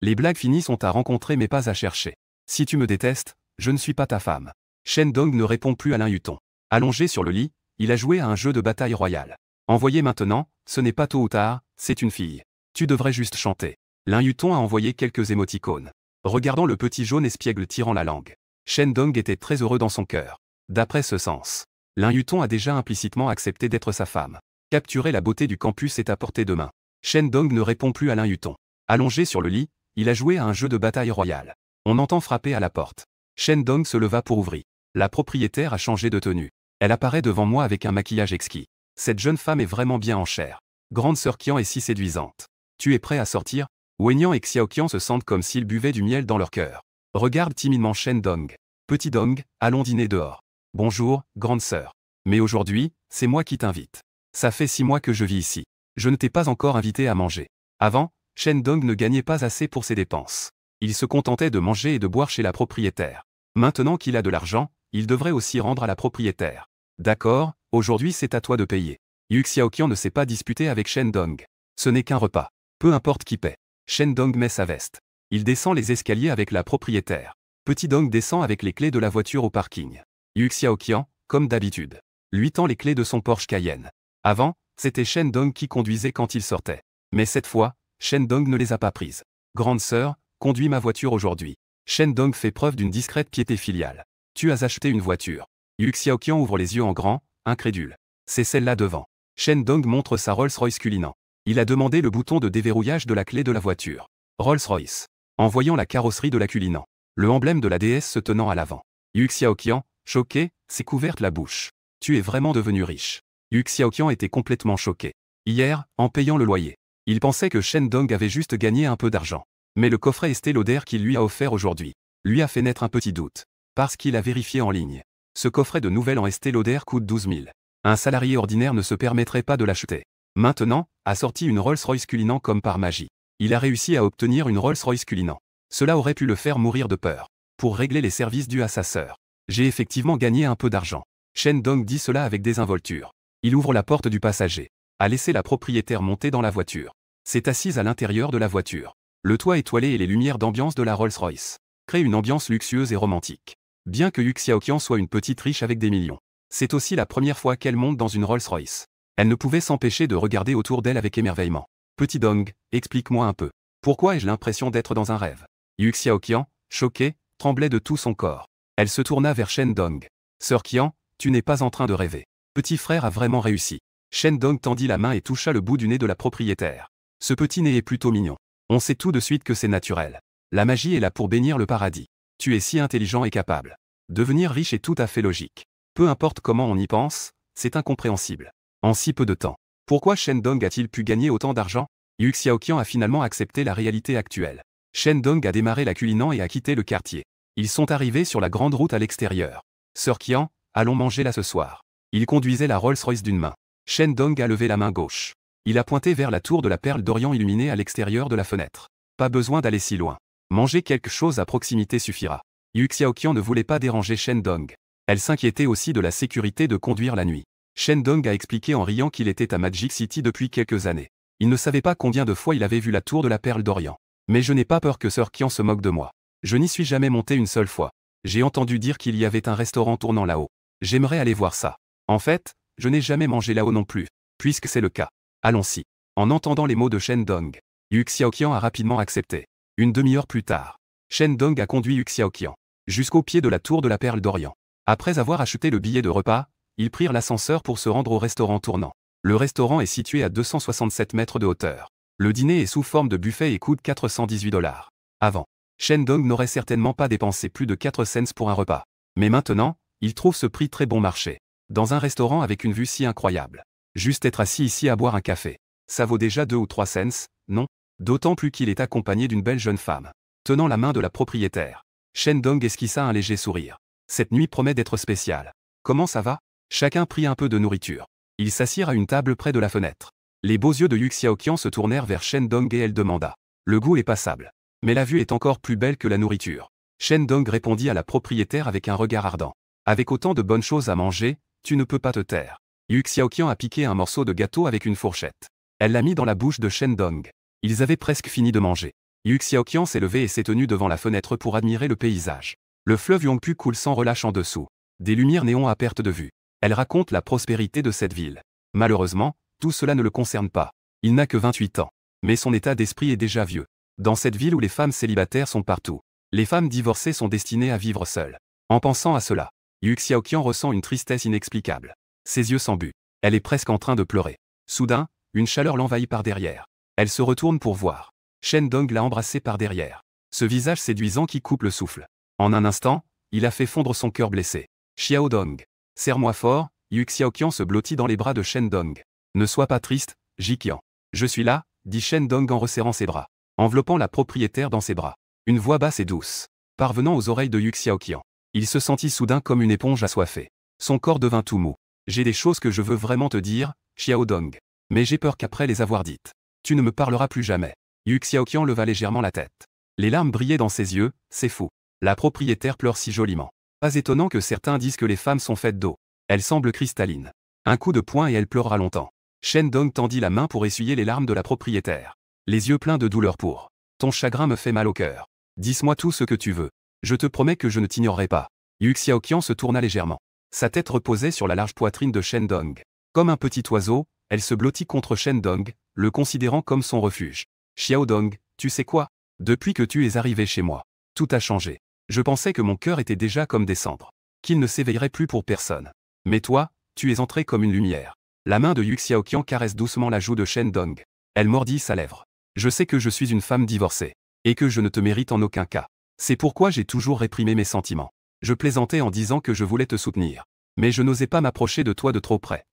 Les blagues finies sont à rencontrer mais pas à chercher. Si tu me détestes, je ne suis pas ta femme. Shen Dong ne répond plus à Lin Yutong. Allongé sur le lit, il a joué à un jeu de bataille royale. Envoyé maintenant, ce n'est pas tôt ou tard, c'est une fille. Tu devrais juste chanter. Lin Yutong a envoyé quelques émoticônes. Regardant le petit jaune espiègle tirant la langue. Shen Dong était très heureux dans son cœur. D'après ce sens, Lin Yutong a déjà implicitement accepté d'être sa femme. Capturer la beauté du campus est à portée de main. Shen Dong ne répond plus à Lin Yutong. Allongé sur le lit, il a joué à un jeu de bataille royale. On entend frapper à la porte. Shen Dong se leva pour ouvrir. La propriétaire a changé de tenue. Elle apparaît devant moi avec un maquillage exquis. Cette jeune femme est vraiment bien en chair. Grande sœur Qian est si séduisante. Tu es prêt à sortir? Wenyan et Xiaoqian se sentent comme s'ils buvaient du miel dans leur cœur. Regarde timidement Shen Dong. Petit Dong, allons dîner dehors. Bonjour, grande sœur. Mais aujourd'hui, c'est moi qui t'invite. Ça fait 6 mois que je vis ici. Je ne t'ai pas encore invité à manger. Avant, Shen Dong ne gagnait pas assez pour ses dépenses. Il se contentait de manger et de boire chez la propriétaire. Maintenant qu'il a de l'argent, il devrait aussi rendre à la propriétaire. D'accord, aujourd'hui c'est à toi de payer. Yu Xiaoqian ne s'est pas disputé avec Shen Dong. Ce n'est qu'un repas. Peu importe qui paie. Shen Dong met sa veste. Il descend les escaliers avec la propriétaire. Petit Dong descend avec les clés de la voiture au parking. Yu Xiaoqian, comme d'habitude, lui tend les clés de son Porsche Cayenne. Avant, c'était Shen Dong qui conduisait quand il sortait. Mais cette fois, Shen Dong ne les a pas prises. Grande sœur, conduis ma voiture aujourd'hui. Shen Dong fait preuve d'une discrète piété filiale. Tu as acheté une voiture. Yu Xiaoqian ouvre les yeux en grand, incrédule. C'est celle-là devant. Shen Dong montre sa Rolls-Royce Cullinan. Il a demandé le bouton de déverrouillage de la clé de la voiture. Rolls-Royce. En voyant la carrosserie de la Cullinan, le emblème de la déesse se tenant à l'avant. Yu Xiaoqian, choqué, s'est couverte la bouche. Tu es vraiment devenu riche. Yu Xiaoqian était complètement choqué. Hier, en payant le loyer, il pensait que Shen Dong avait juste gagné un peu d'argent. Mais le coffret Estée Lauder qu'il lui a offert aujourd'hui lui a fait naître un petit doute. Parce qu'il a vérifié en ligne. Ce coffret de nouvelles en Estée Lauder coûte 12 000. Un salarié ordinaire ne se permettrait pas de l'acheter. Maintenant, a sorti une Rolls-Royce Cullinan comme par magie. Il a réussi à obtenir une Rolls-Royce Cullinan. Cela aurait pu le faire mourir de peur. Pour régler les services dus à sa sœur. J'ai effectivement gagné un peu d'argent. Shen Dong dit cela avec désinvolture. Il ouvre la porte du passager. A laissé la propriétaire monter dans la voiture. S'est assise à l'intérieur de la voiture. Le toit étoilé et les lumières d'ambiance de la Rolls-Royce créent une ambiance luxueuse et romantique. Bien que Yu Xiaoqian soit une petite riche avec des millions. C'est aussi la première fois qu'elle monte dans une Rolls-Royce. Elle ne pouvait s'empêcher de regarder autour d'elle avec émerveillement. Petit Dong, explique-moi un peu. Pourquoi ai-je l'impression d'être dans un rêve? Yu Xiaoqian, choqué, tremblait de tout son corps. Elle se tourna vers Shen Dong. Sœur Qian, tu n'es pas en train de rêver. Petit frère a vraiment réussi. Shen Dong tendit la main et toucha le bout du nez de la propriétaire. Ce petit nez est plutôt mignon. On sait tout de suite que c'est naturel. La magie est là pour bénir le paradis. Tu es si intelligent et capable. Devenir riche est tout à fait logique. Peu importe comment on y pense, c'est incompréhensible. En si peu de temps. Pourquoi Shen Dong a-t-il pu gagner autant d'argent? Yu Xiaoqian a finalement accepté la réalité actuelle. Shen Dong a démarré la Cullinan et a quitté le quartier. Ils sont arrivés sur la grande route à l'extérieur. Sœur Qian, allons manger là ce soir. Il conduisait la Rolls-Royce d'une main. Shen Dong a levé la main gauche. Il a pointé vers la tour de la Perle d'Orient illuminée à l'extérieur de la fenêtre. Pas besoin d'aller si loin. Manger quelque chose à proximité suffira. Yu Xiaoqian ne voulait pas déranger Shen Dong. Elle s'inquiétait aussi de la sécurité de conduire la nuit. Shen Dong a expliqué en riant qu'il était à Magic City depuis quelques années. Il ne savait pas combien de fois il avait vu la tour de la Perle d'Orient. Mais je n'ai pas peur que Sir Kian se moque de moi. Je n'y suis jamais monté une seule fois. J'ai entendu dire qu'il y avait un restaurant tournant là-haut. J'aimerais aller voir ça. En fait, je n'ai jamais mangé là-haut non plus, puisque c'est le cas. Allons-y. En entendant les mots de Shen Dong, Yu Xiaoqian a rapidement accepté. Une demi-heure plus tard, Shen Dong a conduit Yu Xiaoqian jusqu'au pied de la tour de la Perle d'Orient. Après avoir acheté le billet de repas, ils prirent l'ascenseur pour se rendre au restaurant tournant. Le restaurant est situé à 267 mètres de hauteur. Le dîner est sous forme de buffet et coûte $418. Avant, Shen Dong n'aurait certainement pas dépensé plus de 4 cents pour un repas. Mais maintenant, il trouve ce prix très bon marché. Dans un restaurant avec une vue si incroyable. Juste être assis ici à boire un café. Ça vaut déjà 2 ou 3 cents, non? D'autant plus qu'il est accompagné d'une belle jeune femme. Tenant la main de la propriétaire, Shen Dong esquissa un léger sourire. Cette nuit promet d'être spéciale. Comment ça va? Chacun prit un peu de nourriture. Ils s'assirent à une table près de la fenêtre. Les beaux yeux de Yu Xiaoqian se tournèrent vers Shen Dong et elle demanda. Le goût est passable. Mais la vue est encore plus belle que la nourriture. Shen Dong répondit à la propriétaire avec un regard ardent. Avec autant de bonnes choses à manger, tu ne peux pas te taire. Yu Xiaoqian a piqué un morceau de gâteau avec une fourchette. Elle l'a mis dans la bouche de Shen Dong. Ils avaient presque fini de manger. Yu Xiaoqian s'est levé et s'est tenu devant la fenêtre pour admirer le paysage. Le fleuve Yongpu coule sans relâche en dessous. Des lumières néons à perte de vue. Elle raconte la prospérité de cette ville. Malheureusement, tout cela ne le concerne pas. Il n'a que 28 ans. Mais son état d'esprit est déjà vieux. Dans cette ville où les femmes célibataires sont partout, les femmes divorcées sont destinées à vivre seules. En pensant à cela, Yu Xiaoqian ressent une tristesse inexplicable. Ses yeux s'embuent. Elle est presque en train de pleurer. Soudain, une chaleur l'envahit par derrière. Elle se retourne pour voir. Shen Dong l'a embrassée par derrière. Ce visage séduisant qui coupe le souffle. En un instant, il a fait fondre son cœur blessé. Xiao Dong. Serre-moi fort, Yu Xiaoqian se blottit dans les bras de Shen Dong. Ne sois pas triste, Jiqian. Je suis là, dit Shen Dong en resserrant ses bras. Enveloppant la propriétaire dans ses bras. Une voix basse et douce, parvenant aux oreilles de Yu Xiaoqian. Il se sentit soudain comme une éponge assoiffée. Son corps devint tout mou. J'ai des choses que je veux vraiment te dire, Xiao Dong. Mais j'ai peur qu'après les avoir dites, tu ne me parleras plus jamais. Yu Xiaoqian leva légèrement la tête. Les larmes brillaient dans ses yeux, c'est fou. La propriétaire pleure si joliment. Pas étonnant que certains disent que les femmes sont faites d'eau. Elle semble cristalline. Un coup de poing et elle pleurera longtemps. Shen Dong tendit la main pour essuyer les larmes de la propriétaire. Les yeux pleins de douleur pour. Ton chagrin me fait mal au cœur. Dis-moi tout ce que tu veux. Je te promets que je ne t'ignorerai pas. Yu Xiaoqian se tourna légèrement. Sa tête reposait sur la large poitrine de Shen Dong. Comme un petit oiseau, elle se blottit contre Shen Dong, le considérant comme son refuge. Xiao Dong, tu sais quoi? Depuis que tu es arrivé chez moi, tout a changé. Je pensais que mon cœur était déjà comme des cendres, qu'il ne s'éveillerait plus pour personne. Mais toi, tu es entré comme une lumière. La main de Yu Xiaoqian caresse doucement la joue de Shen Dong. Elle mordit sa lèvre. Je sais que je suis une femme divorcée, et que je ne te mérite en aucun cas. C'est pourquoi j'ai toujours réprimé mes sentiments. Je plaisantais en disant que je voulais te soutenir. Mais je n'osais pas m'approcher de toi de trop près.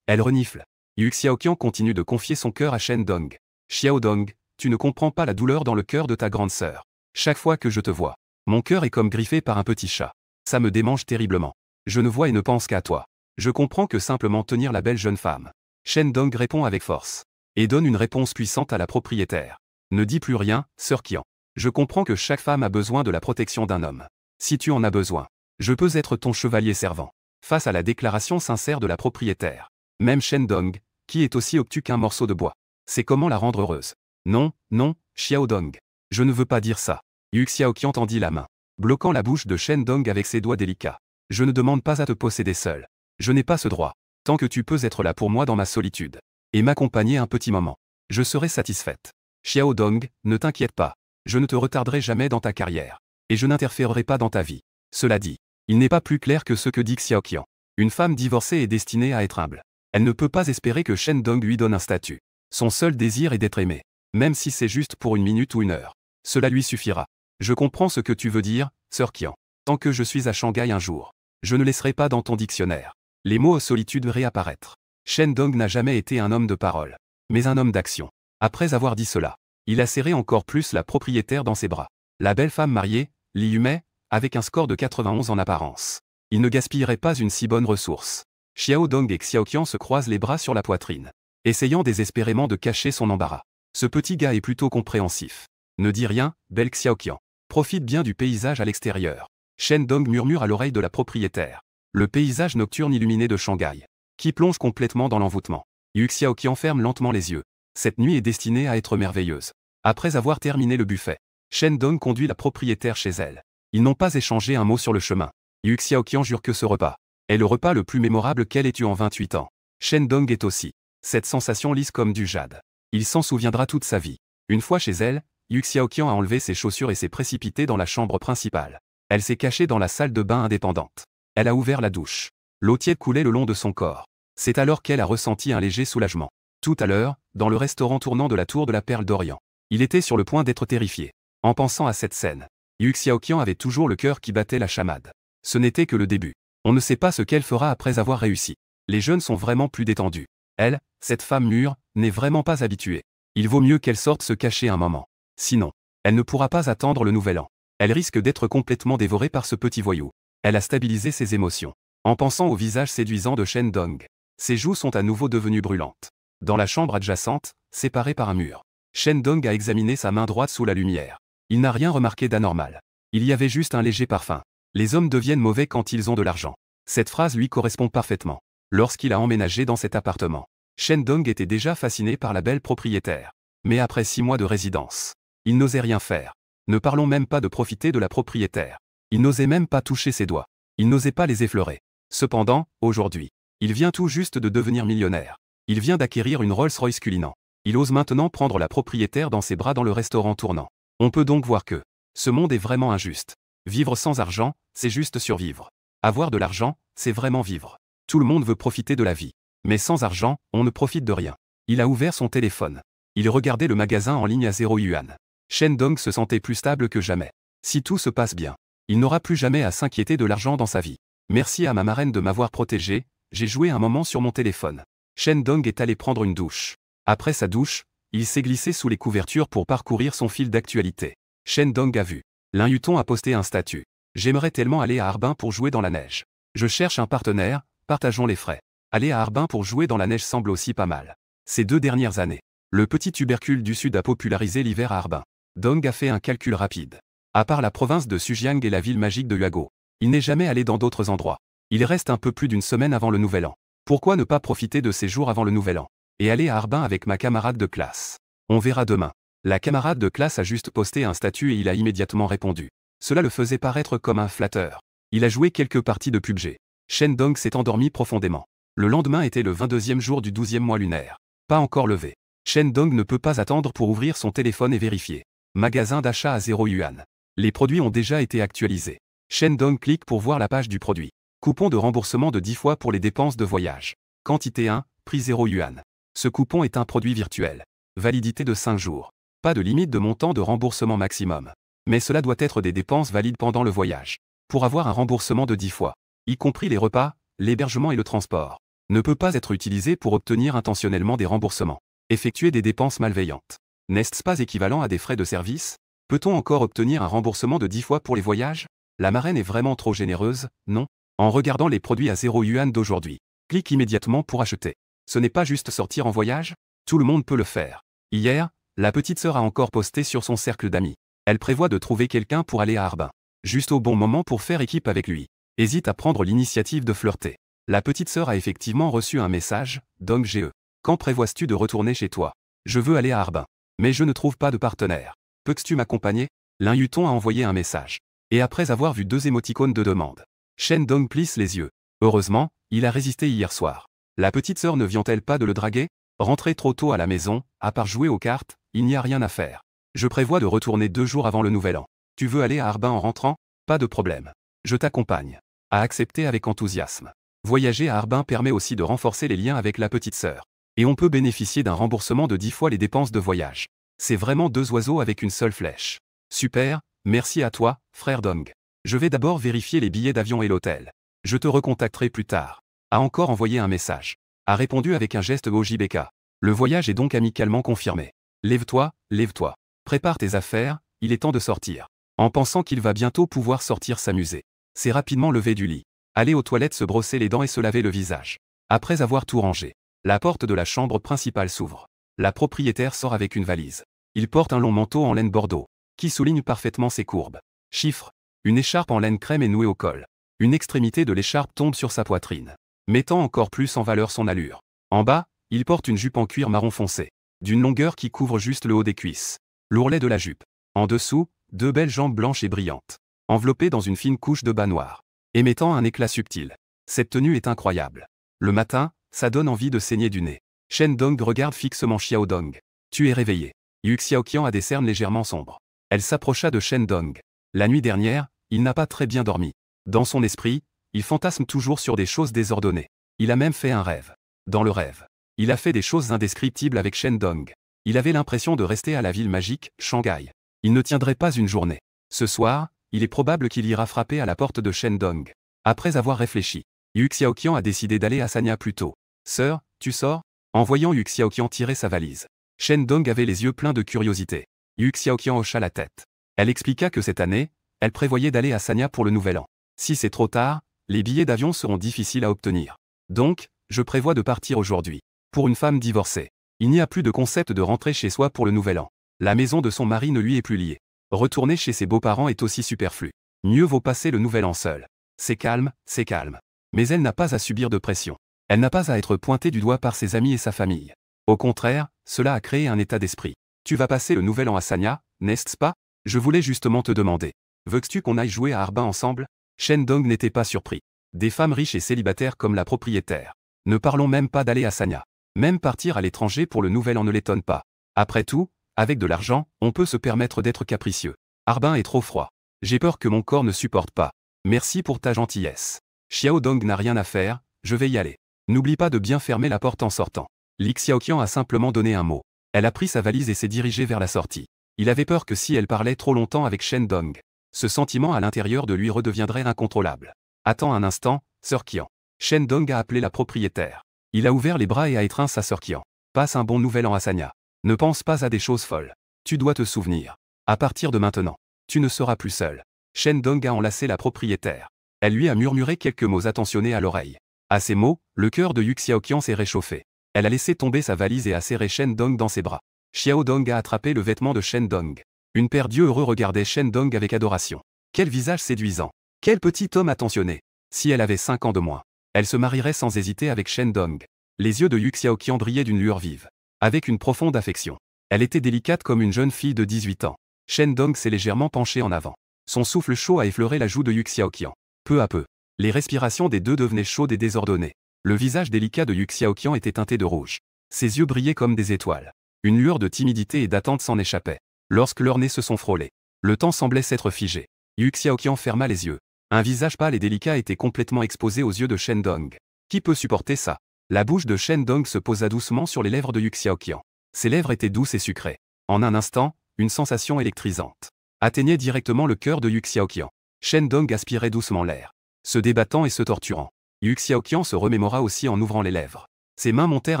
Elle renifle. Yu Xiaoqian continue de confier son cœur à Shen Dong. Xiao Dong, tu ne comprends pas la douleur dans le cœur de ta grande sœur. Chaque fois que je te vois, mon cœur est comme griffé par un petit chat. Ça me démange terriblement. Je ne vois et ne pense qu'à toi. Je comprends que simplement tenir la belle jeune femme. Shen Dong répond avec force. Et donne une réponse puissante à la propriétaire. Ne dis plus rien, Sir Kian. Je comprends que chaque femme a besoin de la protection d'un homme. Si tu en as besoin, je peux être ton chevalier servant. Face à la déclaration sincère de la propriétaire. Même Shen Dong, qui est aussi obtus qu'un morceau de bois. C'est comment la rendre heureuse. Non, non, Xiao Dong. Je ne veux pas dire ça. Yu Xiaoqian tendit la main, bloquant la bouche de Shen Dong avec ses doigts délicats. Je ne demande pas à te posséder seul. Je n'ai pas ce droit. Tant que tu peux être là pour moi dans ma solitude. Et m'accompagner un petit moment. Je serai satisfaite. Xiao Dong, ne t'inquiète pas. Je ne te retarderai jamais dans ta carrière. Et je n'interférerai pas dans ta vie. Cela dit, il n'est pas plus clair que ce que dit Xiaoqian. Une femme divorcée est destinée à être humble. Elle ne peut pas espérer que Shen Dong lui donne un statut. Son seul désir est d'être aimé. Même si c'est juste pour 1 minute ou 1 heure. Cela lui suffira. Je comprends ce que tu veux dire, Sir Kian. Tant que je suis à Shanghai un jour, je ne laisserai pas dans ton dictionnaire les mots solitude réapparaître. Shen Dong n'a jamais été un homme de parole, mais un homme d'action. Après avoir dit cela, il a serré encore plus la propriétaire dans ses bras. La belle femme mariée, Li Yumei, avec un score de 91 en apparence. Il ne gaspillerait pas une si bonne ressource. Xiao Dong et Xiaoqian se croisent les bras sur la poitrine, essayant désespérément de cacher son embarras. Ce petit gars est plutôt compréhensif. Ne dis rien, belle Xiaoqian. Profite bien du paysage à l'extérieur. Shen Dong murmure à l'oreille de la propriétaire. Le paysage nocturne illuminé de Shanghai, qui plonge complètement dans l'envoûtement. Yu Xiaoqian ferme lentement les yeux. Cette nuit est destinée à être merveilleuse. Après avoir terminé le buffet, Shen Dong conduit la propriétaire chez elle. Ils n'ont pas échangé un mot sur le chemin. Yu Xiaoqian jure que ce repas est le repas le plus mémorable qu'elle ait eu en 28 ans. Shen Dong est aussi cette sensation lisse comme du jade. Il s'en souviendra toute sa vie. Une fois chez elle, Yu Xiaoqian a enlevé ses chaussures et s'est précipité dans la chambre principale. Elle s'est cachée dans la salle de bain indépendante. Elle a ouvert la douche. L'eau tiède coulait le long de son corps. C'est alors qu'elle a ressenti un léger soulagement. Tout à l'heure, dans le restaurant tournant de la tour de la Perle d'Orient, il était sur le point d'être terrifié. En pensant à cette scène, Yu Xiaoqian avait toujours le cœur qui battait la chamade. Ce n'était que le début. On ne sait pas ce qu'elle fera après avoir réussi. Les jeunes sont vraiment plus détendus. Elle, cette femme mûre, n'est vraiment pas habituée. Il vaut mieux qu'elle sorte se cacher un moment. Sinon, elle ne pourra pas attendre le nouvel an. Elle risque d'être complètement dévorée par ce petit voyou. Elle a stabilisé ses émotions. En pensant au visage séduisant de Shen Dong, ses joues sont à nouveau devenues brûlantes. Dans la chambre adjacente, séparée par un mur, Shen Dong a examiné sa main droite sous la lumière. Il n'a rien remarqué d'anormal. Il y avait juste un léger parfum. Les hommes deviennent mauvais quand ils ont de l'argent. Cette phrase lui correspond parfaitement. Lorsqu'il a emménagé dans cet appartement, Shen Dong était déjà fasciné par la belle propriétaire. Mais après 6 mois de résidence, il n'osait rien faire. Ne parlons même pas de profiter de la propriétaire. Il n'osait même pas toucher ses doigts. Il n'osait pas les effleurer. Cependant, aujourd'hui, il vient tout juste de devenir millionnaire. Il vient d'acquérir une Rolls-Royce Cullinan. Il ose maintenant prendre la propriétaire dans ses bras dans le restaurant tournant. On peut donc voir que ce monde est vraiment injuste. Vivre sans argent, c'est juste survivre. Avoir de l'argent, c'est vraiment vivre. Tout le monde veut profiter de la vie. Mais sans argent, on ne profite de rien. Il a ouvert son téléphone. Il regardait le magasin en ligne à 0 yuan. Shen Dong se sentait plus stable que jamais. Si tout se passe bien, il n'aura plus jamais à s'inquiéter de l'argent dans sa vie. Merci à ma marraine de m'avoir protégé, j'ai joué un moment sur mon téléphone. Shen Dong est allé prendre une douche. Après sa douche, il s'est glissé sous les couvertures pour parcourir son fil d'actualité. Shen Dong a vu. Lin Yuton a posté un statut. J'aimerais tellement aller à Harbin pour jouer dans la neige. Je cherche un partenaire, partageons les frais. Aller à Harbin pour jouer dans la neige semble aussi pas mal. Ces 2 dernières années, le petit tubercule du Sud a popularisé l'hiver à Harbin. Dong a fait un calcul rapide. À part la province de Sujiang et la ville magique de Huago, il n'est jamais allé dans d'autres endroits. Il reste un peu plus d'une semaine avant le nouvel an. Pourquoi ne pas profiter de ces jours avant le nouvel an et aller à Harbin avec ma camarade de classe? On verra demain. La camarade de classe a juste posté un statut et il a immédiatement répondu. Cela le faisait paraître comme un flatteur. Il a joué quelques parties de PUBG. Shen Dong s'est endormi profondément. Le lendemain était le 22e jour du 12e mois lunaire. Pas encore levé. Shen Dong ne peut pas attendre pour ouvrir son téléphone et vérifier. Magasin d'achat à 0 yuan. Les produits ont déjà été actualisés. Shen Dong clique pour voir la page du produit. Coupon de remboursement de 10 fois pour les dépenses de voyage. Quantité 1, prix 0 yuan. Ce coupon est un produit virtuel. Validité de 5 jours. Pas de limite de montant de remboursement maximum. Mais cela doit être des dépenses valides pendant le voyage. Pour avoir un remboursement de 10 fois, y compris les repas, l'hébergement et le transport, ne peut pas être utilisé pour obtenir intentionnellement des remboursements. Effectuer des dépenses malveillantes. N'est-ce pas équivalent à des frais de service? Peut-on encore obtenir un remboursement de 10 fois pour les voyages? La marraine est vraiment trop généreuse, non? En regardant les produits à 0 yuan d'aujourd'hui, clique immédiatement pour acheter. Ce n'est pas juste sortir en voyage? Tout le monde peut le faire. Hier, la petite sœur a encore posté sur son cercle d'amis. Elle prévoit de trouver quelqu'un pour aller à Harbin. Juste au bon moment pour faire équipe avec lui. Hésite à prendre l'initiative de flirter. La petite sœur a effectivement reçu un message, Dong GE. Quand prévois-tu de retourner chez toi? Je veux aller à Harbin. Mais je ne trouve pas de partenaire. Peux-tu m'accompagner? Lin Yuton a envoyé un message. Et après avoir vu 2 émoticônes de demande, Shen Dong plisse les yeux. Heureusement, il a résisté hier soir. La petite sœur ne vient-elle pas de le draguer? Rentrer trop tôt à la maison, à part jouer aux cartes, il n'y a rien à faire. Je prévois de retourner 2 jours avant le nouvel an. Tu veux aller à Harbin en rentrant? Pas de problème. Je t'accompagne. A accepté avec enthousiasme. Voyager à Harbin permet aussi de renforcer les liens avec la petite sœur. Et on peut bénéficier d'un remboursement de 10 fois les dépenses de voyage. C'est vraiment 2 oiseaux avec une seule flèche. Super, merci à toi, frère Dong. Je vais d'abord vérifier les billets d'avion et l'hôtel. Je te recontacterai plus tard. A encore envoyé un message. A répondu avec un geste OJBK. Le voyage est donc amicalement confirmé. Lève-toi, lève-toi. Prépare tes affaires, il est temps de sortir. En pensant qu'il va bientôt pouvoir sortir s'amuser. C'est rapidement levé du lit. Aller aux toilettes se brosser les dents et se laver le visage. Après avoir tout rangé, la porte de la chambre principale s'ouvre. La propriétaire sort avec une valise. Il porte un long manteau en laine bordeaux, qui souligne parfaitement ses courbes. Chiffre. Une écharpe en laine crème est nouée au col. Une extrémité de l'écharpe tombe sur sa poitrine, mettant encore plus en valeur son allure. En bas, il porte une jupe en cuir marron foncé. d'une longueur qui couvre juste le haut des cuisses. L'ourlet de la jupe. En dessous, 2 belles jambes blanches et brillantes, enveloppées dans une fine couche de bas noir, émettant un éclat subtil. Cette tenue est incroyable. Le matin, ça donne envie de saigner du nez. Shen Dong regarde fixement Xiao Dong. Tu es réveillé. Yu Xiaoqian a des cernes légèrement sombres. Elle s'approcha de Shen Dong. La nuit dernière, il n'a pas très bien dormi. Dans son esprit, il fantasme toujours sur des choses désordonnées. Il a même fait un rêve. Dans le rêve, il a fait des choses indescriptibles avec Shen Dong. Il avait l'impression de rester à la ville magique, Shanghai. Il ne tiendrait pas une journée. Ce soir, il est probable qu'il ira frapper à la porte de Shen Dong. Après avoir réfléchi, Yu Xiaoqian a décidé d'aller à Sanya plus tôt. Sœur, tu sors? En voyant Yu Xiaoqian tirer sa valise, Shen Dong avait les yeux pleins de curiosité. Yu Xiaoqian hocha la tête. Elle expliqua que cette année, elle prévoyait d'aller à Sanya pour le nouvel an. Si c'est trop tard, les billets d'avion seront difficiles à obtenir. Donc, je prévois de partir aujourd'hui. Pour une femme divorcée, il n'y a plus de concept de rentrer chez soi pour le nouvel an. La maison de son mari ne lui est plus liée. Retourner chez ses beaux-parents est aussi superflu. Mieux vaut passer le nouvel an seul. C'est calme, c'est calme. Mais elle n'a pas à subir de pression. Elle n'a pas à être pointée du doigt par ses amis et sa famille. Au contraire, cela a créé un état d'esprit. Tu vas passer le nouvel an à Sanya, n'est-ce pas? Je voulais justement te demander. Veux-tu qu'on aille jouer à Harbin ensemble? Shen Dong n'était pas surpris. Des femmes riches et célibataires comme la propriétaire. Ne parlons même pas d'aller à Sanya. Même partir à l'étranger pour le nouvel an ne l'étonne pas. Après tout, avec de l'argent, on peut se permettre d'être capricieux. Harbin est trop froid. J'ai peur que mon corps ne supporte pas. Merci pour ta gentillesse. Xiao Dong n'a rien à faire, je vais y aller. N'oublie pas de bien fermer la porte en sortant. Li Xiaoqian a simplement donné un mot. Elle a pris sa valise et s'est dirigée vers la sortie. Il avait peur que si elle parlait trop longtemps avec Shen Dong, ce sentiment à l'intérieur de lui redeviendrait incontrôlable. Attends un instant, Sœur Qian. Shen Dong a appelé la propriétaire. Il a ouvert les bras et a étreint sa sœur Qian. Passe un bon nouvel an à Sanya. Ne pense pas à des choses folles. Tu dois te souvenir. À partir de maintenant, tu ne seras plus seul. Shen Dong a enlacé la propriétaire. Elle lui a murmuré quelques mots attentionnés à l'oreille. À ces mots, le cœur de Yu Xiaoqian s'est réchauffé. Elle a laissé tomber sa valise et a serré Shen Dong dans ses bras. Xiao Dong a attrapé le vêtement de Shen Dong. Une paire d'yeux heureux regardait Shen Dong avec adoration. Quel visage séduisant. Quel petit homme attentionné. Si elle avait 5 ans de moins, elle se marierait sans hésiter avec Shen Dong. Les yeux de Yu Xiaoqian brillaient d'une lueur vive. Avec une profonde affection. Elle était délicate comme une jeune fille de 18 ans. Shen Dong s'est légèrement penché en avant. Son souffle chaud a effleuré la joue de Yu Xiaoqian. Peu à peu, les respirations des deux devenaient chaudes et désordonnées. Le visage délicat de Yu Xiaoqian était teinté de rouge. Ses yeux brillaient comme des étoiles. Une lueur de timidité et d'attente s'en échappait. Lorsque leurs nez se sont frôlés, le temps semblait s'être figé. Yu Xiaoqian ferma les yeux. Un visage pâle et délicat était complètement exposé aux yeux de Shen Dong. Qui peut supporter ça? La bouche de Shen Dong se posa doucement sur les lèvres de Yu Xiaoqian. Ses lèvres étaient douces et sucrées. En un instant, une sensation électrisante atteignait directement le cœur de Yu Xiaoqian. Shen Dong aspirait doucement l'air, se débattant et se torturant. Yu Xiaoqian se remémora aussi en ouvrant les lèvres. Ses mains montèrent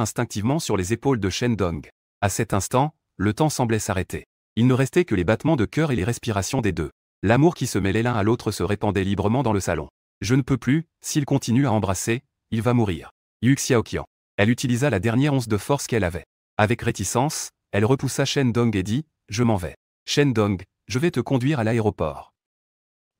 instinctivement sur les épaules de Shen Dong. À cet instant, le temps semblait s'arrêter. Il ne restait que les battements de cœur et les respirations des deux. L'amour qui se mêlait l'un à l'autre se répandait librement dans le salon. Je ne peux plus, s'il continue à embrasser, il va mourir. Yu Xiaoqian. Elle utilisa la dernière once de force qu'elle avait. Avec réticence, elle repoussa Shen Dong et dit, je m'en vais. Shen Dong, je vais te conduire à l'aéroport.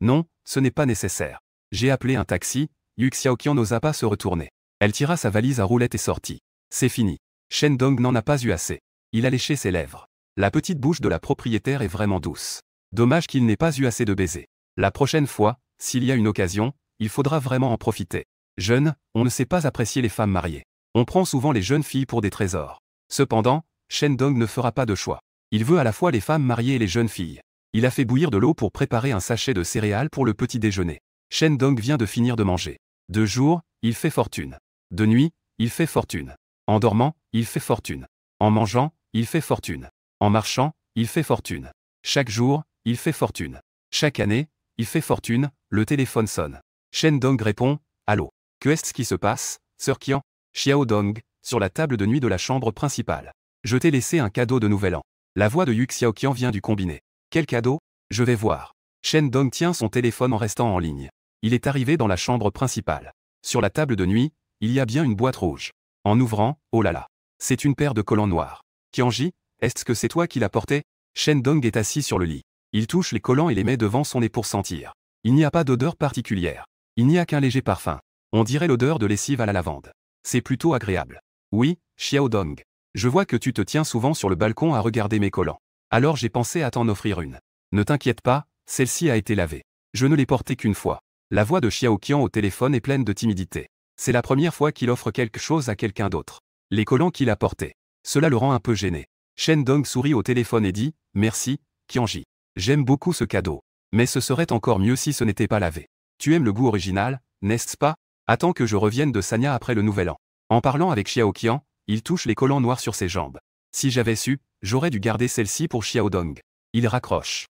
Non, ce n'est pas nécessaire. J'ai appelé un taxi. Yu Xiaoqian n'osa pas se retourner. Elle tira sa valise à roulettes et sortit. C'est fini. Shen Dong n'en a pas eu assez. Il a léché ses lèvres. La petite bouche de la propriétaire est vraiment douce. Dommage qu'il n'ait pas eu assez de baisers. La prochaine fois, s'il y a une occasion, il faudra vraiment en profiter. Jeune, on ne sait pas apprécier les femmes mariées. On prend souvent les jeunes filles pour des trésors. Cependant, Shen Dong ne fera pas de choix. Il veut à la fois les femmes mariées et les jeunes filles. Il a fait bouillir de l'eau pour préparer un sachet de céréales pour le petit déjeuner. Shen Dong vient de finir de manger. De jour, il fait fortune. De nuit, il fait fortune. En dormant, il fait fortune. En mangeant, il fait fortune. En marchant, il fait fortune. Chaque jour, il fait fortune. Chaque année, il fait fortune. Le téléphone sonne. Shen Dong répond, allô. Qu'est-ce qui se passe, Sœur Qian? Xiao Dong, sur la table de nuit de la chambre principale. Je t'ai laissé un cadeau de nouvel an. La voix de Yu Xiaoqian vient du combiné. Quel cadeau? Je vais voir. Shen Dong tient son téléphone en restant en ligne. Il est arrivé dans la chambre principale. Sur la table de nuit, il y a bien une boîte rouge. En ouvrant, oh là là. C'est une paire de collants noirs. Qianji, est-ce que c'est toi qui l'as porté? Shen Dong est assis sur le lit. Il touche les collants et les met devant son nez pour sentir. Il n'y a pas d'odeur particulière. Il n'y a qu'un léger parfum. On dirait l'odeur de lessive à la lavande. C'est plutôt agréable. Oui, Xiao Dong. Je vois que tu te tiens souvent sur le balcon à regarder mes collants. Alors j'ai pensé à t'en offrir une. Ne t'inquiète pas, celle-ci a été lavée. Je ne l'ai portée qu'une fois. La voix de Xiao Qian au téléphone est pleine de timidité. C'est la première fois qu'il offre quelque chose à quelqu'un d'autre. Les collants qu'il a portés. Cela le rend un peu gêné. Shen Dong sourit au téléphone et dit « Merci, Qianji. J'aime beaucoup ce cadeau. Mais ce serait encore mieux si ce n'était pas lavé. Tu aimes le goût original, n'est-ce pas? Attends que je revienne de Sanya après le nouvel an. » En parlant avec Xiao Qian, il touche les collants noirs sur ses jambes. Si j'avais su, j'aurais dû garder celle-ci pour Xiao Dong. Il raccroche.